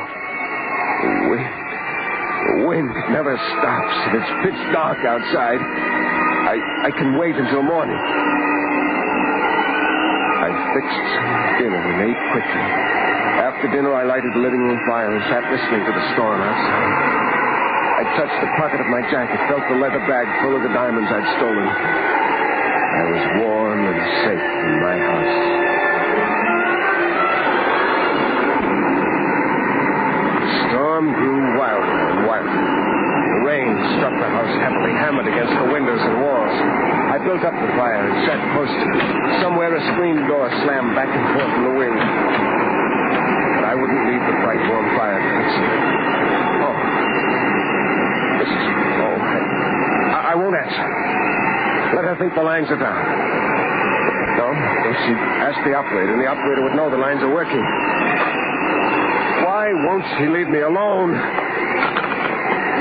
The wind never stops, and it's pitch dark outside. I can wait until morning. I fixed some dinner and ate quickly. After dinner, I lighted the living room fire and sat listening to the storm outside. I touched the pocket of my jacket, felt the leather bag full of the diamonds I'd stolen. I was warm and safe in my house. The storm grew wilder and wilder. The rain struck the house heavily, hammered against the windows and walls. I built up the fire and sat close to it. Somewhere a screen door slammed back and forth in the wind. But I wouldn't leave the bright, warm fire to fix it. I won't answer. Let her think the lines are down. No, she'd ask the operator, and the operator would know the lines are working. Why won't she leave me alone?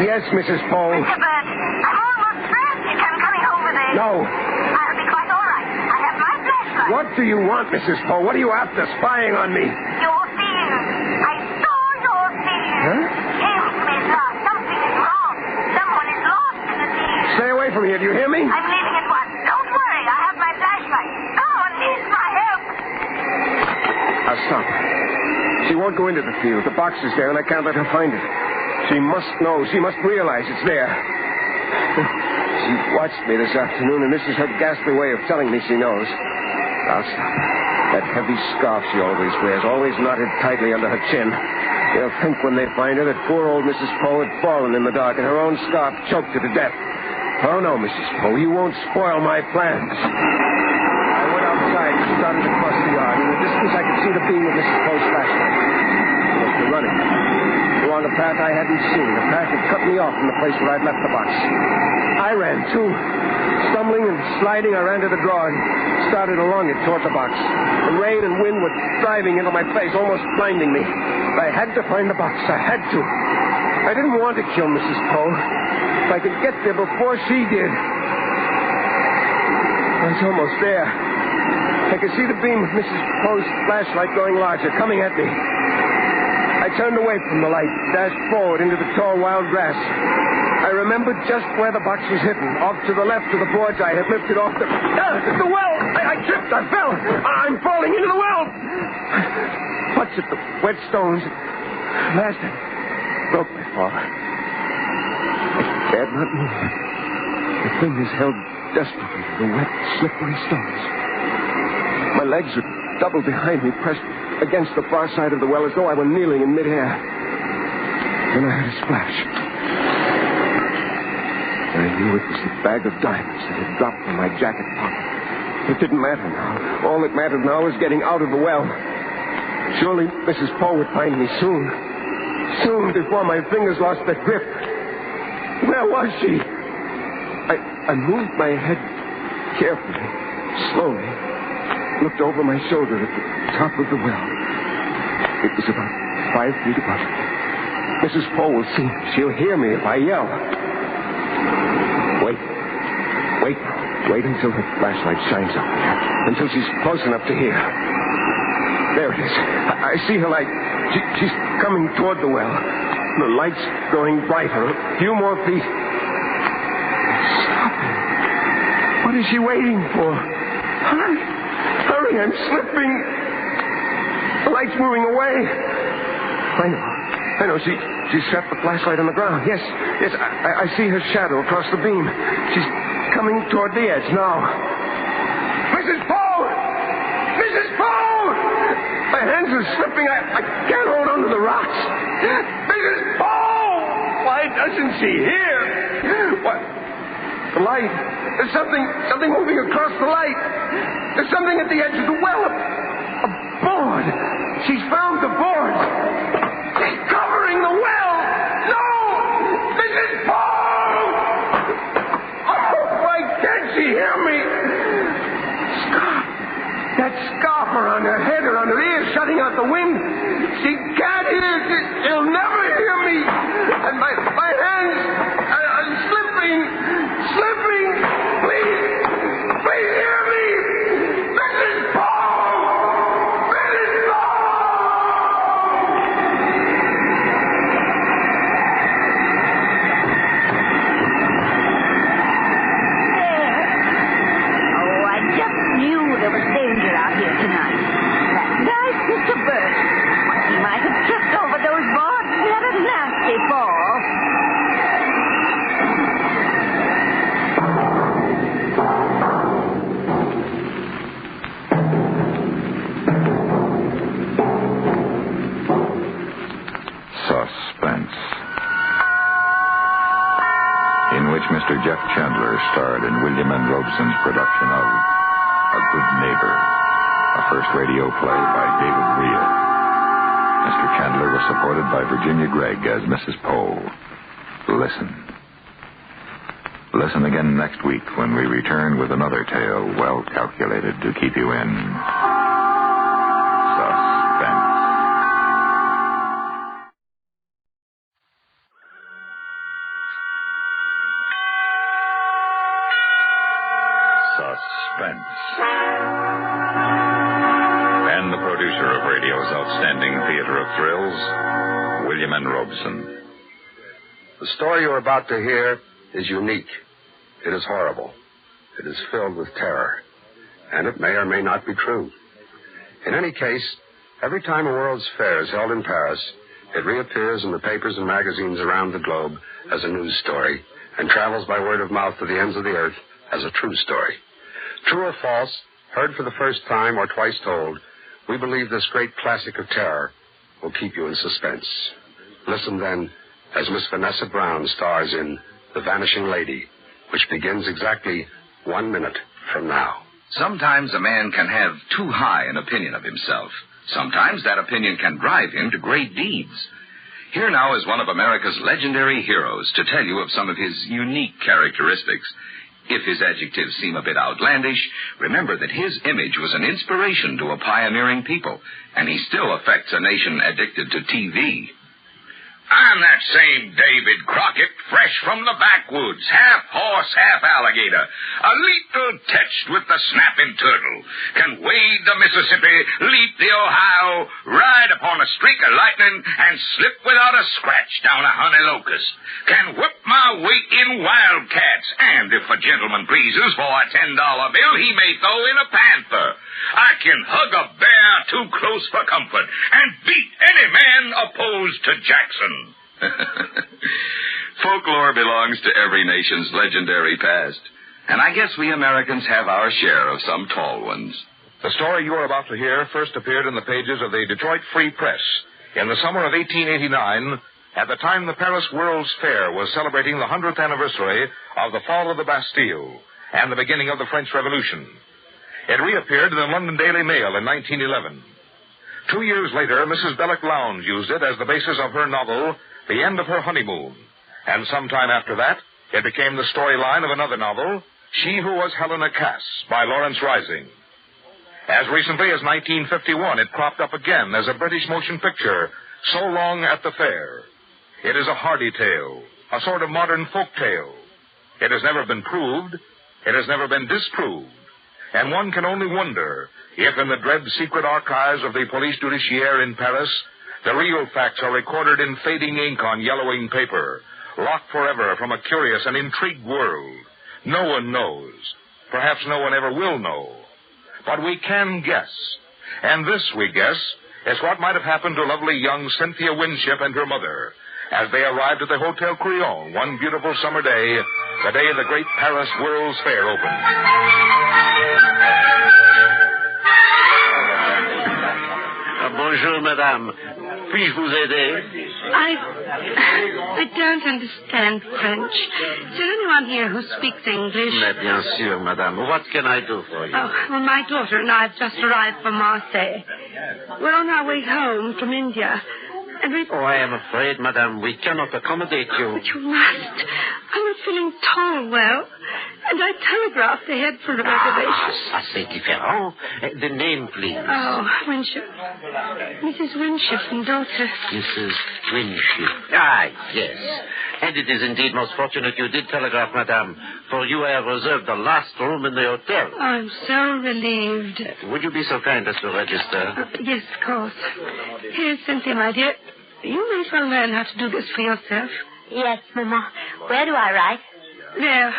Yes, Mrs. Poe. Mr. Burt, I'm almost frantic. I'm coming over there. No. I'll be quite all right. I have my flashlight. What do you want, Mrs. Poe? What are you after, spying on me? Your fears. I saw your fears. Huh? Help me, sir. Something is wrong. Someone is lost in the sea. Stay away from here. Do you hear me? I'm leaving at once. Don't worry. I have my flashlight. Someone needs my help. Now, stop. She won't go into the field. The box is there, and I can't let her find it. She must know. She must realize it's there. She watched me this afternoon, and this is her ghastly way of telling me she knows. I'll stop. That heavy scarf she always wears, always knotted tightly under her chin. They'll think when they find her that poor old Mrs. Poe had fallen in the dark and her own scarf choked her to death. Oh, no, Mrs. Poe, you won't spoil my plans. I went outside and started across the yard. In the distance, I could see the beam of Mrs. Poe's flashlight. I must be running. Along a path I hadn't seen. The path had cut me off from the place where I'd left the box. I ran, too. Stumbling and sliding, I ran to the drawer and started along it toward the box. The rain and wind were driving into my face, almost blinding me. But I had to find the box. I had to. I didn't want to kill Mrs. Poe. If I could get there before she did. I was almost there. I could see the beam of Mrs. Poe's flashlight growing larger, coming at me. I turned away from the light, dashed forward into the tall wild grass. I remembered just where the box was hidden, off to the left of the boards I had lifted off the well. I tripped. I fell. I'm falling into the well. Clutched at the wet stones. At last, I broke my fall. dared not move. The fingers held desperately to the wet, slippery stones. My legs were doubled behind me, pressed against the far side of the well as though I were kneeling in midair. Then I heard a splash. I knew it was the bag of diamonds that had dropped from my jacket pocket. It didn't matter now. All that mattered now was getting out of the well. Surely Mrs. Poe would find me soon. Soon, before my fingers lost their grip. Where was she? I moved my head carefully, slowly, looked over my shoulder at the top of the well. It was about 5 feet above me. Mrs. Poe will see me. She'll hear me if I yell. Wait until her flashlight shines up there. Until she's close enough to hear. There it is. I see her light. She's coming toward the well. The light's growing brighter. A few more feet. Stopping. What is she waiting for? Hurry, I'm slipping. The light's moving away. I know. She set the flashlight on the ground. Yes, I see her shadow across the beam. She's coming toward the edge now. Mrs. Poe! Mrs. Poe! My hands are slipping. I can't hold on to the rocks. Mrs. Poe! Why doesn't she hear? What? The light. There's something moving across the light. There's something at the edge of the well. A board. She's found the board. She's covering the well. No! Mrs. Poe! Oh, why can't she hear me? Scarf. That scarf around her head, around her ears, shutting out the wind. She can't hear. She'll never hear me. And my hands are slipping. Please hear me. Mrs. Poe! Mrs. Oh, I just knew there was danger out here tonight. That guy, Mr. Burt. He might have tripped over those boards and had a nasty fall. Suspense, in which Mr. Jeff Chandler starred in William N. Robeson's production of A Good Neighbor, a first radio play by David Rhea. Mr. Chandler was supported by Virginia Gregg as Mrs. Poe. Listen again next week when we return with another tale well calculated to keep you in suspense. Suspense. And the producer of radio's outstanding theater of thrills, William N. Robeson. The story you're about to hear is unique. It is horrible. It is filled with terror. And it may or may not be true. In any case, every time a World's Fair is held in Paris, it reappears in the papers and magazines around the globe as a news story and travels by word of mouth to the ends of the earth as a true story. True or false, heard for the first time or twice told, we believe this great classic of terror will keep you in suspense. Listen then as Miss Vanessa Brown stars in The Vanishing Lady, which begins exactly 1 minute from now. Sometimes a man can have too high an opinion of himself. Sometimes that opinion can drive him to great deeds. Here now is one of America's legendary heroes to tell you of some of his unique characteristics. If his adjectives seem a bit outlandish, remember that his image was an inspiration to a pioneering people, and he still affects a nation addicted to TV. I'm that same David Crockett, fresh from the backwoods, half horse, half alligator, a little touched with the snapping turtle, can wade the Mississippi, leap the Ohio, ride upon a streak of lightning, and slip without a scratch down a honey locust, can whip my weight in wildcats, and if a gentleman pleases for a $10 bill, he may throw in a panther. I can hug a bear too close for comfort and beat any man opposed to Jackson. Folklore belongs to every nation's legendary past. And I guess we Americans have our share of some tall ones. The story you are about to hear first appeared in the pages of the Detroit Free Press in the summer of 1889, at the time the Paris World's Fair was celebrating the 100th anniversary of the fall of the Bastille and the beginning of the French Revolution. It reappeared in the London Daily Mail in 1911. 2 years later, Mrs. Belloc Lowndes used it as the basis of her novel, The End of Her Honeymoon. And sometime after that, it became the storyline of another novel, She Who Was Helena Cass, by Lawrence Rising. As recently as 1951, it cropped up again as a British motion picture, So Long at the Fair. It is a hardy tale, a sort of modern folk tale. It has never been proved, it has never been disproved, and one can only wonder if in the dread secret archives of the Police Judiciaire in Paris, the real facts are recorded in fading ink on yellowing paper, locked forever from a curious and intrigued world. No one knows. Perhaps no one ever will know. But we can guess. And this, we guess, is what might have happened to lovely young Cynthia Winship and her mother as they arrived at the Hotel Crillon one beautiful summer day, the day the great Paris World's Fair opened. Bonjour, madame. Puis-je vous aider? I don't understand French. Is there anyone here who speaks English? Mais bien sûr, madame. What can I do for you? Oh, well, my daughter and I have just arrived from Marseille. We're on our way home from India. And we... Oh, I am afraid, madame, we cannot accommodate you. But you must. I'm not feeling tall well. And I telegraphed ahead for a reservation. Ça, c'est différent. The name, please. Oh, Winship. Mrs. Winship and daughter. Mrs. Winship. Ah, yes. And it is indeed most fortunate you did telegraph, madame, for you have reserved the last room in the hotel. I'm so relieved. Would you be so kind as to register? Yes, of course. Here's Cynthia, my dear. You may as well learn how to do this for yourself. Yes, Mama. Where do I write? There.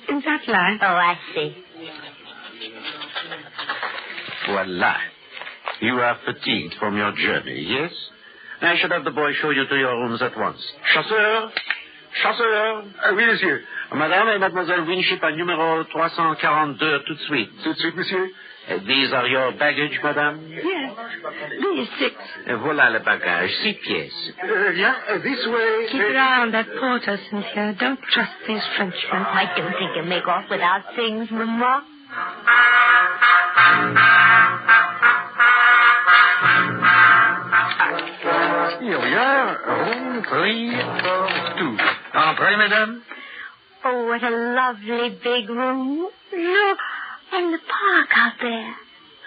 In that line. Oh, I see. Voila. You are fatigued from your journey, yes? I should have the boy show you to your rooms at once. Chasseur! Chasseur! Oui, monsieur. Madame et Mademoiselle Winship à numéro 342 tout de suite. Tout de suite, monsieur. These are your baggage, madame? Yes. These 6. Voilà le bagage. 6 pièces. This way. Keep your eye on that porter, Cynthia. Don't trust these Frenchmen. I don't think you'll make off without things, Mama. Here we are. Room 342. Entrez, madame. Oh, what a lovely big room. Look. And the park out there.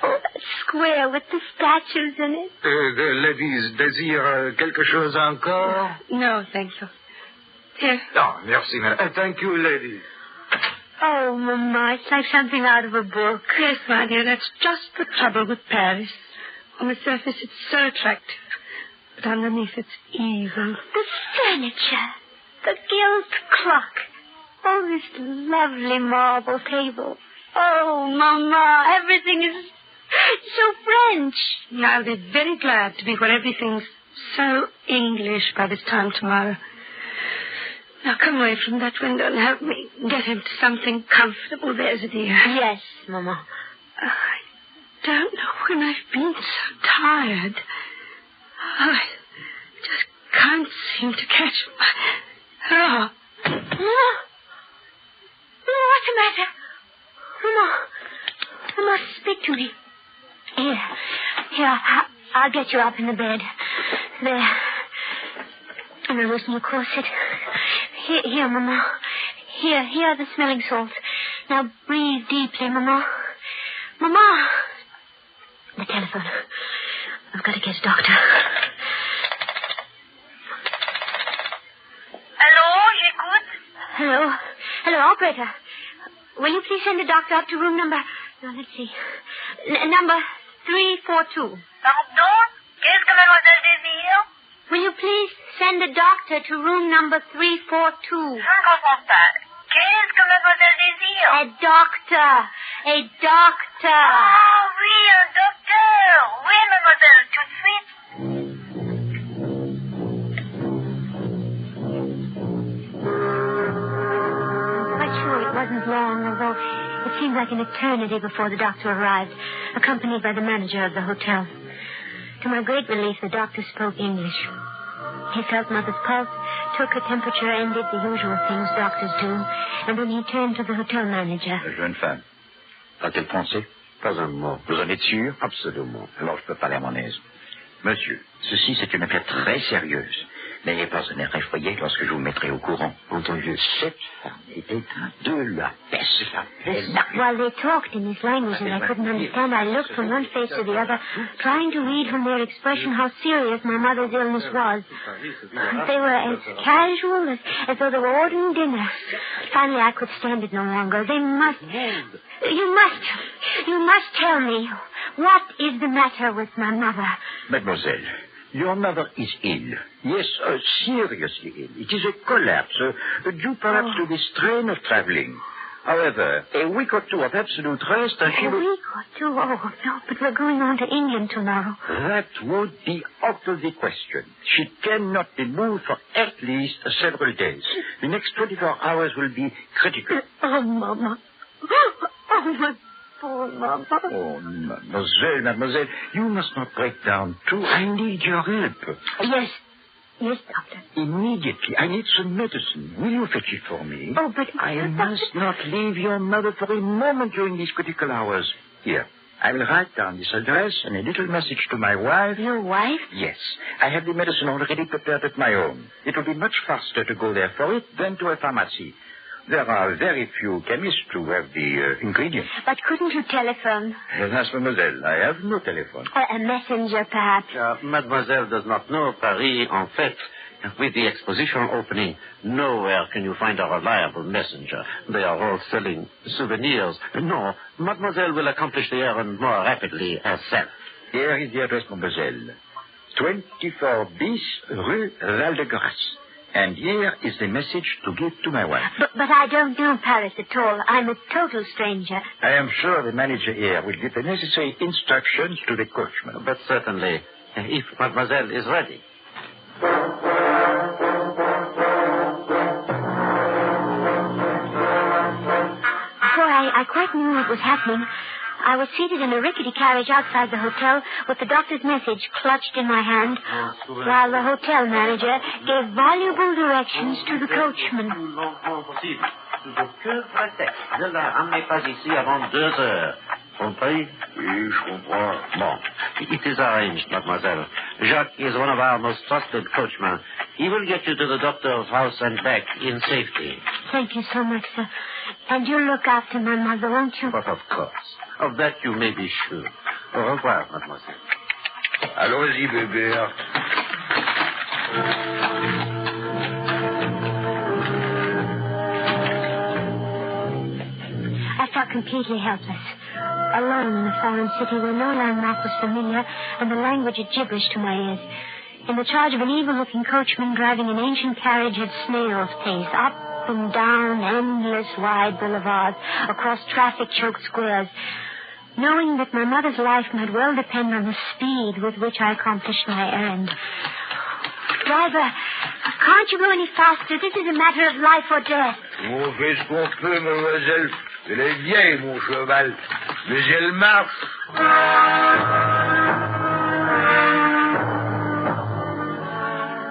Oh, that square with the statues in it. The ladies désirent quelque chose encore? No, thank you. Here. Oh, merci, madame. Thank you, lady. Oh, Mama, it's like something out of a book. Yes, my dear, that's just the trouble with Paris. On the surface, it's so attractive. But underneath, it's evil. The furniture. The gilt clock. Oh, this lovely marble table. Oh, Mama, everything is so French. I'll be very glad to be where everything's so English by this time tomorrow. Now come away from that window and help me get him to something comfortable. There's a dear. Yes, Mama. I don't know when I've been so tired. I just can't seem to catch my... Oh. Mama, what's the matter? Mama, speak to me. Here, I'll get you up in the bed. There. And I'll loosen your corset. Here, Mama. Here are the smelling salts. Now breathe deeply, Mama. Mama! The telephone. I've got to get a doctor. Hello, operator. Will you please send the doctor up to room number... No, let's see. Number 342. Pardon? Qu'est-ce que mademoiselle désire? Will you please send the doctor to room number 342? Je ne comprends pas. Qu'est-ce que mademoiselle désire? A doctor. Ah oui, un docteur. Oui, mademoiselle, tout de suite. like an eternity before the doctor arrived, accompanied by the manager of the hotel. To my great relief, the doctor spoke English. He felt Mother's pulse, took her temperature, and did the usual things doctors do. And then he turned to the hotel manager. Jeune femme, a-t-elle français? Pas un mot. Vous en êtes sûr? Absolument. Alors je peux parler à mon aise. Monsieur, ceci c'est une affaire très sérieuse. N'ayez pas un air effrayé lorsque je vous mettrai au courant. Entendu, cette femme était de la peste. While they talked in this language and I couldn't understand, I looked from one face to the other, trying to read from their expression how serious my mother's illness was. They were as casual as though they were ordering dinner. Finally, I could stand it no longer. You must tell me, what is the matter with my mother? Mademoiselle, your mother is ill. Yes, seriously ill. It is a collapse, due perhaps to the strain of traveling. However, a week or two of absolute rest and she will... A week or two? Oh, no, but we're going on to England tomorrow. That would be out of the question. She cannot be moved for at least several days. The next 24 hours will be critical. Oh, Mama. Oh, my poor Mama. Oh, mademoiselle, you must not break down, too. I need your help. Yes, doctor. Immediately. I need some medicine. Will you fetch it for me? Oh, but... I must not leave your mother for a moment during these critical hours. Here, I will write down this address and a little message to my wife. Your wife? Yes. I have the medicine already prepared at my home. It will be much faster to go there for it than to a pharmacy. There are very few chemists who have the ingredients. But couldn't you telephone? Yes, mademoiselle, I have no telephone. A messenger, perhaps. Mademoiselle does not know Paris, en fait. With the exposition opening, nowhere can you find a reliable messenger. They are all selling souvenirs. No, mademoiselle will accomplish the errand more rapidly herself. Here is the address, mademoiselle. 24 bis Rue Val-de-Grâce. And here is the message to give to my wife. But I don't know Paris at all. I'm a total stranger. I am sure the manager here will give the necessary instructions to the coachman. But certainly, if mademoiselle is ready. Before I quite knew what was happening, I was seated in a rickety carriage outside the hotel with the doctor's message clutched in my hand, while the hotel manager gave voluble directions to the coachman. Ne la ramenez pas ici avant 2 heures. Compris? Oui, je comprends. Bon. It is arranged, mademoiselle. Jacques is one of our most trusted coachmen. He will get you to the doctor's house and back in safety. Thank you so much, sir. And you'll look after my mother, won't you? But of course. Of that you may be sure. Au revoir, mademoiselle. Allons-y, bébé. I felt completely helpless. Alone in a foreign city where no landmark was familiar and the language a gibberish to my ears. In the charge of an evil-looking coachman driving an ancient carriage at snail's pace, up and down endless wide boulevards, across traffic-choked squares, knowing that my mother's life might well depend on the speed with which I accomplished my errand. Driver, can't you go any faster? This is a matter of life or death. On fait ce qu'on peut, mademoiselle. Elle est vieille, mon cheval. Mais elle marche.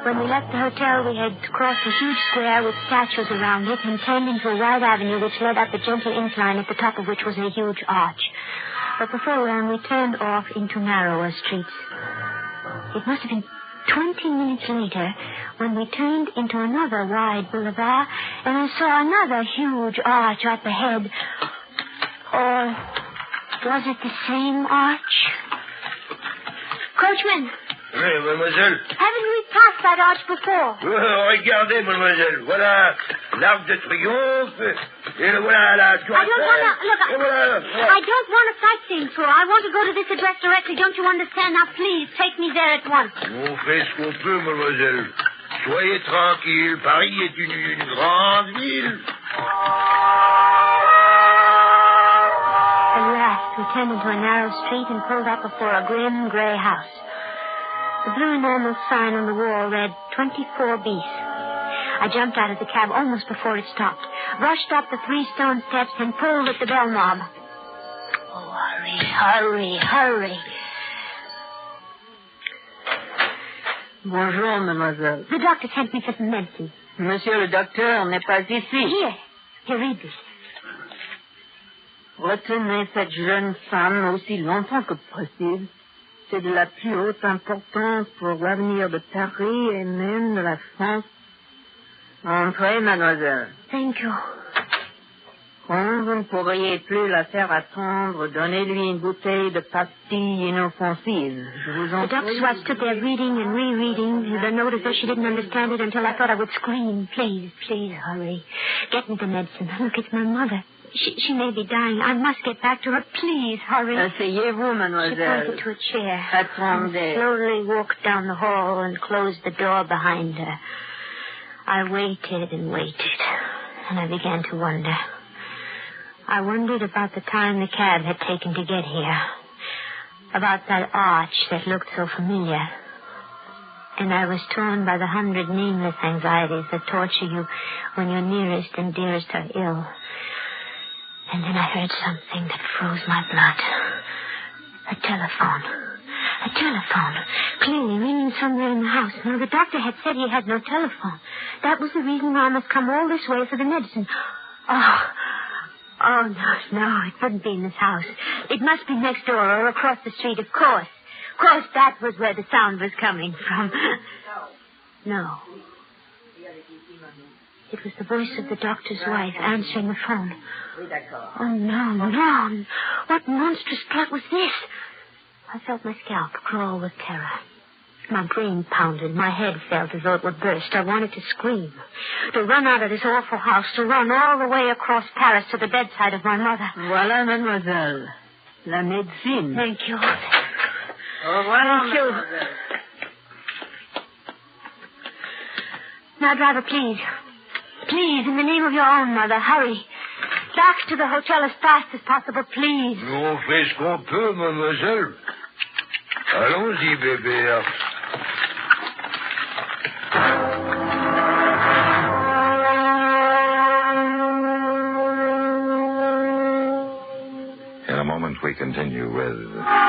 When we left the hotel, we had crossed a huge square with statues around it and turned into a wide avenue which led up a gentle incline at the top of which was a huge arch. But before long, we turned off into narrower streets. It must have been 20 minutes later when we turned into another wide boulevard and I saw another huge arch up ahead. Or was it the same arch? Coachman! Oui, mademoiselle. Haven't we passed that arch before? Regardez, mademoiselle. Voilà l'Arc de Triomphe. Et voilà la tour. I don't want a sightseeing tour. I want to go to this address directly. Don't you understand? Now, please, take me there at once. On fait ce qu'on peut, mademoiselle. Soyez tranquille. Paris est une grande ville. At last, we turned into a narrow street and pulled up before a grim gray house. The blue enamel sign on the wall read 24 bis. I jumped out of the cab almost before it stopped, rushed up the 3 stone steps, and pulled at the bell knob. Oh, hurry. Bonjour, mademoiselle. The doctor sent me for some medicine. Monsieur le docteur n'est pas ici. Here, read this. Retenez cette jeune femme aussi longtemps que possible. C'est de la plus haute importance pour l'avenir de Paris et même de la France. Entrez, mademoiselle. Thank you. Quand vous ne pourriez plus la faire attendre, donnez-lui une bouteille de pastilles inoffensives. Je vous en The doctor's wife stood there reading and rereading the note as though she didn't understand it until I thought I would scream. Please, hurry. Get me the medicine. Look, it's my mother. She may be dying. I must get back to her. Please, hurry. Asseyez-vous, mademoiselle. She pointed to a chair. Attendez. And slowly walked down the hall and closed the door behind her. I waited and waited, and I began to wonder. I wondered about the time the cab had taken to get here, about that arch that looked so familiar. And I was torn by the 100 nameless anxieties that torture you when your nearest and dearest are ill. And then I heard something that froze my blood. A telephone. Clearly ringing somewhere in the house. Now, the doctor had said he had no telephone. That was the reason why I must come all this way for the medicine. Oh, no, it wouldn't be in this house. It must be next door or across the street, of course. Of course, that was where the sound was coming from. No. It was the voice of the doctor's wife answering the phone. Oh, no. What monstrous plot was this? I felt my scalp crawl with terror. My brain pounded. My head felt as though it would burst. I wanted to scream, to run out of this awful house, to run all the way across Paris to the bedside of my mother. Voilà, mademoiselle. La médecine. Thank you. Au revoir, Thank you. mademoiselle. Now, driver, please. Please, in the name of your own mother, hurry. Back to the hotel as fast as possible, please. On fait ce qu'on peut, mademoiselle. Allons-y, bébé. In a moment, we continue with Suspense.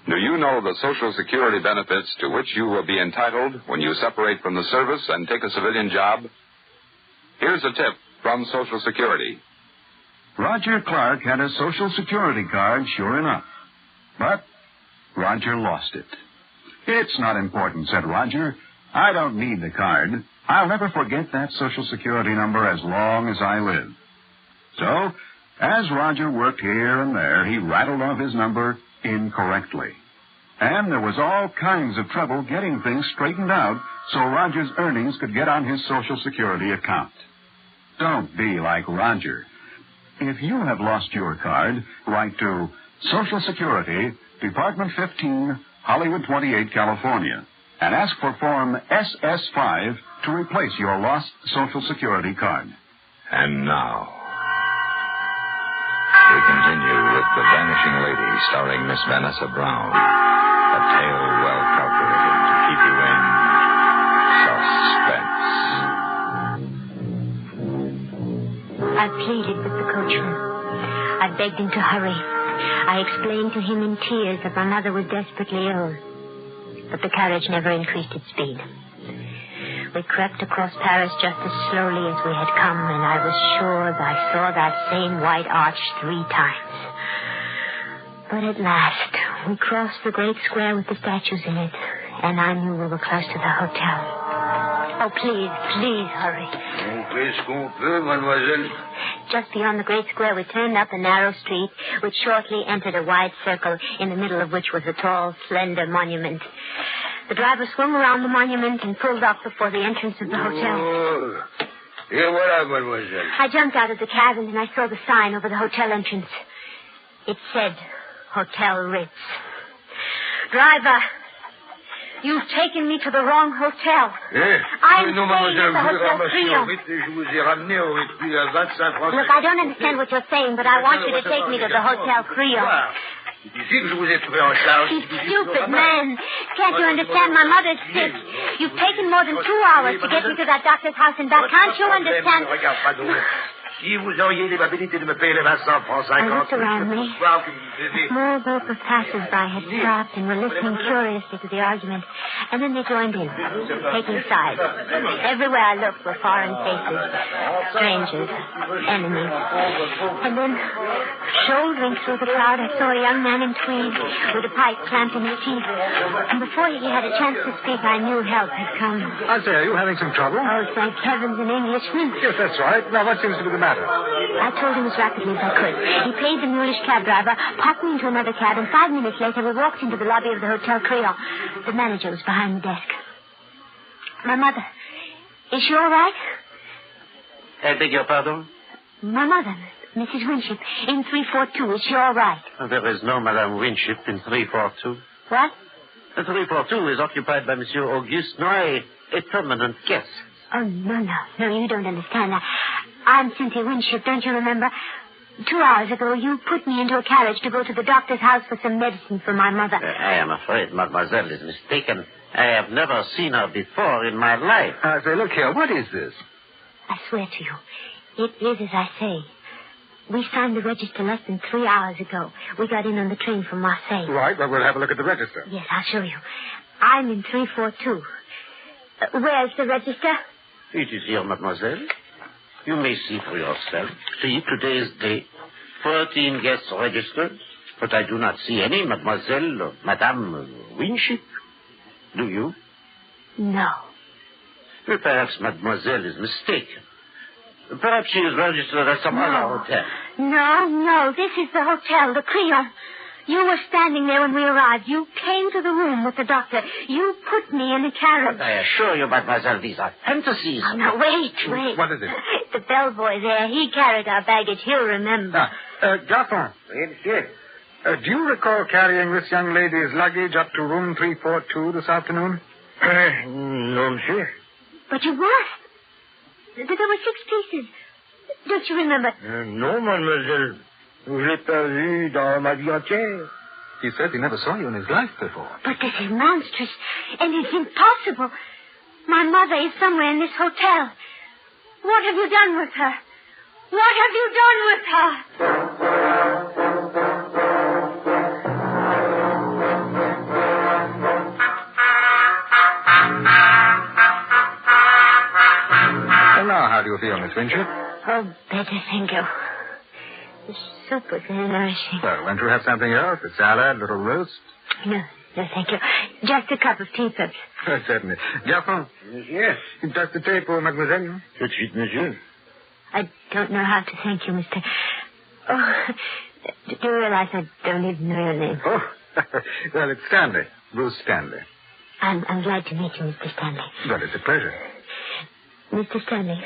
Do you know the Social Security benefits to which you will be entitled when you separate from the service and take a civilian job? Here's a tip from Social Security. Roger Clark had a Social Security card, sure enough. But Roger lost it. It's not important, said Roger. I don't need the card. I'll never forget that Social Security number as long as I live. So, as Roger worked here and there, he rattled off his number incorrectly. And there was all kinds of trouble getting things straightened out so Roger's earnings could get on his Social Security account. Don't be like Roger. If you have lost your card, write to Social Security, Department 15, Hollywood 28, California, and ask for Form SS5 to replace your lost Social Security card. And now, we continue with The Vanishing Lady, starring Miss Vanessa Brown. A tale well calculated to keep you in suspense. I pleaded with the coachman. I begged him to hurry. I explained to him in tears that my mother was desperately ill. But the carriage never increased its speed. We crept across Paris just as slowly as we had come, and I was sure that I saw that same white arch 3 times. But at last, we crossed the great square with the statues in it, and I knew we were close to the hotel. Oh, please hurry. On fait ce qu'on peut, mademoiselle. Just beyond the great square, we turned up a narrow street, which shortly entered a wide circle, in the middle of which was a tall, slender monument. The driver swung around the monument and pulled up before the entrance of the hotel. Oh. Et voilà, mademoiselle. I jumped out of the cab and I saw the sign over the hotel entrance. It said, Hotel Ritz. Driver, you've taken me to the wrong hotel. I'm non, staying at the Hotel Trio. Je vous ai ramené au Ritz à 25 francs. Look, I don't understand what you're saying, but I want you to take me to the Hotel Trio. You stupid man. Can't you understand my mother's sick? You've taken more than 2 hours to get me to that doctor's house and back. Can't you understand? Si vous auriez l'amabilité de me payer les 25 francs 50... I looked around me. A small group of passers-by had stopped and were listening curiously to the argument. And then they joined in, taking sides. Everywhere I looked were foreign faces, strangers, enemies. And then, shouldering through the crowd, I saw a young man in tweed with a pipe clamped in his teeth. And before he had a chance to speak, I knew help had come. I say, are you having some trouble? Oh, thank heavens, an Englishman. Yes, that's right. Now, what seems to be the matter? I told him as rapidly as I could. He paid the mulish cab driver, popped me into another cab, and 5 minutes later we walked into the lobby of the Hotel Creole. The manager was behind the desk. My mother. Is she all right? I beg your pardon? My mother, Mrs. Winship, in 342. Is she all right? There is no Madame Winship in 342. What? 342 is occupied by Monsieur Auguste Noy, a permanent guest. Oh, no. No, you don't understand. I'm Cynthia Winship, don't you remember? 2 hours ago, you put me into a carriage to go to the doctor's house for some medicine for my mother. I am afraid mademoiselle is mistaken. I have never seen her before in my life. Say, look here, what is this? I swear to you, it is as I say. We signed the register less than 3 hours ago. We got in on the train from Marseille. Right, well, we'll have a look at the register. Yes, I'll show you. I'm in 342. Where's the register? It is here, mademoiselle. You may see for yourself. See, today's date. 14 guests registered, but I do not see any mademoiselle or Madame Winship. Do you? No. Well, perhaps mademoiselle is mistaken. Perhaps she is registered at some other hotel. No. This is the hotel, the Creole. You were standing there when we arrived. You came to the room with the doctor. You put me in a carriage. But I assure you, mademoiselle, these are fantasies. Oh, no, wait. What is it? The bellboy there, he carried our baggage. He'll remember. Garçon. Do you recall carrying this young lady's luggage up to room 342 this afternoon? No, monsieur. But you must. There were 6 pieces. Don't you remember? No, mademoiselle. Je l'ai pas vu dans ma vie entière. He says he never saw you in his life before. But this is monstrous, and it's impossible. My mother is somewhere in this hotel. What have you done with her? What have you done with her? Well, now, how do you feel, Miss Winship? Oh, better, thank you. The soup was very nourishing. Well, won't you have something else? A salad, a little roast? No, thank you. Just a cup of tea, perhaps. Certainly. Garçon. Yes. You touch the tape for mademoiselle? Tout de suite, monsieur. I don't know how to thank you, Mr. Oh, do you realize I don't even know your name? Oh, well, it's Stanley. Bruce Stanley. I'm glad to meet you, Mr. Stanley. Well, it's a pleasure. Mr. Stanley,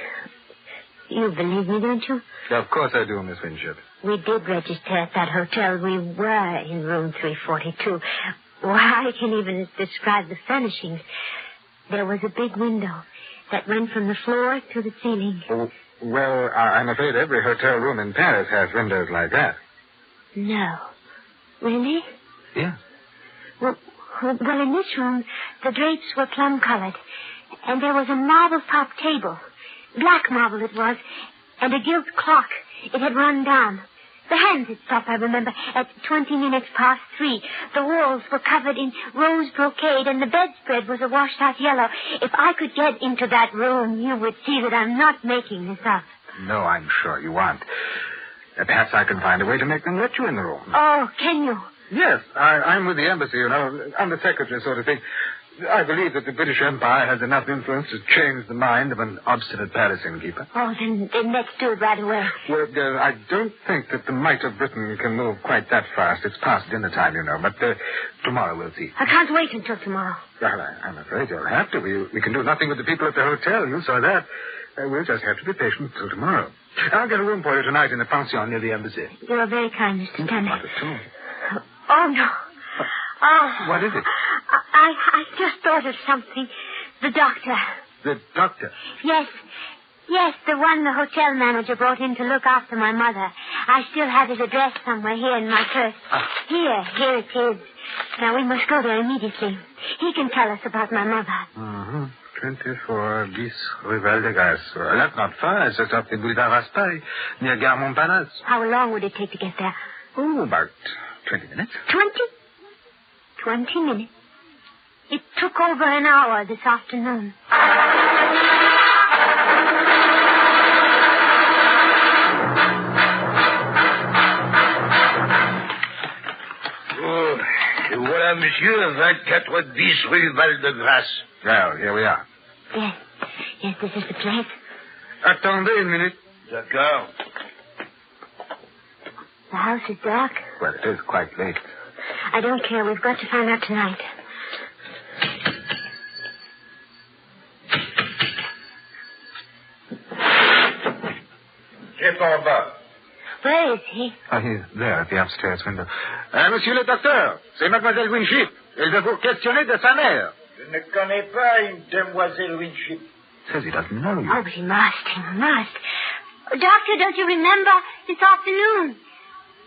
you believe me, don't you? Of course I do, Miss Winship. We did register at that hotel. We were in room 342. Why, I can't even describe the furnishings. There was a big window that went from the floor to the ceiling. Oh, well, I'm afraid every hotel room in Paris has windows like that. No. Really? Yeah. Well, in this room, the drapes were plum-colored, and there was a marble-top table. Black marble it was, and a gilt clock. It had run down. The hands had stopped, I remember, at 20 minutes past 3. The walls were covered in rose brocade, and the bedspread was a washed-out yellow. If I could get into that room, you would see that I'm not making this up. No, I'm sure you aren't. Perhaps I can find a way to make them let you in the room. Oh, can you? Yes, I'm with the embassy, you know, undersecretary sort of thing. I believe that the British Empire has enough influence to change the mind of an obstinate Paris innkeeper. Oh, then let's do it right away. Well, I don't think that the might of Britain can move quite that fast. It's past dinner time, you know, but tomorrow we'll see. I can't wait until tomorrow. Well, I'm afraid you'll have to. We can do nothing with the people at the hotel. You saw that. We'll just have to be patient till tomorrow. I'll get a room for you tonight in the pension near the embassy. You're very kind, Mr. Stanley. Not at all. Oh, no. Oh. What is it? I just thought of something. The doctor. The doctor? Yes, the one the hotel manager brought in to look after my mother. I still have his address somewhere here in my purse. Here it is. Now, we must go there immediately. He can tell us about my mother. Mm-hmm. 24 bis rue Val-de-Grâce. That's not far. It's just up the Boulevard Raspail, near Gare Montparnasse. How long would it take to get there? Oh, about 20 minutes. 20 minutes? It took over an hour this afternoon. Oh, voilà, monsieur, 24 bis rue Val-de-Grâce. Well, here we are. Yes, this is the place. Attendez une minute. D'accord. The house is dark. Well, it is quite late. I don't care. We've got to find out tonight. C'est en bas. Where is he? Oh, he's there at the upstairs window. Monsieur le docteur, c'est Mademoiselle Winship. Elle veut vous questionner de sa mère. Je ne connais pas une demoiselle Winship. Says he doesn't know you. Oh, but he must. Doctor, don't you remember this afternoon?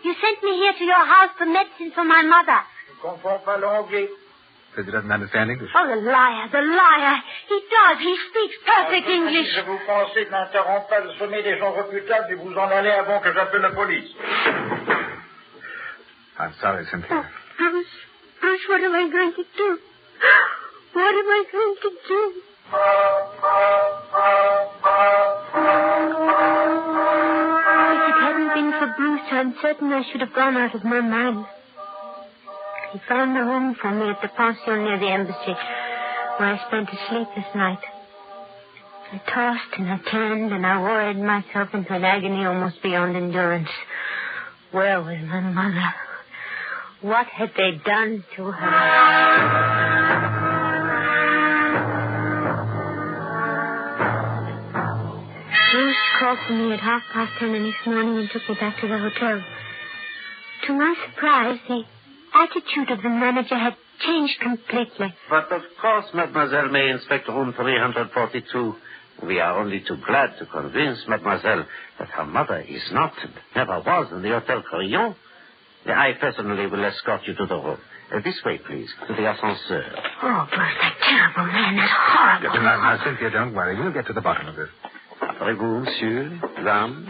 You sent me here to your house for medicine for my mother. Je ne comprends pas l'anglais. Says he doesn't understand English. Oh, the liar. He does. He speaks perfect English. Je vous conseille d'interrompre pas le sommet des gens reputables et vous en allez avant que j'appelle la police. I'm sorry, Cynthia. Oh, Bruce, what am I going to do? What am I going to do? If it hadn't been for Bruce, I'm certain I should have gone out of my mind. He found a home for me at the pension near the embassy, where I spent a sleepless night. I tossed and I turned and I worried myself into an agony almost beyond endurance. Where was my mother? What had they done to her? Bruce called for me at 10:30 the next morning and took me back to the hotel. To my surprise, the attitude of the manager had changed completely. But of course, Mademoiselle may inspect room 342. We are only too glad to convince Mademoiselle that her mother is not and never was in the Hotel Crillon. I personally will escort you to the room. This way, please, to the ascenseur. Oh, Bruce, that terrible man, that horrible. Now, Cynthia, don't worry. We'll get to the bottom of this. Après-vous, monsieur, dame.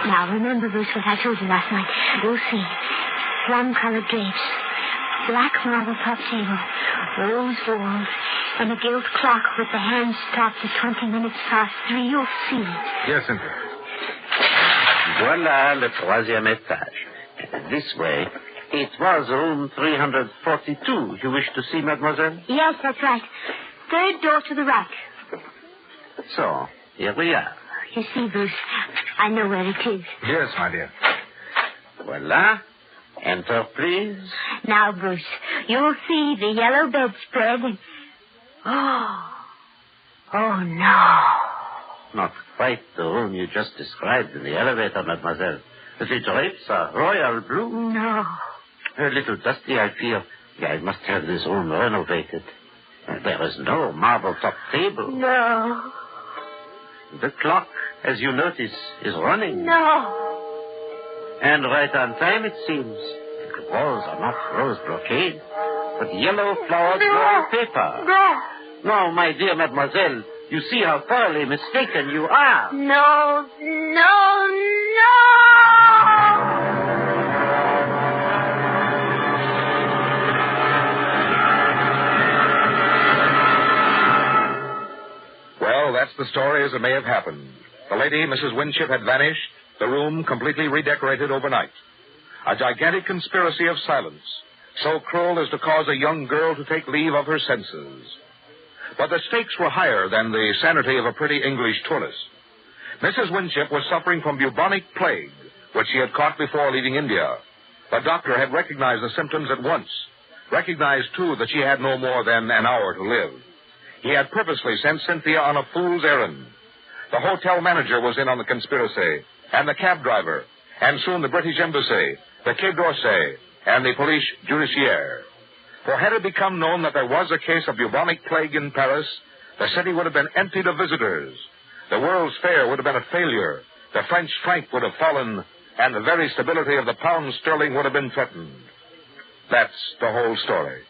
Now, remember, Bruce, what I told you last night. You'll see. Plum-colored drapes, black marble top table, rose walls, and a gilt clock with the hands stopped at 20 minutes past 3. You'll see. Yes, Cynthia. Voilà le troisième étage. This way. It was room 342 you wish to see, mademoiselle? Yes, that's right. Third door to the right. So, here we are. You see, Bruce, I know where it is. Yes, my dear. Voilà. Enter, please. Now, Bruce, you'll see the yellow bedspread and... Oh, no. Not quite the room you just described in the elevator, mademoiselle. The drapes are royal blue. No. A little dusty, I fear. I must have this room renovated. There is no marble-top table. No. The clock, as you notice, is running. No. And right on time, it seems. The walls are not rose brocade, but yellow flowered wallpaper. No. No, my dear mademoiselle, you see how thoroughly mistaken you are. No. Well, that's the story as it may have happened. The lady, Mrs. Winship, had vanished, the room completely redecorated overnight. A gigantic conspiracy of silence, so cruel as to cause a young girl to take leave of her senses. But the stakes were higher than the sanity of a pretty English tourist. Mrs. Winship was suffering from bubonic plague, which she had caught before leaving India. The doctor had recognized the symptoms at once, recognized, too, that she had no more than an hour to live. He had purposely sent Cynthia on a fool's errand. The hotel manager was in on the conspiracy, and the cab driver, and soon the British Embassy, the Quai d'Orsay, and the police judiciaire. For had it become known that there was a case of bubonic plague in Paris, the city would have been emptied of visitors. The World's Fair would have been a failure. The French franc would have fallen, and the very stability of the pound sterling would have been threatened. That's the whole story.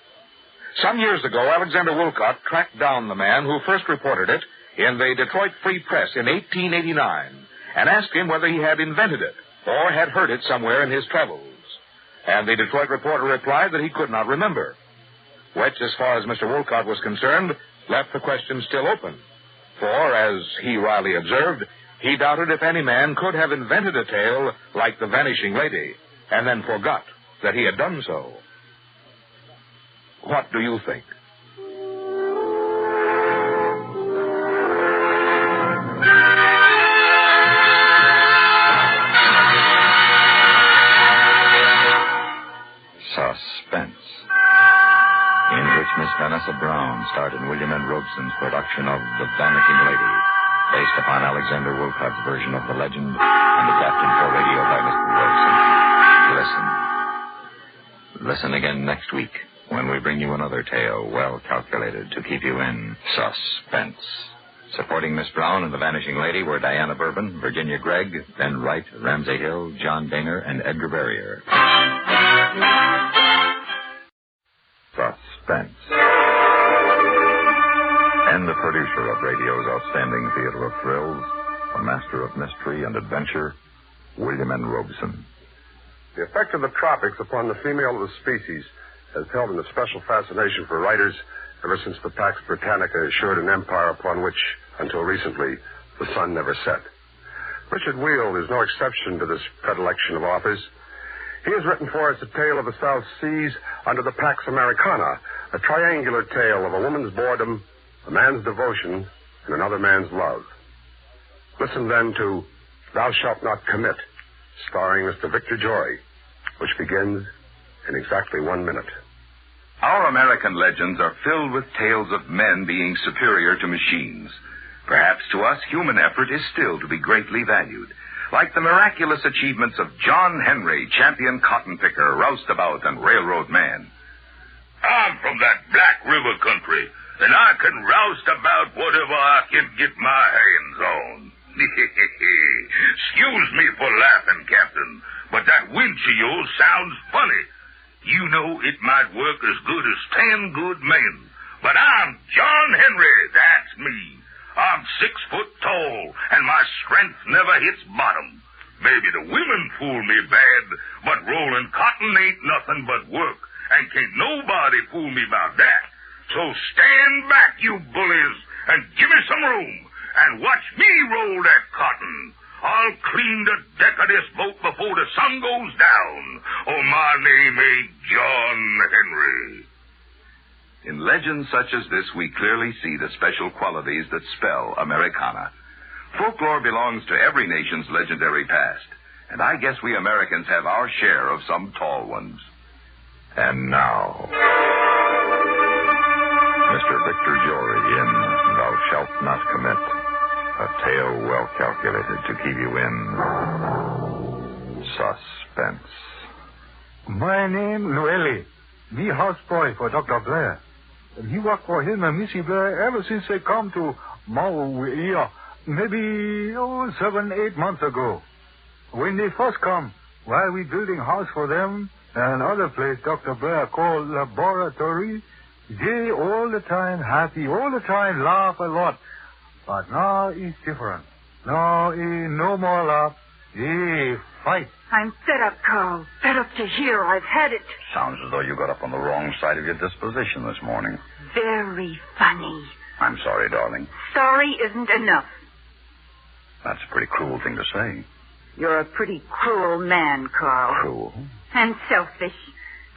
Some years ago, Alexander Woolcott tracked down the man who first reported it in the Detroit Free Press in 1889 and asked him whether he had invented it or had heard it somewhere in his travels. And the Detroit reporter replied that he could not remember, which, as far as Mr. Woolcott was concerned, left the question still open. For, as he wryly observed, he doubted if any man could have invented a tale like the Vanishing Lady and then forgot that he had done so. What do you think? Suspense, in which Miss Vanessa Brown starred in William N. Robeson's production of The Vanishing Lady, based upon Alexander Woolcott's version of the legend and adapted for radio by Mr. Robson. Listen again next week when we bring you another tale well calculated to keep you in suspense. Supporting Miss Brown and The Vanishing Lady were Diana Bourbon, Virginia Gregg, Ben Wright, Ramsey Hill, John Daner, and Edgar Barrier. Suspense. And the producer of radio's outstanding theater of thrills, a master of mystery and adventure, William N. Robeson. The effect of the tropics upon the female of the species has held an especial fascination for writers ever since the Pax Britannica assured an empire upon which, until recently, the sun never set. Richard Weil is no exception to this predilection of authors. He has written for us a tale of the South Seas under the Pax Americana, a triangular tale of a woman's boredom, a man's devotion, and another man's love. Listen then to Thou Shalt Not Commit, starring Mr. Victor Joy, which begins in exactly 1 minute. Our American legends are filled with tales of men being superior to machines. Perhaps to us, human effort is still to be greatly valued, like the miraculous achievements of John Henry, champion cotton picker, roustabout, and railroad man. I'm from that Black River country, and I can roust about whatever I can get my hands on. Excuse me for laughing, Captain, but that winch of yours sounds funny. You know it might work as good as 10 good men, but I'm John Henry, that's me. I'm 6 foot tall, and my strength never hits bottom. Maybe the women fool me bad, but rolling cotton ain't nothing but work, and can't nobody fool me about that. So stand back, you bullies, and give me some room, and watch me roll that cotton. I'll clean the deck of this boat before the sun goes down. Oh, my name ain't John Henry. In legends such as this, we clearly see the special qualities that spell Americana. Folklore belongs to every nation's legendary past, and I guess we Americans have our share of some tall ones. And now, Mr. Victor Jory in Thou Shalt Not Commit, a tale well calculated to keep you in suspense. My name, Noelle. Me houseboy for Dr. Blair. He worked for him and Missy Blair ever since they come to Maui, maybe 7-8 months ago. When they first come, while we building house for them and other place Dr. Blair called laboratory, they all the time happy, all the time laugh a lot. But now it's different. Now no more laugh. They fight. I'm fed up, Carl. Fed up to here. I've had it. Sounds as though you got up on the wrong side of your disposition this morning. Very funny. I'm sorry, darling. Sorry isn't enough. That's a pretty cruel thing to say. You're a pretty cruel man, Carl. Cruel? And selfish.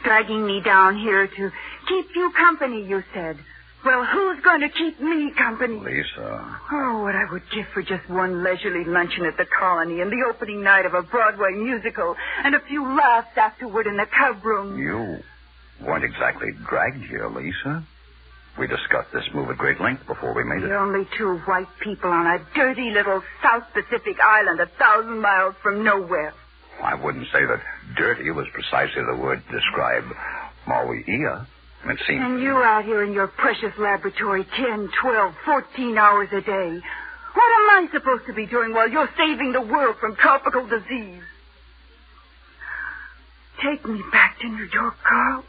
Dragging me down here to keep you company, you said. Well, who's going to keep me company? Lisa. Oh, what I would give for just one leisurely luncheon at the Colony and the opening night of a Broadway musical and a few laughs afterward in the cub room. You weren't exactly dragged here, Lisa. We discussed this move at great length before we made it. We're only 2 white people on a dirty little South Pacific island 1,000 miles from nowhere. I wouldn't say that dirty was precisely the word to describe Maui-Ia. It seems... And you out here in your precious laboratory 10, 12, 14 hours a day. What am I supposed to be doing while you're saving the world from tropical disease? Take me back to New York, Carl.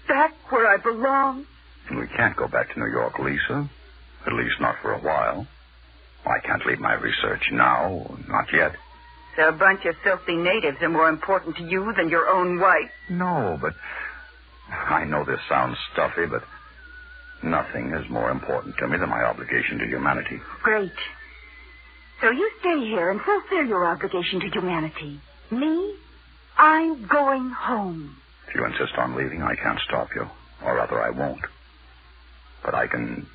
Back where I belong. We can't go back to New York, Lisa. At least not for a while. I can't leave my research now. Not yet. So a bunch of filthy natives are more important to you than your own wife. No, but I know this sounds stuffy, but nothing is more important to me than my obligation to humanity. Great. So you stay here and fulfill your obligation to humanity. Me? I'm going home. If you insist on leaving, I can't stop you. Or rather, I won't. But I can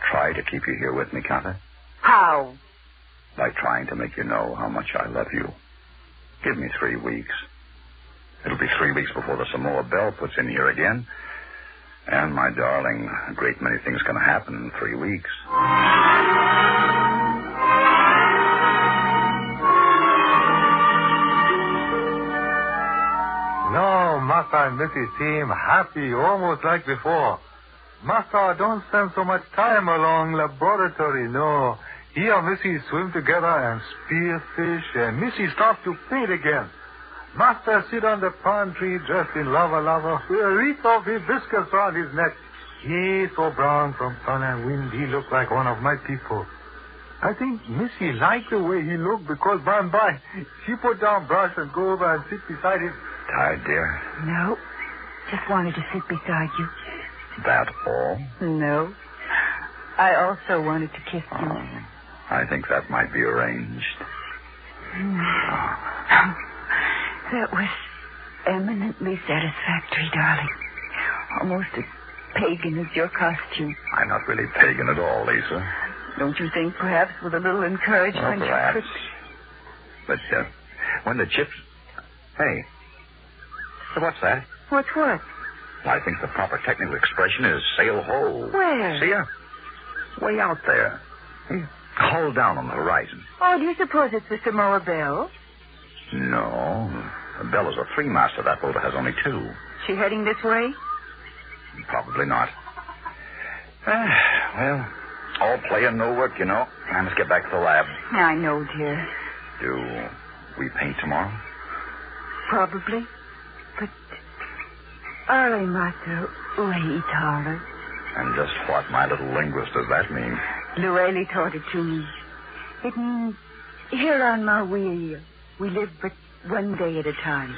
try to keep you here with me, can't I? How? By trying to make you know how much I love you. Give me 3 weeks. It'll be 3 weeks before the Samoa Belle puts in here again. And, my darling, a great many things can happen in 3 weeks. No, Martha and Missy seem happy, almost like before. Martha don't spend so much time along laboratory, no. He and Missy swim together and spearfish, and Missy start to paint again. Master sit on the palm tree dressed in lava with a wreath of hibiscus around his neck. He so brown from sun and wind, he looked like one of my people. I think Missy liked the way he looked because by and by she put down brush and go over and sit beside him. Tired, dear? No. Just wanted to sit beside you. That all? No. I also wanted to kiss you. I think that might be arranged. That was eminently satisfactory, darling. Almost as pagan as your costume. I'm not really pagan at all, Lisa. Don't you think perhaps with a little encouragement Well, perhaps. you could... But when the chips... Hey. So what's that? What's what? I think the proper technical expression is sail ho. Where? See ya? Way out there. Hull down on the horizon. Oh, do you suppose it's the Samoa Belle? No. The Belle is a 3-master. That boat has only 2. She heading this way? Probably not. Well, all play and no work, you know. I must get back to the lab. I know, dear. Do we paint tomorrow? Probably. But... Early matter, late harder. And just what, my little linguist, does that mean? Lueli taught it to me. It means, here on Maui, we live but one day at a time.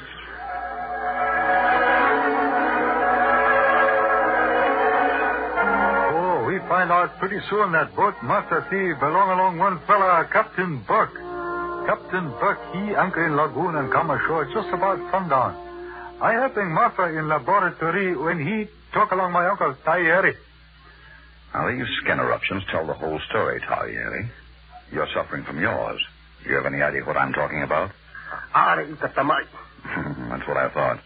Oh, we find out pretty soon that boat Master see belong along one fella, Captain Burke. Captain Burke, he anchor in lagoon and come ashore just about sundown. I helping Martha in laboratory when he talk along my uncle, Tayeri. Now, these skin eruptions tell the whole story, Tayeri. You're suffering from yours. Do you have any idea what I'm talking about? That's what I thought.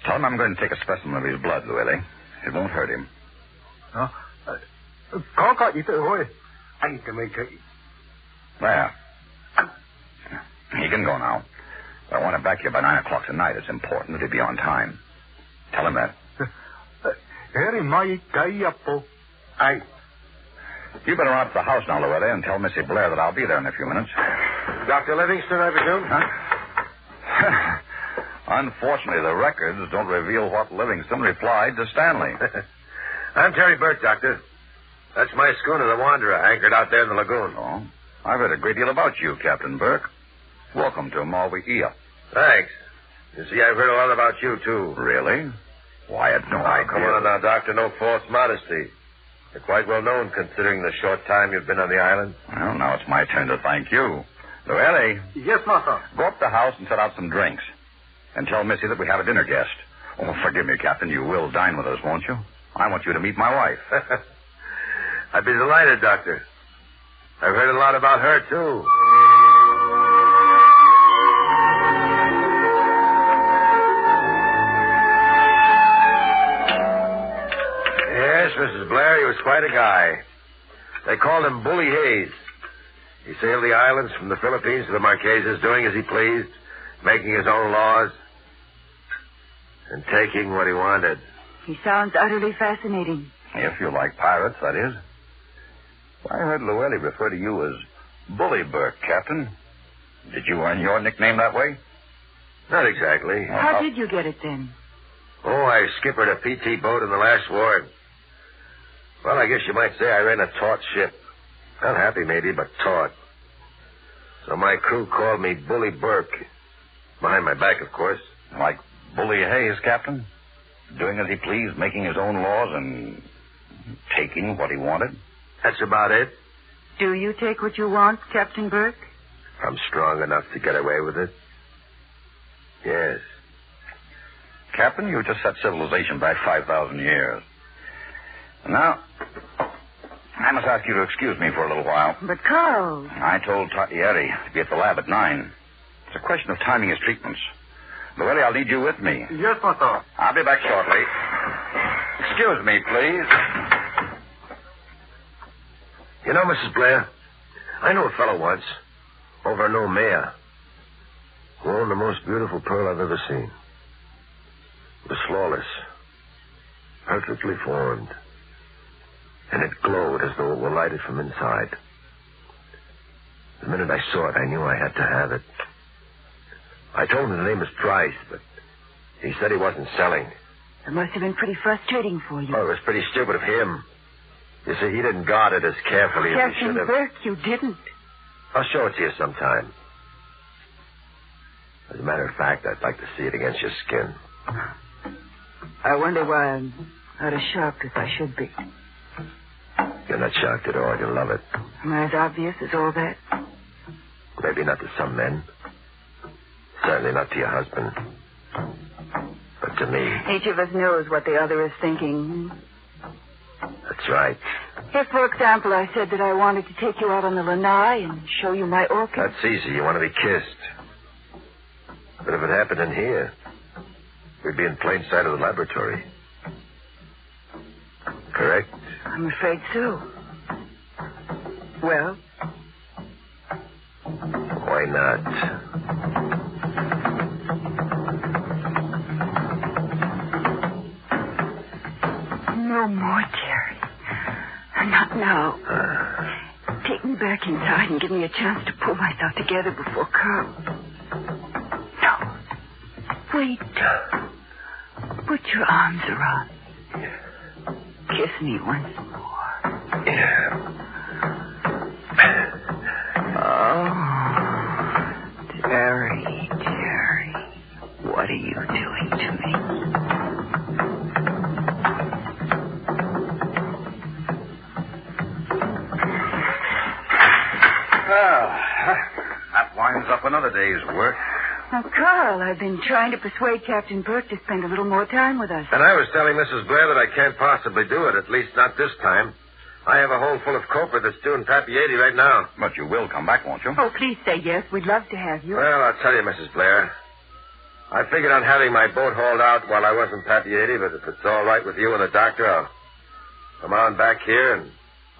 Tell him I'm going to take a specimen of his blood, Lueli. It won't hurt him. There. He can go now. I want him back here by 9 o'clock tonight. It's important that he be on time. Tell him that. You better run up to the house now, Loretta, and tell Missy Blair that I'll be there in a few minutes. Dr. Livingston, I presume? Huh? Unfortunately, the records don't reveal what Livingston replied to Stanley. I'm Terry Burke, Doctor. That's my schooner, the Wanderer, anchored out there in the lagoon. Oh, I've heard a great deal about you, Captain Burke. Welcome to Maui. Thanks. You see, I've heard a lot about you, too. Really? Why, I had no idea. Come on now, Doctor. No false modesty. You're quite well known, considering the short time you've been on the island. Well, now it's my turn to thank you. Lueli. Yes, Master. Go up to the house and set out some drinks. And tell Missy that we have a dinner guest. Oh, forgive me, Captain. You will dine with us, won't you? I want you to meet my wife. I'd be delighted, Doctor. I've heard a lot about her, too. Yes, Mrs. Blair, he was quite a guy. They called him Bully Hayes. He sailed the islands from the Philippines to the Marquesas, doing as he pleased, making his own laws, and taking what he wanted. He sounds utterly fascinating. If you like pirates, that is. I heard Llewellyn refer to you as Bully Burke, Captain. Did you earn your nickname that way? Not exactly. How did you get it then? Oh, I skippered a PT boat in the last war. Well, I guess you might say I ran a taut ship. Not happy, maybe, but taut. So my crew called me Bully Burke. Behind my back, of course. Like Bully Hayes, Captain? Doing as he pleased, making his own laws and taking what he wanted? That's about it. Do you take what you want, Captain Burke? I'm strong enough to get away with it. Yes. Captain, you just set civilization back 5,000 years. Now, I must ask you to excuse me for a little while. But Carl... I told Tatieri to be at the lab at 9. It's a question of timing his treatments. Llewellyn, I'll lead you with me. Yes, Papa. I'll be back shortly. Excuse me, please. You know, Mrs. Blair, I knew a fellow once, over an old mare, who owned the most beautiful pearl I've ever seen. It was flawless, perfectly formed, and it glowed as though it were lighted from inside. The minute I saw it, I knew I had to have it. I told him the name was Price, but he said he wasn't selling. It must have been pretty frustrating for you. Oh, it was pretty stupid of him. You see, he didn't guard it as carefully as he should Captain have. Burke, you didn't. I'll show it to you sometime. As a matter of fact, I'd like to see it against your skin. I wonder why I'm not as shocked as I should be. You're not shocked at all. You love it. Am I as obvious as all that? Maybe not to some men. Certainly not to your husband. But to me. Each of us knows what the other is thinking. That's right. If, for example, I said that I wanted to take you out on the lanai and show you my orchid. That's easy. You want to be kissed. But if it happened in here, we'd be in plain sight of the laboratory. Correct? I'm afraid so. Well? Why not? No more, Jerry. Not now. Take me back inside and give me a chance to pull myself together before Carl. No. Wait. Put your arms around me. Kiss me once more. Yeah. Oh, Jerry. What are you doing to me? That winds up another day's work. Now, Carl, I've been trying to persuade Captain Burke to spend a little more time with us. And I was telling Mrs. Blair that I can't possibly do it, at least not this time. I have a hold full of copra that's due in Papieti right now. But you will come back, won't you? Oh, please say yes. We'd love to have you. Well, I'll tell you, Mrs. Blair. I figured on having my boat hauled out while I was in Papieti, but if it's all right with you and the doctor, I'll come on back here and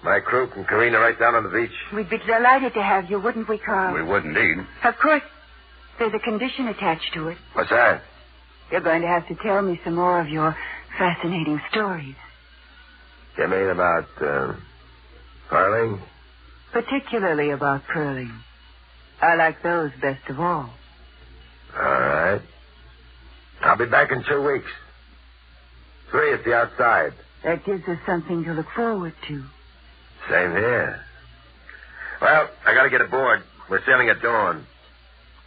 my crew can careen right down on the beach. We'd be delighted to have you, wouldn't we, Carl? We would indeed. Of course, there's a condition attached to it. What's that? You're going to have to tell me some more of your fascinating stories. You mean about, pearling? Particularly about pearling. I like those best of all. All right. I'll be back in 2 weeks. 3 at the outside. That gives us something to look forward to. Same here. Well, I gotta get aboard. We're sailing at dawn.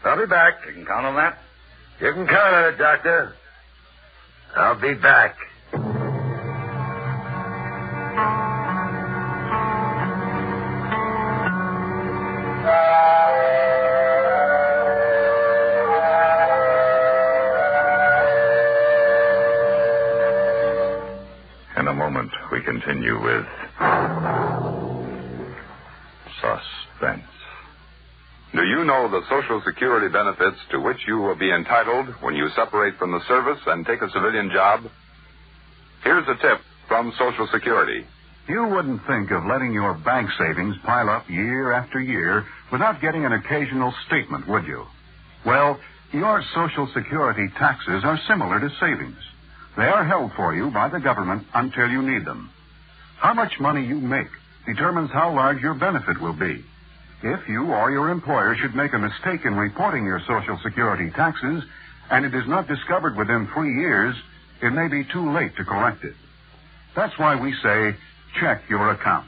I'll be back. You can count on that? You can count on it, Doctor. I'll be back. In a moment, we continue with Suspense. Do you know the Social Security benefits to which you will be entitled when you separate from the service and take a civilian job? Here's a tip from Social Security. You wouldn't think of letting your bank savings pile up year after year without getting an occasional statement, would you? Well, your Social Security taxes are similar to savings. They are held for you by the government until you need them. How much money you make determines how large your benefit will be. If you or your employer should make a mistake in reporting your Social Security taxes, and it is not discovered within 3 years, it may be too late to correct it. That's why we say, check your account.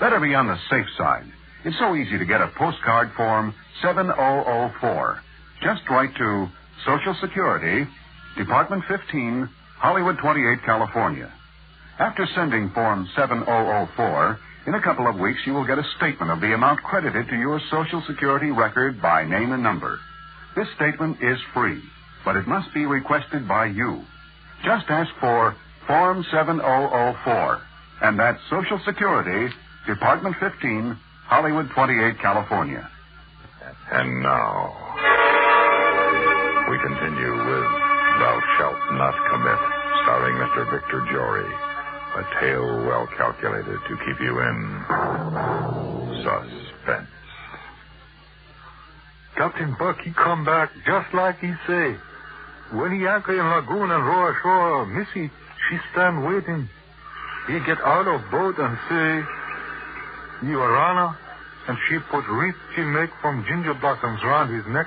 Better be on the safe side. It's so easy to get a postcard form 7004. Just write to Social Security, Department 15, Hollywood 28, California. After sending form 7004, in a couple of weeks you will get a statement of the amount credited to your Social Security record by name and number. This statement is free, but it must be requested by you. Just ask for Form 7004, and that's Social Security, Department 15, Hollywood 28, California. And now, we continue with Thou Shalt Not Commit, starring Mr. Victor Jory. A tale well calculated to keep you in suspense. Captain Buck, he come back just like he say. When he anchor in lagoon and row ashore, Missy, she stand waiting. He get out of boat and say, Your Honor, and she put wreath she make from ginger blossoms round his neck.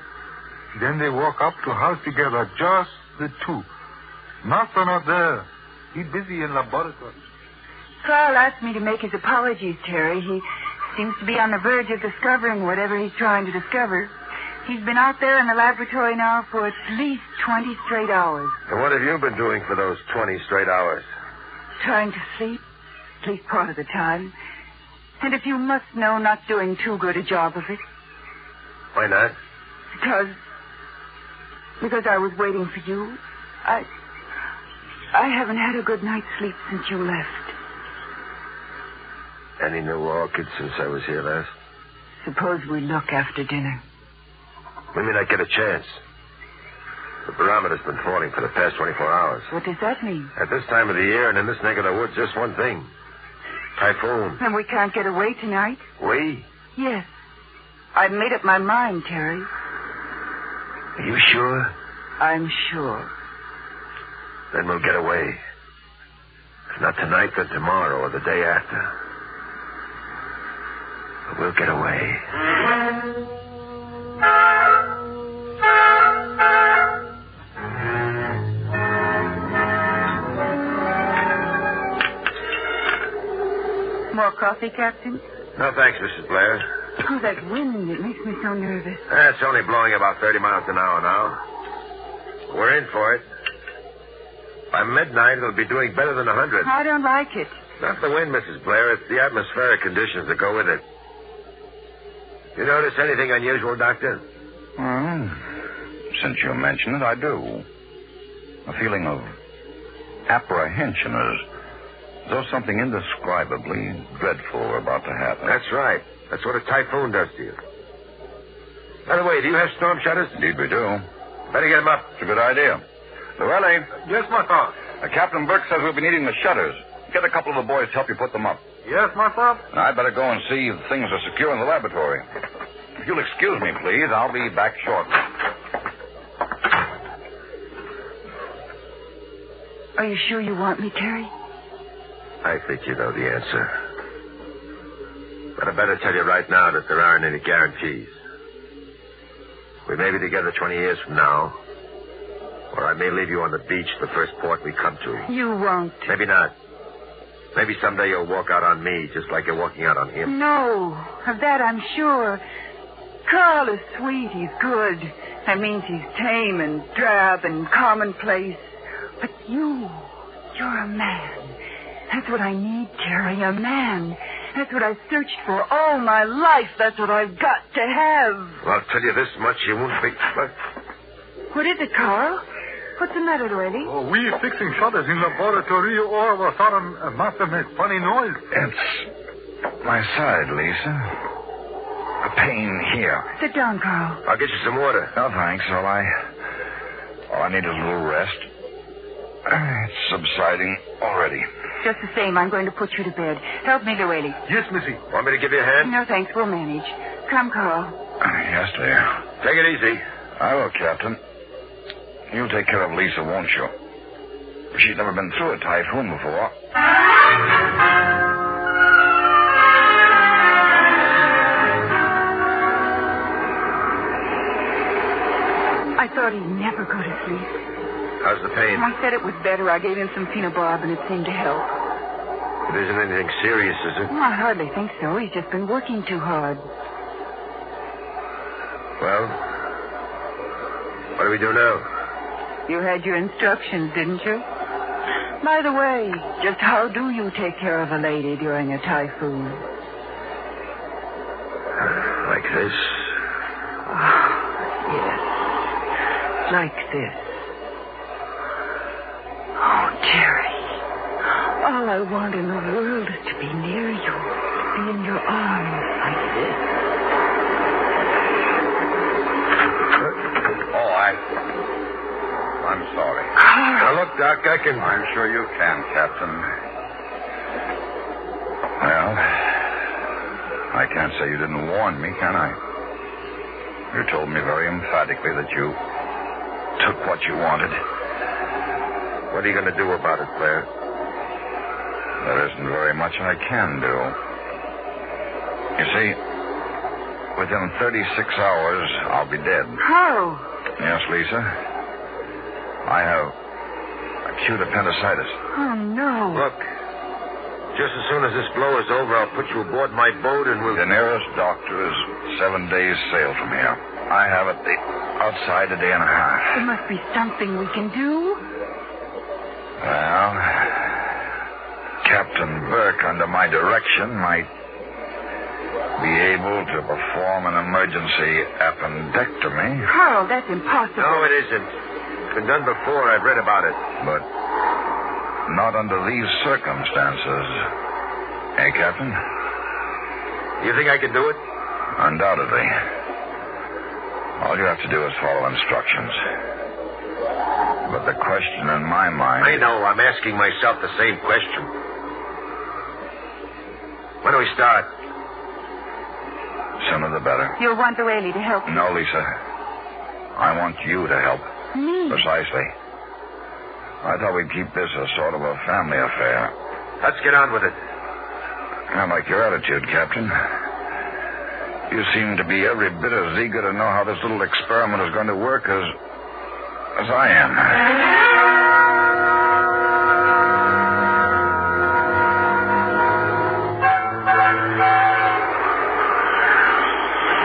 Then they walk up to house together, just the two. Master not there. He busy in laboratory. Carl asked me to make his apologies, Terry. He seems to be on the verge of discovering whatever he's trying to discover. He's been out there in the laboratory now for at least 20 straight hours. And what have you been doing for those 20 straight hours? Trying to sleep, at least part of the time. And if you must know, not doing too good a job of it. Why not? Because I was waiting for you. I haven't had a good night's sleep since you left. Any new orchids since I was here last? Suppose we look after dinner. We may not get a chance. The barometer's been falling for the past 24 hours. What does that mean? At this time of the year and in this neck of the woods, just one thing. Typhoon. And we can't get away tonight? We? Yes. I've made up my mind, Terry. Are you sure? I'm sure. Then we'll get away. If not tonight, then tomorrow or the day after. But we'll get away. More coffee, Captain? No, thanks, Mrs. Blair. Oh, that wind, it makes me so nervous. It's only blowing about 30 miles an hour now. We're in for it. By midnight, it'll be doing better than 100. I don't like it. Not the wind, Mrs. Blair. It's the atmospheric conditions that go with it. You notice anything unusual, Doctor? Since you mention it, I do. A feeling of apprehension, as though something indescribably dreadful were about to happen. That's right. That's what a typhoon does to you. By the way, do you have storm shutters? Indeed we do. Better get them up. It's a good idea. Llewellyn. Yes, Master. Captain Burke says we'll be needing the shutters. Get a couple of the boys to help you put them up. Yes, Master. I'd better go and see if things are secure in the laboratory. If you'll excuse me, please, I'll be back shortly. Are you sure you want me, Terry? I think you know the answer. But I better tell you right now that there aren't any guarantees. We may be together 20 years from now, or I may leave you on the beach, the first port we come to. You won't. Maybe not. Maybe someday you'll walk out on me, just like you're walking out on him. No, of that I'm sure. Carl is sweet, he's good. That means he's tame and drab and commonplace. But you're a man. That's what I need, Terry, a man. That's what I've searched for all my life. That's what I've got to have. Well, I'll tell you this much, you won't be... What is it, Carl? What's the matter, Doily? Oh, we fixing shutters in laboratory. All of a sudden, Master make funny noise. It's my side, Lisa. A pain here. Sit down, Carl. I'll get you some water. No, thanks. All I need is a little rest. It's subsiding already. Just the same, I'm going to put you to bed. Help me, Doily. Yes, Missy. Want me to give you a hand? No, thanks. We'll manage. Come, Carl. Yes, dear. Take it easy. I will, Captain. You'll take care of Lisa, won't you? She's never been through a typhoon before. thought he'd never go to sleep. How's the pain? I said it was better. I gave him some phenobarb, and it seemed to help. It isn't anything serious, is it? Well, I hardly think so. He's just been working too hard. Well, what do we do now? You had your instructions, didn't you? By the way, just how do you take care of a lady during a typhoon? Like this? Yes. Like this. Oh, Jerry. All I want in the world is to be near you. To be in your arms like this. I'm sorry. Now, look, Doc, I can... I'm sure you can, Captain. Well, I can't say you didn't warn me, can I? You told me very emphatically that you took what you wanted. What are you going to do about it, Blair? There isn't very much I can do. You see, within 36 hours, I'll be dead. How? Yes, Lisa. I have acute appendicitis. Oh, no. Look, just as soon as this blow is over, I'll put you aboard my boat and we'll... The nearest doctor is 7 days' sail from here. I have it outside a day and a half. There must be something we can do. Well, Captain Burke, under my direction, might be able to perform an emergency appendectomy. Carl, that's impossible. No, it isn't. It's been done before. I've read about it. But not under these circumstances. Eh, Captain? You think I can do it? Undoubtedly. All you have to do is follow instructions. But the question in my mind... I know. I'm asking myself the same question. When do we start? Sooner the better. You'll want the Whaley to help you. No, Lisa. I want you to help. Me? Precisely. I thought we'd keep this a sort of a family affair. Let's get on with it. I like your attitude, Captain. You seem to be every bit as eager to know how this little experiment is going to work as I am.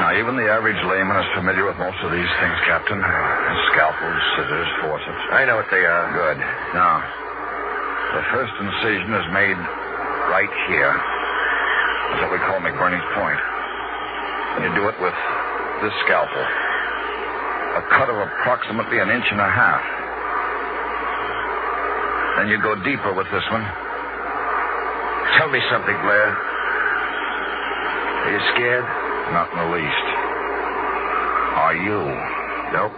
Now, even the average layman is familiar with most of these things, Captain. Scalpels, scissors, forceps. I know what they are. Good. Now, the first incision is made right here. That's what we call McBurney's point. You do it with this scalpel. A cut of approximately 1.5 inches. Then you go deeper with this one. Tell me something, Blair. Are you scared? Not in the least. Are you? Nope.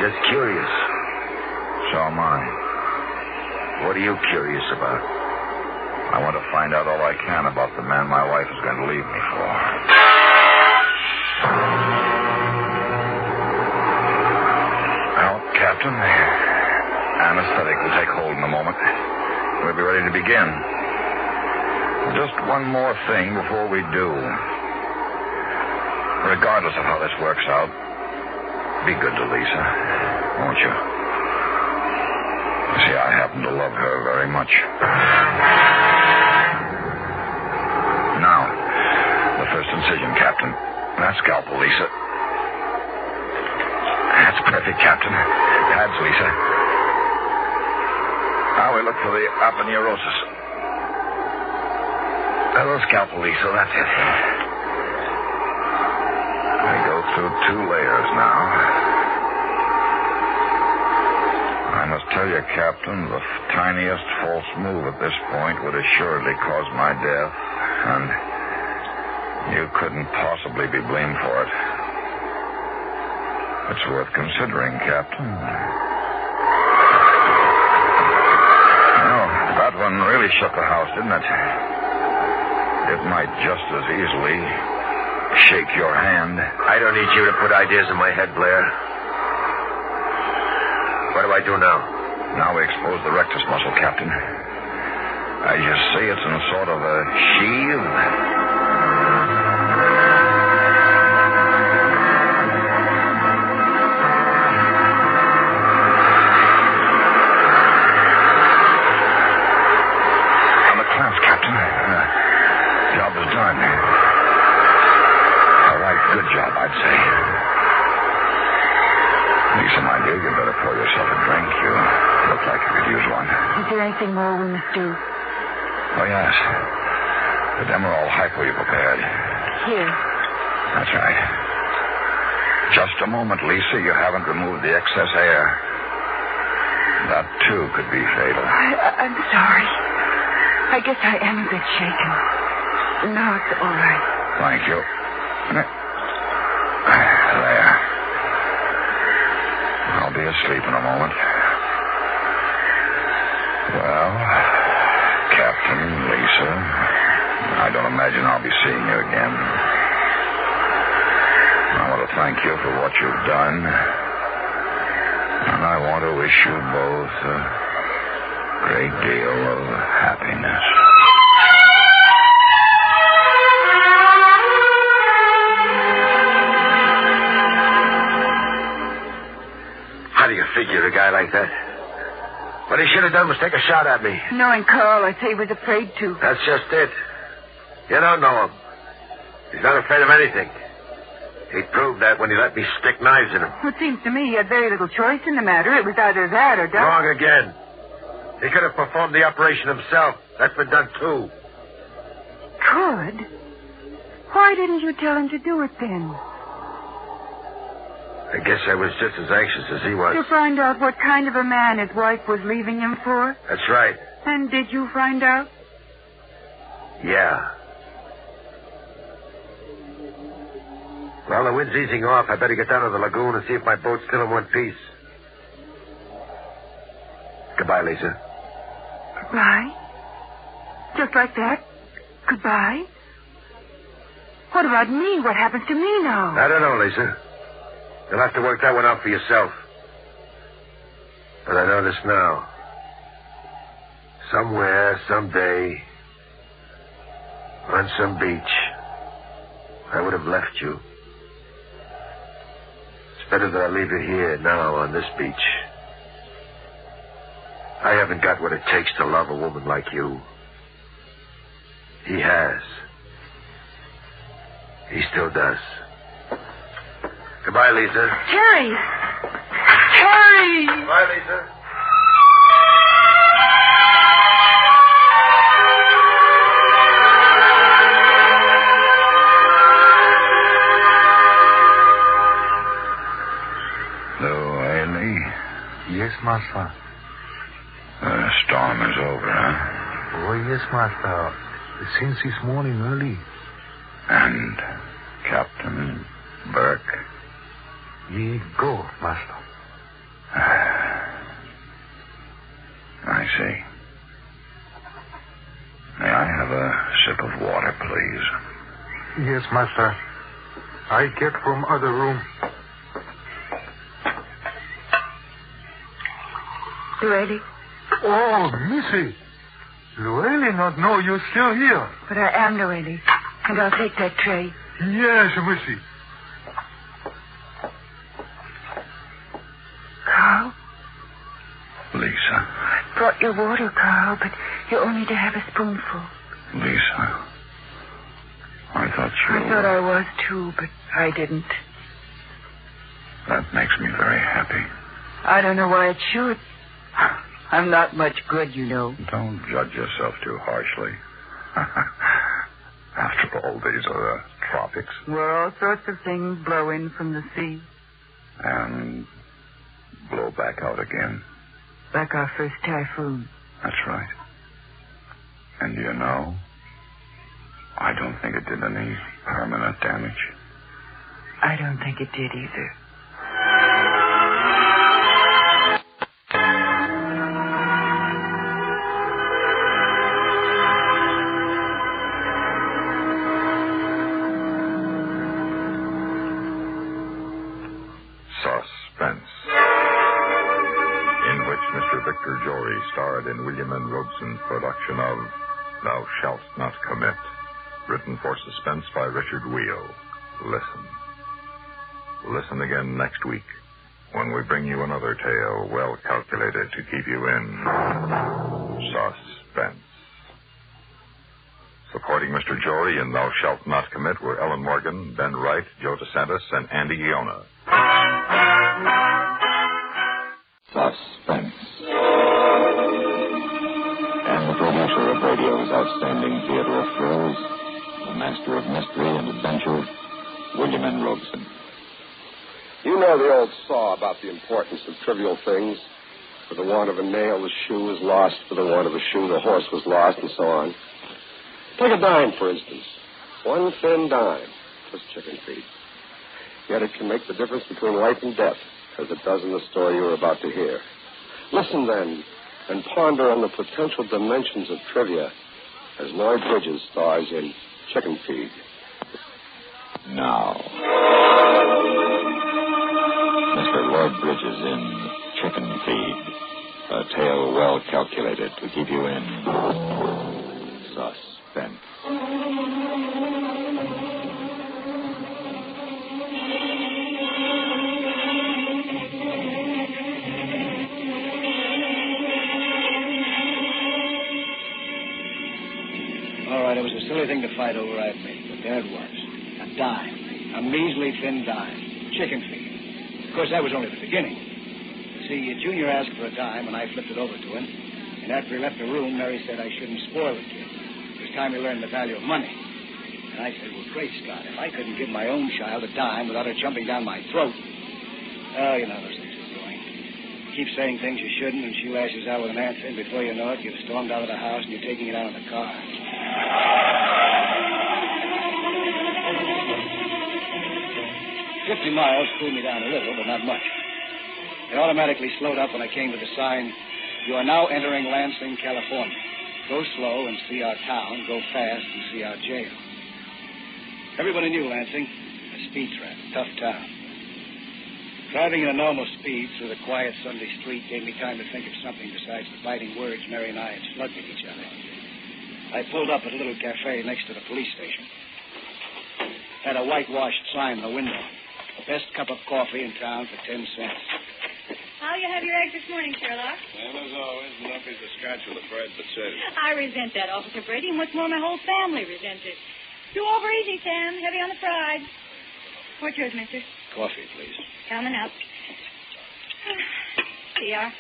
Just curious. So am I. What are you curious about? I want to find out all I can about the man my wife is going to leave me for. Well, Captain, the anesthetic will take hold in a moment. We'll be ready to begin. Just one more thing before we do. Regardless of how this works out, be good to Lisa, won't you? You see, I happen to love her very much. Now, the first incision, Captain. That scalpel, Lisa. That's perfect, Captain. Pads, Lisa. Now we look for the aponeurosis. A little scalpel, Lisa. That's it. We go through 2 layers now. I must tell you, Captain, the tiniest false move at this point would assuredly cause my death, and you couldn't possibly be blamed for it. It's worth considering, Captain. Oh, that one really shook the house, didn't it? It might just as easily shake your hand. I don't need you to put ideas in my head, Blair. What do I do now? Now we expose the rectus muscle, Captain. As you see, it's in sort of a sheath. anything more we must do? Oh, yes. The Demerol hypo you prepared. Here. That's right. Just a moment, Lisa. You haven't removed the excess air. That, too, could be fatal. I'm sorry. I guess I am a bit shaken. No, it's all right. Thank you. There. I'll be asleep in a moment. Well, Captain, Lisa, I don't imagine I'll be seeing you again. I want to thank you for what you've done. And I want to wish you both a great deal of happiness. How do you figure a guy like that? What he should have done was take a shot at me. Knowing Carl, I'd say he was afraid to. That's just it. You don't know him. He's not afraid of anything. He proved that when he let me stick knives in him. Well, it seems to me he had very little choice in the matter. It was either that or die. Wrong again. He could have performed the operation himself. That's been done, too. Could? Why didn't you tell him to do it then? I guess I was just as anxious as he was. To find out what kind of a man his wife was leaving him for? That's right. And did you find out? Yeah. Well, the wind's easing off. I better get down to the lagoon and see if my boat's still in one piece. Goodbye, Lisa. Goodbye? Just like that? Goodbye? What about me? What happens to me now? I don't know, Lisa. You'll have to work that one out for yourself. But I know this now. Somewhere, someday, on some beach, I would have left you. It's better that I leave you here now on this beach. I haven't got what it takes to love a woman like you. He has. He still does. Goodbye, Lisa. Terry! Terry! Goodbye, Lisa. Yes, master. The storm is over, huh? Oh, yes, master. Since this morning early. And Captain Burke? Ye go, master. I see. May I have a sip of water, please? Yes, master. I get from other room. Lueli? Oh, Missy. Lueli not know you still here. But I am Lueli. And I'll take that tray. Yes, Missy. Carl? Lisa. I brought your water, Carl, but you only to have a spoonful. Lisa. I thought I was, too, but I didn't. That makes me very happy. I don't know why it should. I'm not much good, you know. Don't judge yourself too harshly. After all, these are the tropics. Where all sorts of things blow in from the sea. And blow back out again. Like our first typhoon. That's right. And you know, I don't think it did any permanent damage. I don't think it did either. Suspense, in which Mr. Victor Jory starred in William N. Robeson's production of Thou Shalt Not Commit, written for Suspense by Richard Wheel. Listen again next week when we bring you another tale well calculated to keep you in suspense. Supporting Mr. Jory in Thou Shalt Not Commit were Ellen Morgan, Ben Wright, Joe DeSantis, and Andy Iona. Suspense. outstanding theater of thrills, the master of mystery and adventure, William N. Robeson. You know the old saw about the importance of trivial things. For the want of a nail, the shoe was lost. For the want of a shoe, the horse was lost, and so on. Take a dime, for instance. One thin dime. Just chicken feed. Yet it can make the difference between life and death, as it does in the story you're about to hear. Listen, then, and ponder on the potential dimensions of trivia as Lloyd Bridges stars in Chicken Feed. Now, Mr. Lloyd Bridges in Chicken Feed, a tale well calculated to keep you in suspense. All right, it was a silly thing to fight over, I admit, but there it was. A dime. A measly thin dime. Chicken feed. Of course, that was only the beginning. See, Junior asked for a dime, and I flipped it over to him. And after he left the room, Mary said I shouldn't spoil the kid. It was time he learned the value of money. And I said, well, great Scott, if I couldn't give my own child a dime without her jumping down my throat. Oh, you know those things are going. You keep saying things you shouldn't, and she lashes out with an answer, and before you know it, you've stormed out of the house, and you're taking it out of the car. 50 miles cooled me down a little, but not much. I automatically slowed up when I came to the sign, "You are now entering Lansing, California. Go slow and see our town. Go fast and see our jail." Everybody knew Lansing. A speed trap, a tough town. Driving at a normal speed through the quiet Sunday street gave me time to think of something besides the biting words Mary and I had slugged at each other. I pulled up at a little cafe next to the police station. Had a whitewashed sign in the window. Best cup of coffee in town for 10 cents. How'll you have your eggs this morning, Sherlock? Same as always, nothing to scratch with a fried potato. I resent that, Officer Brady, and what's more, my whole family resents it. Too over easy, Sam. Heavy on the fried. What's yours, mister? Coffee, please. Coming up. Here you are.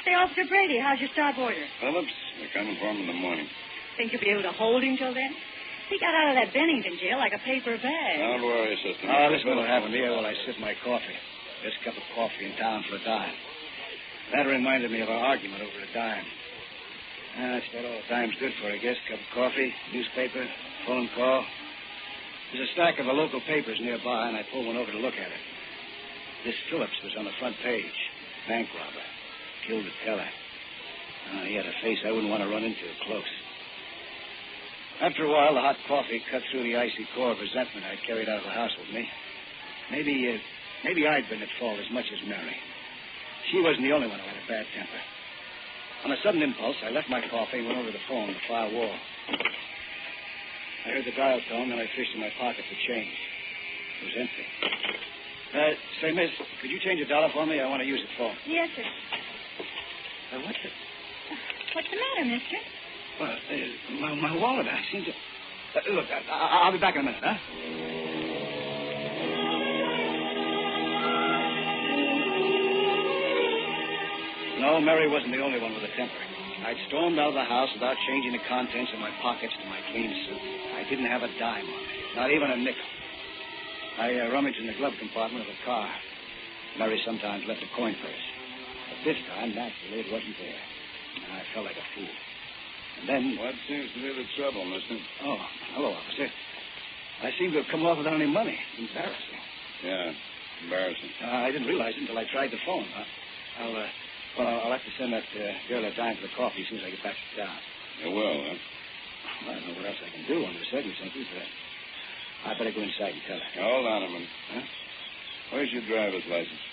Say, Officer Brady, how's your stop order? Phillips, they're coming for him in the morning. Think you'll be able to hold him till then? He got out of that Bennington jail like a paper bag. Don't worry, sister. Listen to what happened here while I sip my coffee. Best cup of coffee in town for a dime. That reminded me of our argument over a dime. That's what all a dime's good for, I guess. Cup of coffee, newspaper, phone call. There's a stack of the local papers nearby, and I pulled one over to look at it. This Phillips was on the front page. Bank robber. Killed the teller. He had a face I wouldn't want to run into close. After a while, the hot coffee cut through the icy core of resentment I'd carried out of the house with me. Maybe I'd been at fault as much as Mary. She wasn't the only one who had a bad temper. On a sudden impulse, I left my coffee and went over to the phone on the far wall. I heard the dial tone, then I fished in my pocket for change. It was empty. Say, miss, could you change $1 for me? I want to use the phone. Yes, sir. What's the matter, mister? Well, my wallet, I seem to... look, I'll be back in a minute, huh? No, Mary wasn't the only one with a temper. I'd stormed out of the house without changing the contents of my pockets to my clean suit. I didn't have a dime on me, not even a nickel. I rummaged in the glove compartment of the car. Mary sometimes left a coin purse. But this time, naturally, it wasn't there. And I felt like a fool. And then... What seems to be the trouble, mister? Oh, hello, officer. I seem to have come off without any money. Embarrassing. Yeah, embarrassing. I didn't realize it until I tried the phone. I'll have to send that girl a dime for the coffee as soon as I get back to town. You will, huh? Well, I don't know what else I can do under the circumstances, but I better go inside and tell her. Hold on a minute. Huh? Where's your driver's license?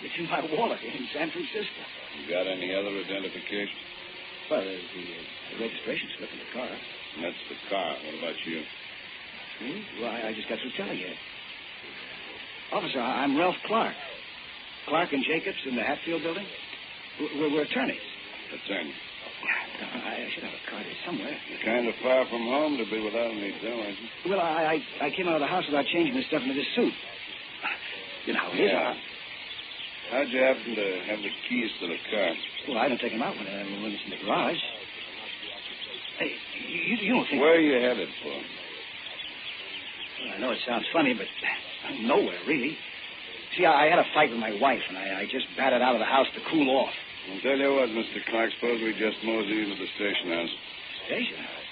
It's in my wallet in San Francisco. You got any other identification? Well, there's the registration slip in the car. And that's the car. What about you? Well, I just got through telling you. Officer, I'm Ralph Clark. Clark and Jacobs in the Hatfield building. We're attorneys. Attorney. I should have a card here somewhere. You're kind of far from home to be without any dough, aren't you? Well, I came out of the house without changing the stuff into this suit. You know how it is. Yeah. How'd you happen to have the keys to the car? Well, I didn't take them out when it's in the garage. Hey, you don't think... Where are you headed for? Well, I know it sounds funny, but nowhere, really. See, I had a fight with my wife, and I just batted out of the house to cool off. I'll tell you what, Mr. Clark, suppose we just mosey into the station house. Station house?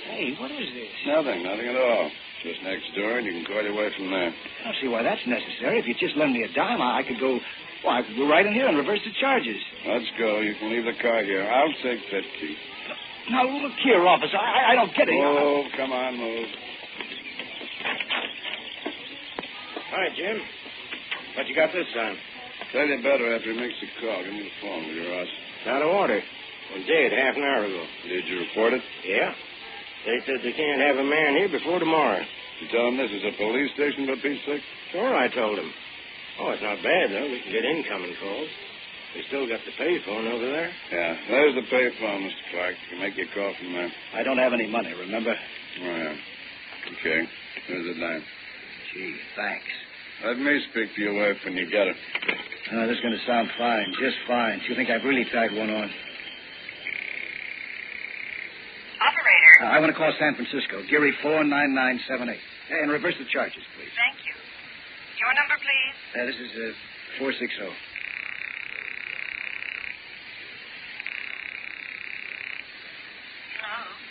Hey, what is this? Nothing at all. Just next door, and you can call your way from there. I don't see why that's necessary. If you just lend me a dime, I could go... Well, I could go right in here and reverse the charges. Let's go. You can leave the car here. I'll take that key. Now, look here, officer. I don't get it. Oh, come on, move. Hi, Jim. What you got this time? Tell you better after he makes the call. Give me the phone, will you, Ross? Out of order. Well, dead half an hour ago. Did you report it? Yeah. They said they can't have a man here before tomorrow. You tell them this is a police station, for Pete's sake? Sure, I told them. Oh, it's not bad, though. We can get incoming calls. They still got the payphone over there. Yeah, there's the payphone, Mr. Clark. You can make your call from there. I don't have any money, remember? Oh, yeah. Okay. Here's the dime. Gee, thanks. Let me speak to your wife when you get her. This is going to sound fine, just fine. She'll think I've really tied one on. Operator. I want to call San Francisco. Geary 49978. And reverse the charges, please. Thank you. Your number, please? This is 460. Hello.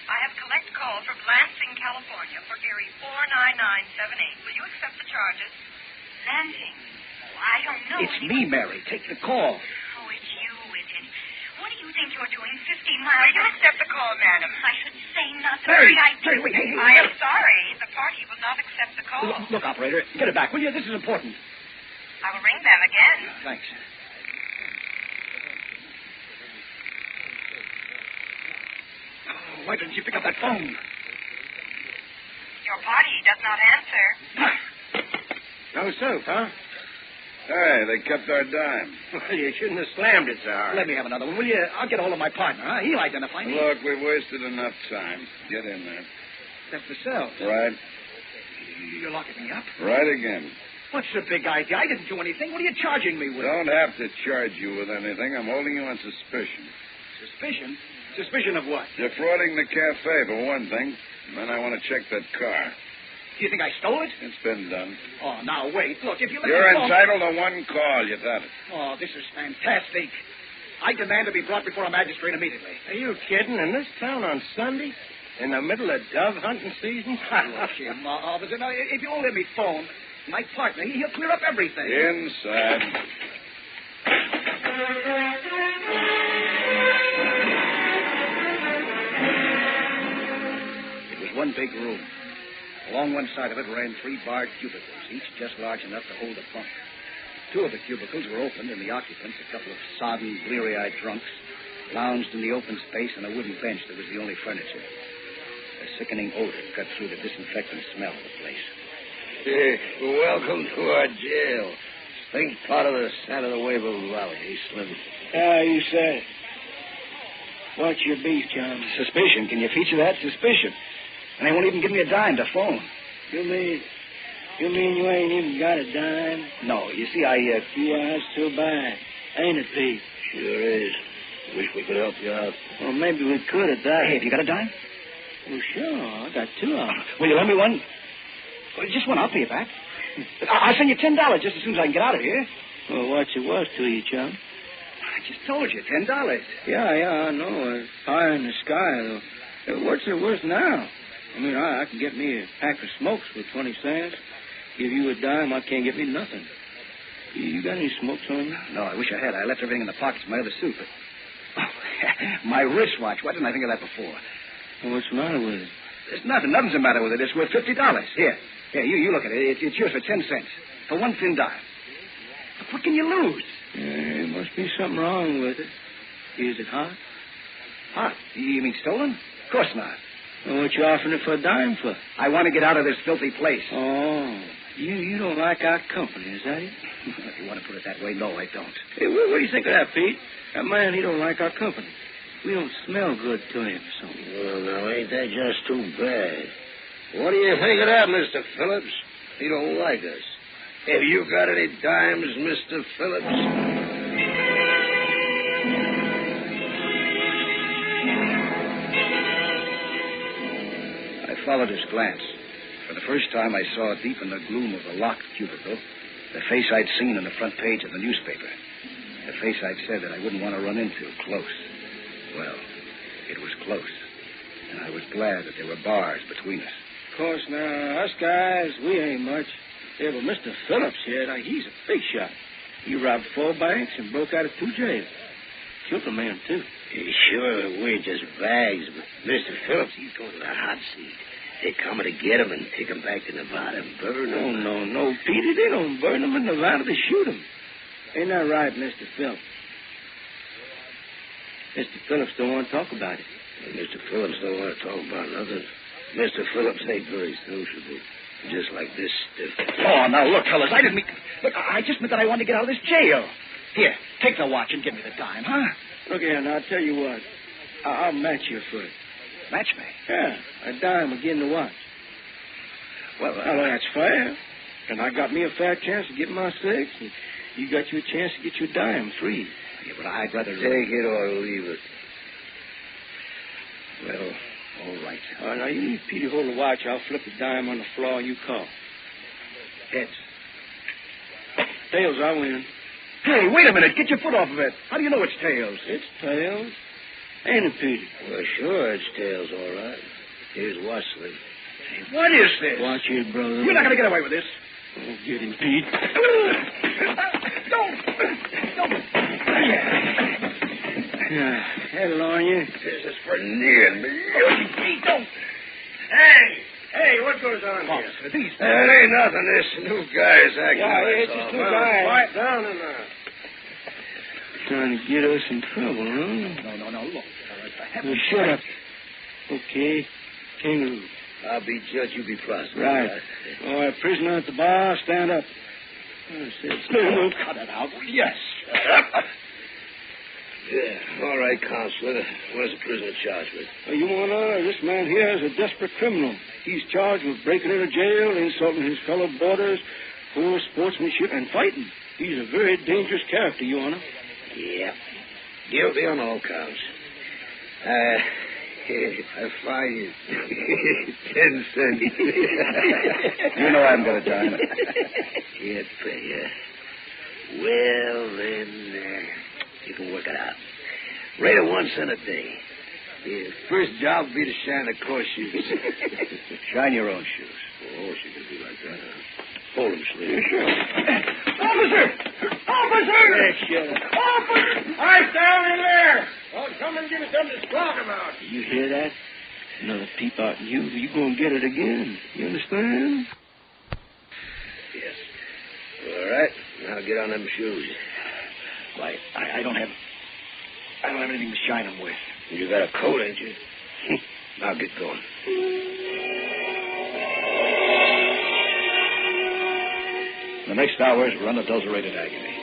I have collect call from Lansing, California for Geary 49978. Will you accept the charges? Lansing? Oh, I don't know. It's me, Mary. Take the call. Oh, it's you, is it? What do you think you're doing 50 miles? Will you accept the call, madam? I should say nothing. Mary, Mary, wait, hey. I am sorry. The party will not accept the call. Look, operator, get it back, will you? This is important. I will ring them again. Thanks. Why didn't you pick up that phone? Your party does not answer. No soup, huh? Hey, they kept our dime. Well, you shouldn't have slammed it so hard. Let me have another one, will you? I'll get a hold of my partner, huh? He'll identify me. Look, we've wasted enough time. Get in there. That's the cell. Right. You're locking me up? Right again. What's the big idea? I didn't do anything. What are you charging me with? Don't have to charge you with anything. I'm holding you on suspicion. Suspicion? Suspicion of what? Defrauding the cafe, for one thing. And then I want to check that car. Do you think I stole it? It's been done. Oh, now, wait. Look, if you let You're me go... entitled to one call. You got it. Oh, this is fantastic. I demand to be brought before a magistrate immediately. Are you kidding? In this town on Sunday? In the middle of dove hunting season? Look, Jim, officer, now, if you'll let me phone, my partner, he'll clear up everything. Inside. It was one big room. Along one side of it ran 3 barred cubicles, each just large enough to hold a bunk. 2 of the cubicles were opened, and the occupants, a couple of sodden, bleary-eyed drunks, lounged in the open space on a wooden bench that was the only furniture. A sickening odor cut through the disinfectant smell of the place. Hey, welcome to our jail. Think part of the Santa Nueva Valley, hey, Slim? You said. What's your beef, John? Suspicion. Can you feature that? Suspicion. And they won't even give me a dime to phone. You mean you ain't even got a dime? No, you see, Yeah, that's too bad. Ain't it, Pete? Sure is. Wish we could help you out. Well, maybe we could at that. Hey, have you got a dime? Well, sure. I got 2 of them. Will you lend me one? Well, just one. I'll pay you back. I'll send you $10 just as soon as I can get out of here. Well, what's it worth to you, chum? I just told you, $10. Yeah, I know. It's high in the sky, though. What's it worth now? I mean, I can get me a pack of smokes for 20 cents. Give you a dime, I can't get me nothing. You got any smokes on you? No, I wish I had. I left everything in the pockets of my other suit, but... my wristwatch. Why didn't I think of that before? Well, what's the matter with it? There's nothing. Nothing's the matter with it. It's worth $50. Here, you look at it. It's yours for 10 cents. For one thin dime. Look, what can you lose? There must be something wrong with it. Is it hot? Hot? You mean stolen? Of course not. Well, what you offering it for a dime for? I want to get out of this filthy place. Oh, you don't like our company, is that it? If you want to put it that way, no, I don't. Hey, what do you think of that, Pete? That man, he don't like our company. We don't smell good to him, so. Well, now, ain't that just too bad? What do you think of that, Mr. Phillips? He don't like us. Have you got any dimes, Mr. Phillips? I followed his glance. For the first time, I saw deep in the gloom of the locked cubicle the face I'd seen on the front page of the newspaper. The face I'd said that I wouldn't want to run into close. Well, it was close. And I was glad that there were bars between us. Of course, now, us guys, we ain't much. Yeah, but Mr. Phillips here, now, he's a big shot. He robbed 4 banks and broke out of 2 jails. Killed a man, too. Sure, we're just bags, but Mr. Phillips, he's going to the hot seat. They're coming to get him and take him back to Nevada and burn him. No, Petey, they don't burn him in Nevada, they shoot him. Ain't that right, Mr. Phillips? Mr. Phillips don't want to talk about it. Well, Mr. Phillips don't want to talk about nothing. Mr. Phillips ain't very sociable. Just like this stiff. Oh, now, look, fellas, I didn't mean... Look, I just meant that I wanted to get out of this jail. Here, take the watch and give me the dime, huh? Look here, now, I'll tell you what. I'll match you for it. Match me? Yeah, a dime again the watch. Well, that's fair. And I got me a fair chance to get my 6, and you got you a chance to get your dime free. Yeah, but I'd rather... Take it or leave it. Well, all right. All right, now, you leave Petey hold the watch. I'll flip the dime on the floor and you call. Heads. Tails, I win. Hey, wait a minute. Get your foot off of it. How do you know it's tails? It's tails. Ain't it, Petey? Well, sure, it's tails, all right. Here's Wesley. Hey, what is this? Watch it, brother. You're not going to get away with this. Oh, get him, Pete. Don't. Yeah, that'll on you. This is for near me. Pete, don't. Hey, what goes on here? These... That ain't nothing. This new guy's acting Yeah, like it's just 2 guys. Quiet down and trying to get us in trouble, huh? No, look. Well, shut up. Okay. Kangaroo. I'll be judge, you be prosecutor. Right. All right, prisoner at the bar, stand up. I said, stand up. Cut it out. Yes. Shut up. Yeah, all right, Counselor. What is the prisoner charged with? Well, Your Honor, this man here is a desperate criminal. He's charged with breaking into jail, insulting his fellow boarders, poor sportsmanship, and fighting. He's a very dangerous character, Your Honor. Yeah. Guilty on all counts. I fine you 10 cents. You know I'm going to dime. Can't pay you. Well, then, you can work it out. Rate of 1 cent a day. The first job will be to shine the course shoes. Shine your own shoes. Oh, she can do like that, huh? Hold him, Slim. Yeah, sure. Officer! Yeah, shut up. Officer! Right down in there! Well, come and give me something to talk about. You hear that? Another peep out in you, you're going to get it again. You understand? Yes. All right. Now get on them shoes. Why, I don't have anything to shine them with. You got a coat, ain't you? Now get going. The next hours were unadulterated agony.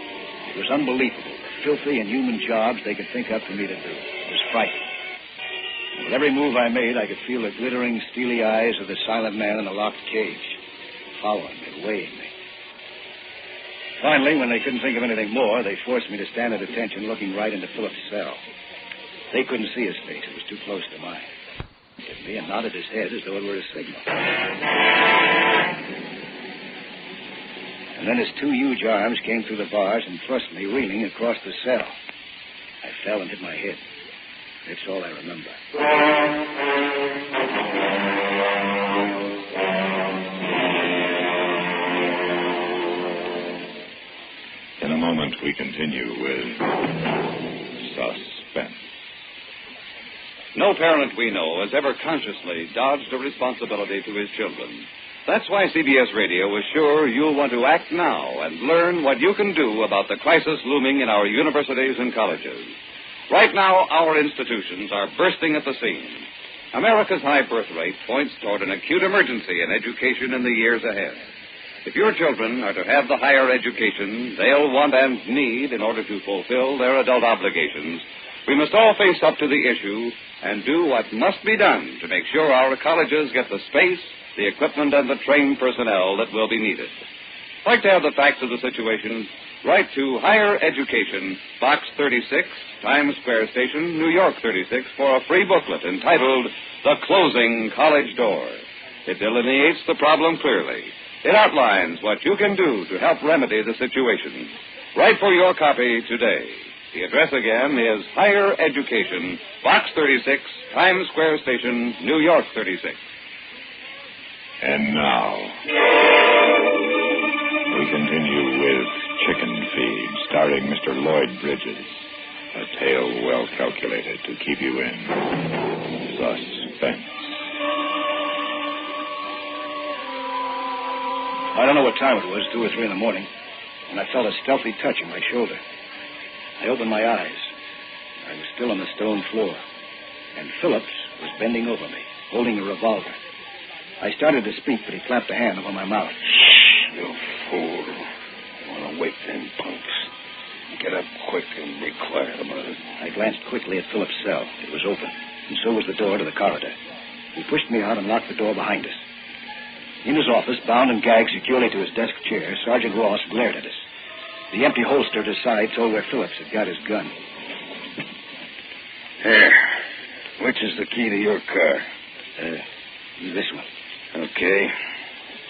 It was unbelievable the filthy and human jobs they could think up for me to do. It was frightening. And with every move I made, I could feel the glittering, steely eyes of the silent man in the locked cage, following me, weighing me. Finally, when they couldn't think of anything more, they forced me to stand at attention looking right into Philip's cell. They couldn't see his face. It was too close to mine. He looked at me and nodded his head as though it were a signal. And then his 2 huge arms came through the bars and thrust me reeling across the cell. I fell and hit my head. That's all I remember. In a moment, we continue with Suspense. No parent we know has ever consciously dodged a responsibility to his children. That's why CBS Radio is sure you'll want to act now and learn what you can do about the crisis looming in our universities and colleges. Right now, our institutions are bursting at the seams. America's high birth rate points toward an acute emergency in education in the years ahead. If your children are to have the higher education they'll want and need in order to fulfill their adult obligations, we must all face up to the issue and do what must be done to make sure our colleges get the space, the equipment, and the trained personnel that will be needed. Like to have the facts of the situation, write to Higher Education, Box 36, Times Square Station, New York 36, for a free booklet entitled The Closing College Door. It delineates the problem clearly. It outlines what you can do to help remedy the situation. Write for your copy today. The address again is Higher Education, Box 36, Times Square Station, New York 36. And now, we continue with Chicken Feed, starring Mr. Lloyd Bridges. A tale well calculated to keep you in suspense. I don't know what time it was, 2 or 3 in the morning, and I felt a stealthy touch on my shoulder. I opened my eyes. I was still on the stone floor, and Phillips was bending over me, holding a revolver. I started to speak, but he clapped a hand over my mouth. Shh, you fool. Want to wake them punks. Get up quick and be quiet about it. I glanced quickly at Phillips' cell. It was open, and so was the door to the corridor. He pushed me out and locked the door behind us. In his office, bound and gagged securely to his desk chair, Sergeant Ross glared at us. The empty holster at his side told where Phillips had got his gun. Here. Which is the key to your car? This one. Okay.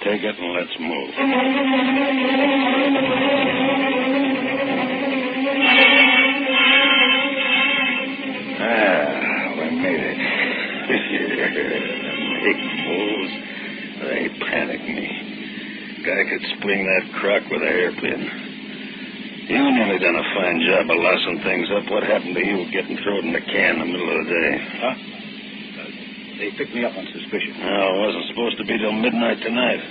Take it and let's move. We made it. Big fools. They panicked me. Guy could spring that crock with a hairpin. You nearly done a fine job of lossing things up. What happened to you getting thrown in the can in the middle of the day? Huh? They picked me up on suspicion. No, it wasn't supposed to be till midnight tonight.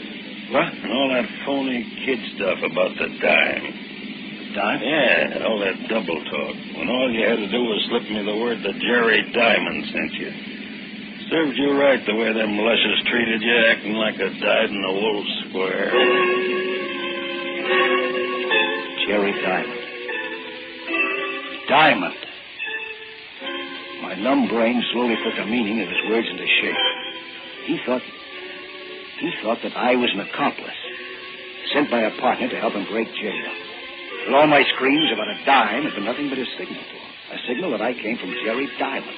What? And all that phony kid stuff about the dime. Dime? Yeah, all that double talk. When all you had to do was slip me the word that Jerry Diamond sent you. Served you right the way them lushes treated you, acting like a dyed-in-the-wool square. Jerry Diamond. Diamond. My numb brain slowly put the meaning of his words into shape. He thought that I was an accomplice, sent by a partner to help him break jail. But all my screams about a dime had been nothing but a signal to him. A signal that I came from Jerry Diamond.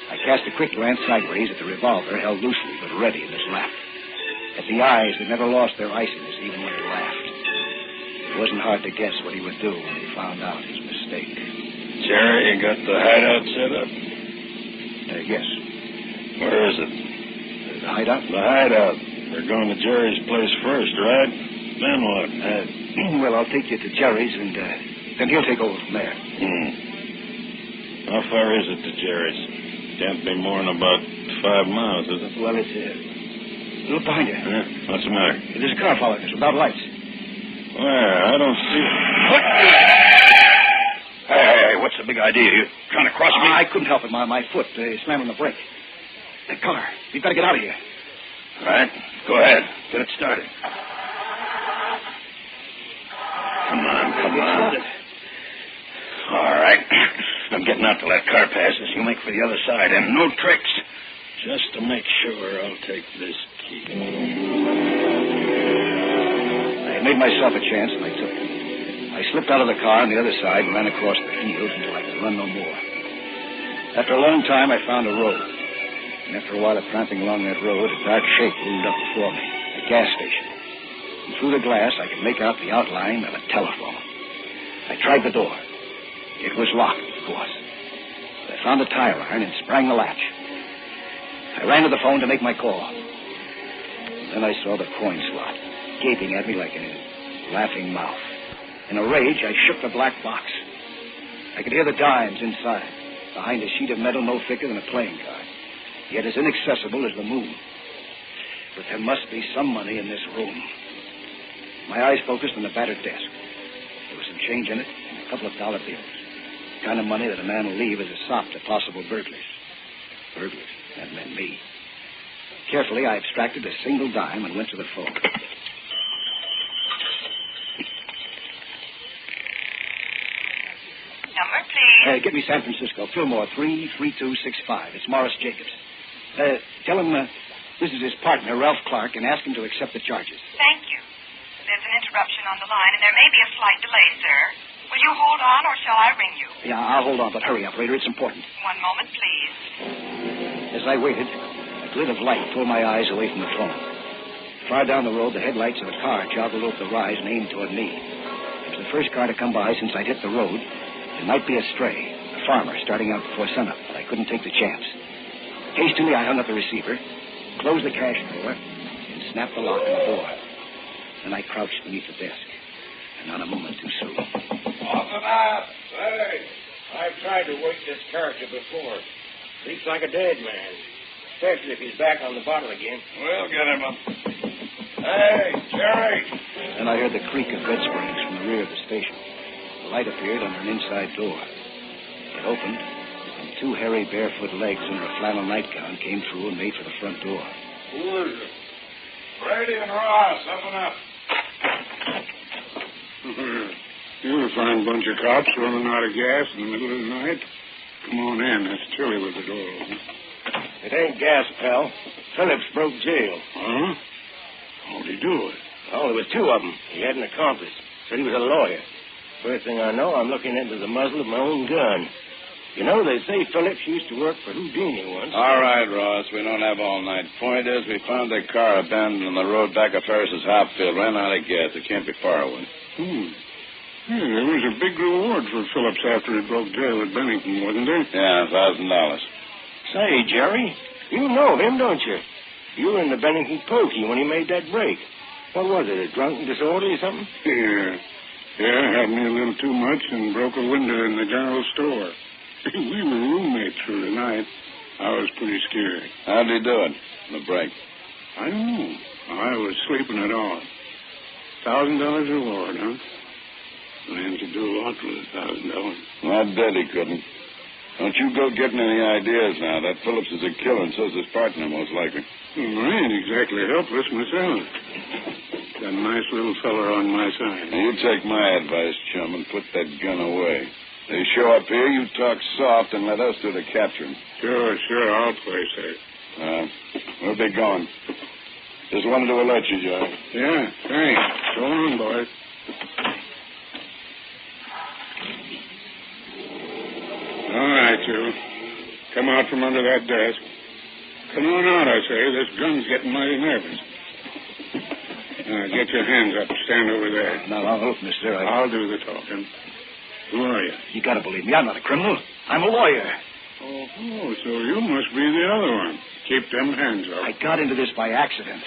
I cast a quick glance sideways at the revolver held loosely but ready in his lap. At the eyes that never lost their iciness even when he laughed. It wasn't hard to guess what he would do when he found out his mistake. Jerry, you got the hideout set up? Yes. Where is it? The hideout? The hideout. We're going to Jerry's place first, right? Then what? Well, I'll take you to Jerry's, and then he'll take over from there. How far is it to Jerry's? Can't be more than about 5 miles, is it? Well, it's a little behind you. What's the matter? There's a car following us without lights. Where? I don't see it. What? Hey, what's the big idea? You trying to cross me? I couldn't help it. My foot slammed on the brake. That car. We've got to get out of here. All right. Go ahead. Get it started. Come on. All right. I'm getting out till that car passes. You make for the other side, and no tricks. Just to make sure, I'll take this key. I made myself a chance, and I took it. I slipped out of the car on the other side and ran across the fields until I could run no more. After a long time, I found a road. And after a while of tramping along that road, a dark shape loomed up before me, a gas station. And through the glass, I could make out the outline of a telephone. I tried the door. It was locked, of course. But I found a tire iron and sprang the latch. I ran to the phone to make my call. And then I saw the coin slot, gaping at me like a laughing mouth. In a rage, I shook the black box. I could hear the dimes inside, behind a sheet of metal no thicker than a playing card, yet as inaccessible as the moon. But there must be some money in this room. My eyes focused on the battered desk. There was some change in it, and a couple of dollar bills. The kind of money that a man will leave as a sop to possible burglars. Burglars? That meant me. Carefully, I abstracted a single dime and went to the phone. Number, please. Give me San Francisco. Fillmore, 33265. It's Morris Jacobs. Tell him this is his partner, Ralph Clark, and ask him to accept the charges. Thank you. interruption on the line, and there may be a slight delay, sir. Will you hold on, or shall I ring you? Yeah, I'll hold on, but hurry, operator. It's important. One moment, please. As I waited, a glint of light pulled my eyes away from the phone. Far down the road, the headlights of a car joggled over the rise and aimed toward me. It was the first car to come by since I'd hit the road. It might be a stray, a farmer starting out before sunup, but I couldn't take the chance. Hastily, I hung up the receiver, closed the cash drawer, and snapped the lock on the door. Then I crouched beneath the desk, and not a moment too soon. Off the map! Hey! I've tried to wake this character before. Sleeps like a dead man, especially if he's back on the bottle again. We'll get him up. Hey, Jerry! Then I heard the creak of bed springs from the rear of the station. The light appeared under an inside door. It opened, and two hairy, barefoot legs under a flannel nightgown came through and made for the front door. Who is it? Brady and Ross, up and up. You're a fine bunch of cops running out of gas in the middle of the night. Come on in. It's chilly with the door open. It ain't gas, pal. Phillips broke jail. Huh? How'd he do it? Oh, there was two of them. He had an accomplice. Said he was a lawyer. First thing I know, I'm looking into the muzzle of my own gun. You know, they say Phillips used to work for Houdini once. All right, Ross. We don't have all night. Point is, we found their car abandoned on the road back of Ferris's hop field. Ran out of gas. It can't be far away. Yeah, there was a big reward for Phillips after he broke jail at Bennington, wasn't there? Yeah, $1,000. Say, Jerry, you know him, don't you? You were in the Bennington pokey when he made that break. What was it, a drunken disorderly or something? Yeah, had me a little too much and broke a window in the general store. We were roommates for the night. I was pretty scared. How'd he do it, the break? I don't know. I was sleeping it off. $1,000 reward, huh? Man could do a lot with $1,000. I bet he couldn't. Don't you go getting any ideas now. That Phillips is a killer, and so's his partner, most likely. Well, I ain't exactly helpless myself. Got a nice little fella on my side. Now, you take my advice, chum, and put that gun away. They show up here, you talk soft, and let us do the capturing. Sure, I'll play safe. We'll be going. Just wanted to alert you, Joe. Yeah, thanks. So long, boys. All right, you. Come out from under that desk. Come on out, I say. This gun's getting mighty nervous. Now, get your hands up. Stand over there. Now, look, mister, I'll do the talking. Who are you? You gotta believe me. I'm not a criminal. I'm a lawyer. Oh, so you must be the other one. Keep them hands up. I got into this by accident.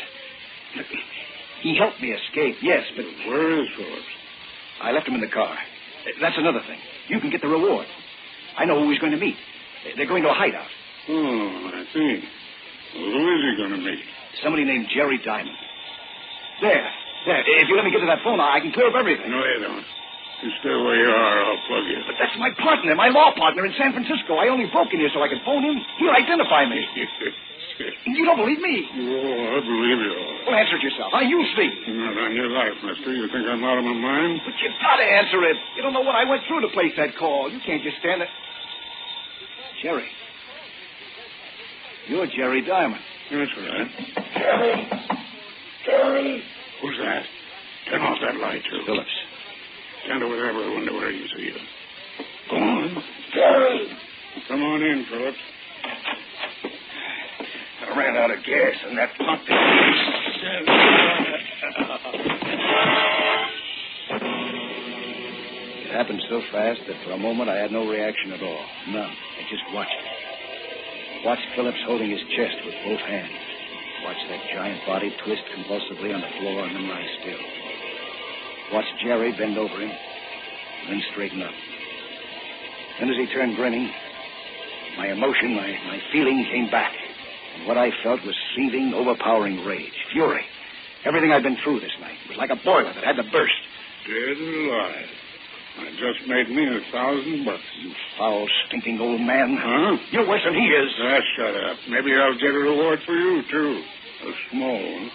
He helped me escape, yes, but... Where is Phillips? I left him in the car. That's another thing. You can get the reward. I know who he's going to meet. They're going to a hideout. Oh, I see. Well, who is he going to meet? Somebody named Jerry Diamond. There. If you let me get to that phone, I can clear up everything. No, you don't. You stay where you are, I'll plug you. But that's my partner, my law partner in San Francisco. I only broke in here so I could phone him. He'll identify me. You don't believe me? Oh, I believe you. Well, answer it yourself. You see. Not on your life, mister. You think I'm out of my mind? But you've got to answer it. You don't know what I went through to place that call. You can't just stand there. Jerry. You're Jerry Diamond. That's right. Jerry! Who's that? Turn off that light, too. Phillips. Stand over there by the window where you see you. Go on. Jerry! Come on in, Phillips. I ran out of gas in that pump. It happened so fast that for a moment I had no reaction at all. None. I just watched it. Watched Phillips holding his chest with both hands. Watched that giant body twist convulsively on the floor and then lie still. Watched Jerry bend over him and then straighten up. Then as he turned grinning, my emotion, my feeling came back. And what I felt was seething, overpowering rage, fury. Everything I'd been through this night. It was like a boiler that had to burst. Dead alive. I just made me $1,000. You foul, stinking old man. Huh? You're worse than he is. Shut up. Maybe I'll get a reward for you, too. A small one.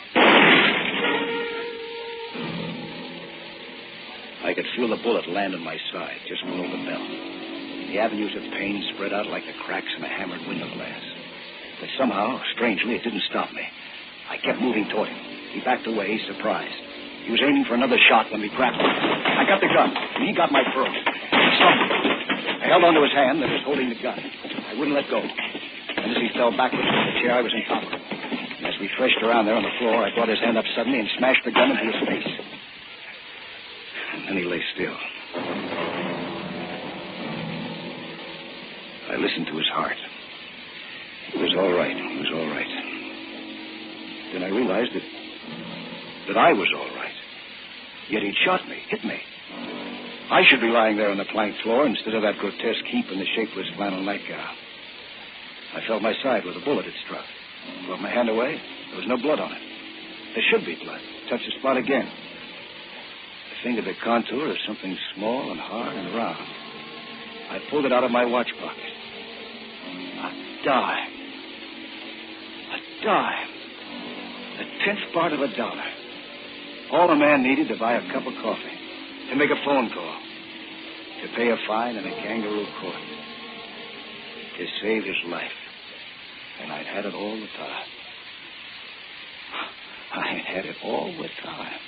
I could feel the bullet land on my side, just below the belt. The avenues of pain spread out like the cracks in a hammered window glass. But somehow, strangely, it didn't stop me. I kept moving toward him. He backed away, surprised. He was aiming for another shot when we grappled. I got the gun, and he got my pearl. He stumbled. I held onto his hand that was holding the gun. I wouldn't let go. And as he fell backwards from the chair, I was on top of him. And as we threshed around there on the floor, I brought his hand up suddenly and smashed the gun into his face. And then he lay still. I listened to his heart. It was all right. He was all right. Then I realized that I was all right. Yet he'd shot me, hit me. I should be lying there on the plank floor instead of that grotesque heap in the shapeless flannel nightgown. I felt my side where the bullet had struck. Brought my hand away. There was no blood on it. There should be blood. Touched the spot again. I fingered the contour of something small and hard and round. I pulled it out of my watch pocket. A dime. A dime. The 10th part of $1. All a man needed to buy a cup of coffee, to make a phone call, to pay a fine in a kangaroo court, to save his life. And I'd had it all the time. I had it all the time.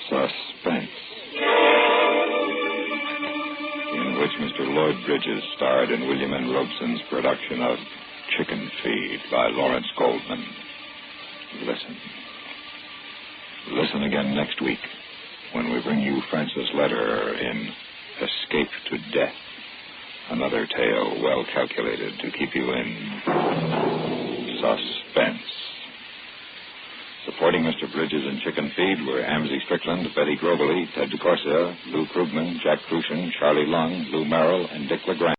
Suspense, in which Mr. Lloyd Bridges starred in William N. Robeson's production of Chicken Feed by Lawrence Goldman. Listen. Listen again next week when we bring you Francis Letter in Escape to Death, another tale well calculated to keep you in suspense. Supporting Mr. Bridges in Chicken Feed were Amzie Strickland, Betty Groveley, Ted DeCorsia, Lou Krugman, Jack Crucian, Charlie Lung, Lou Merrill, and Dick LeGrand.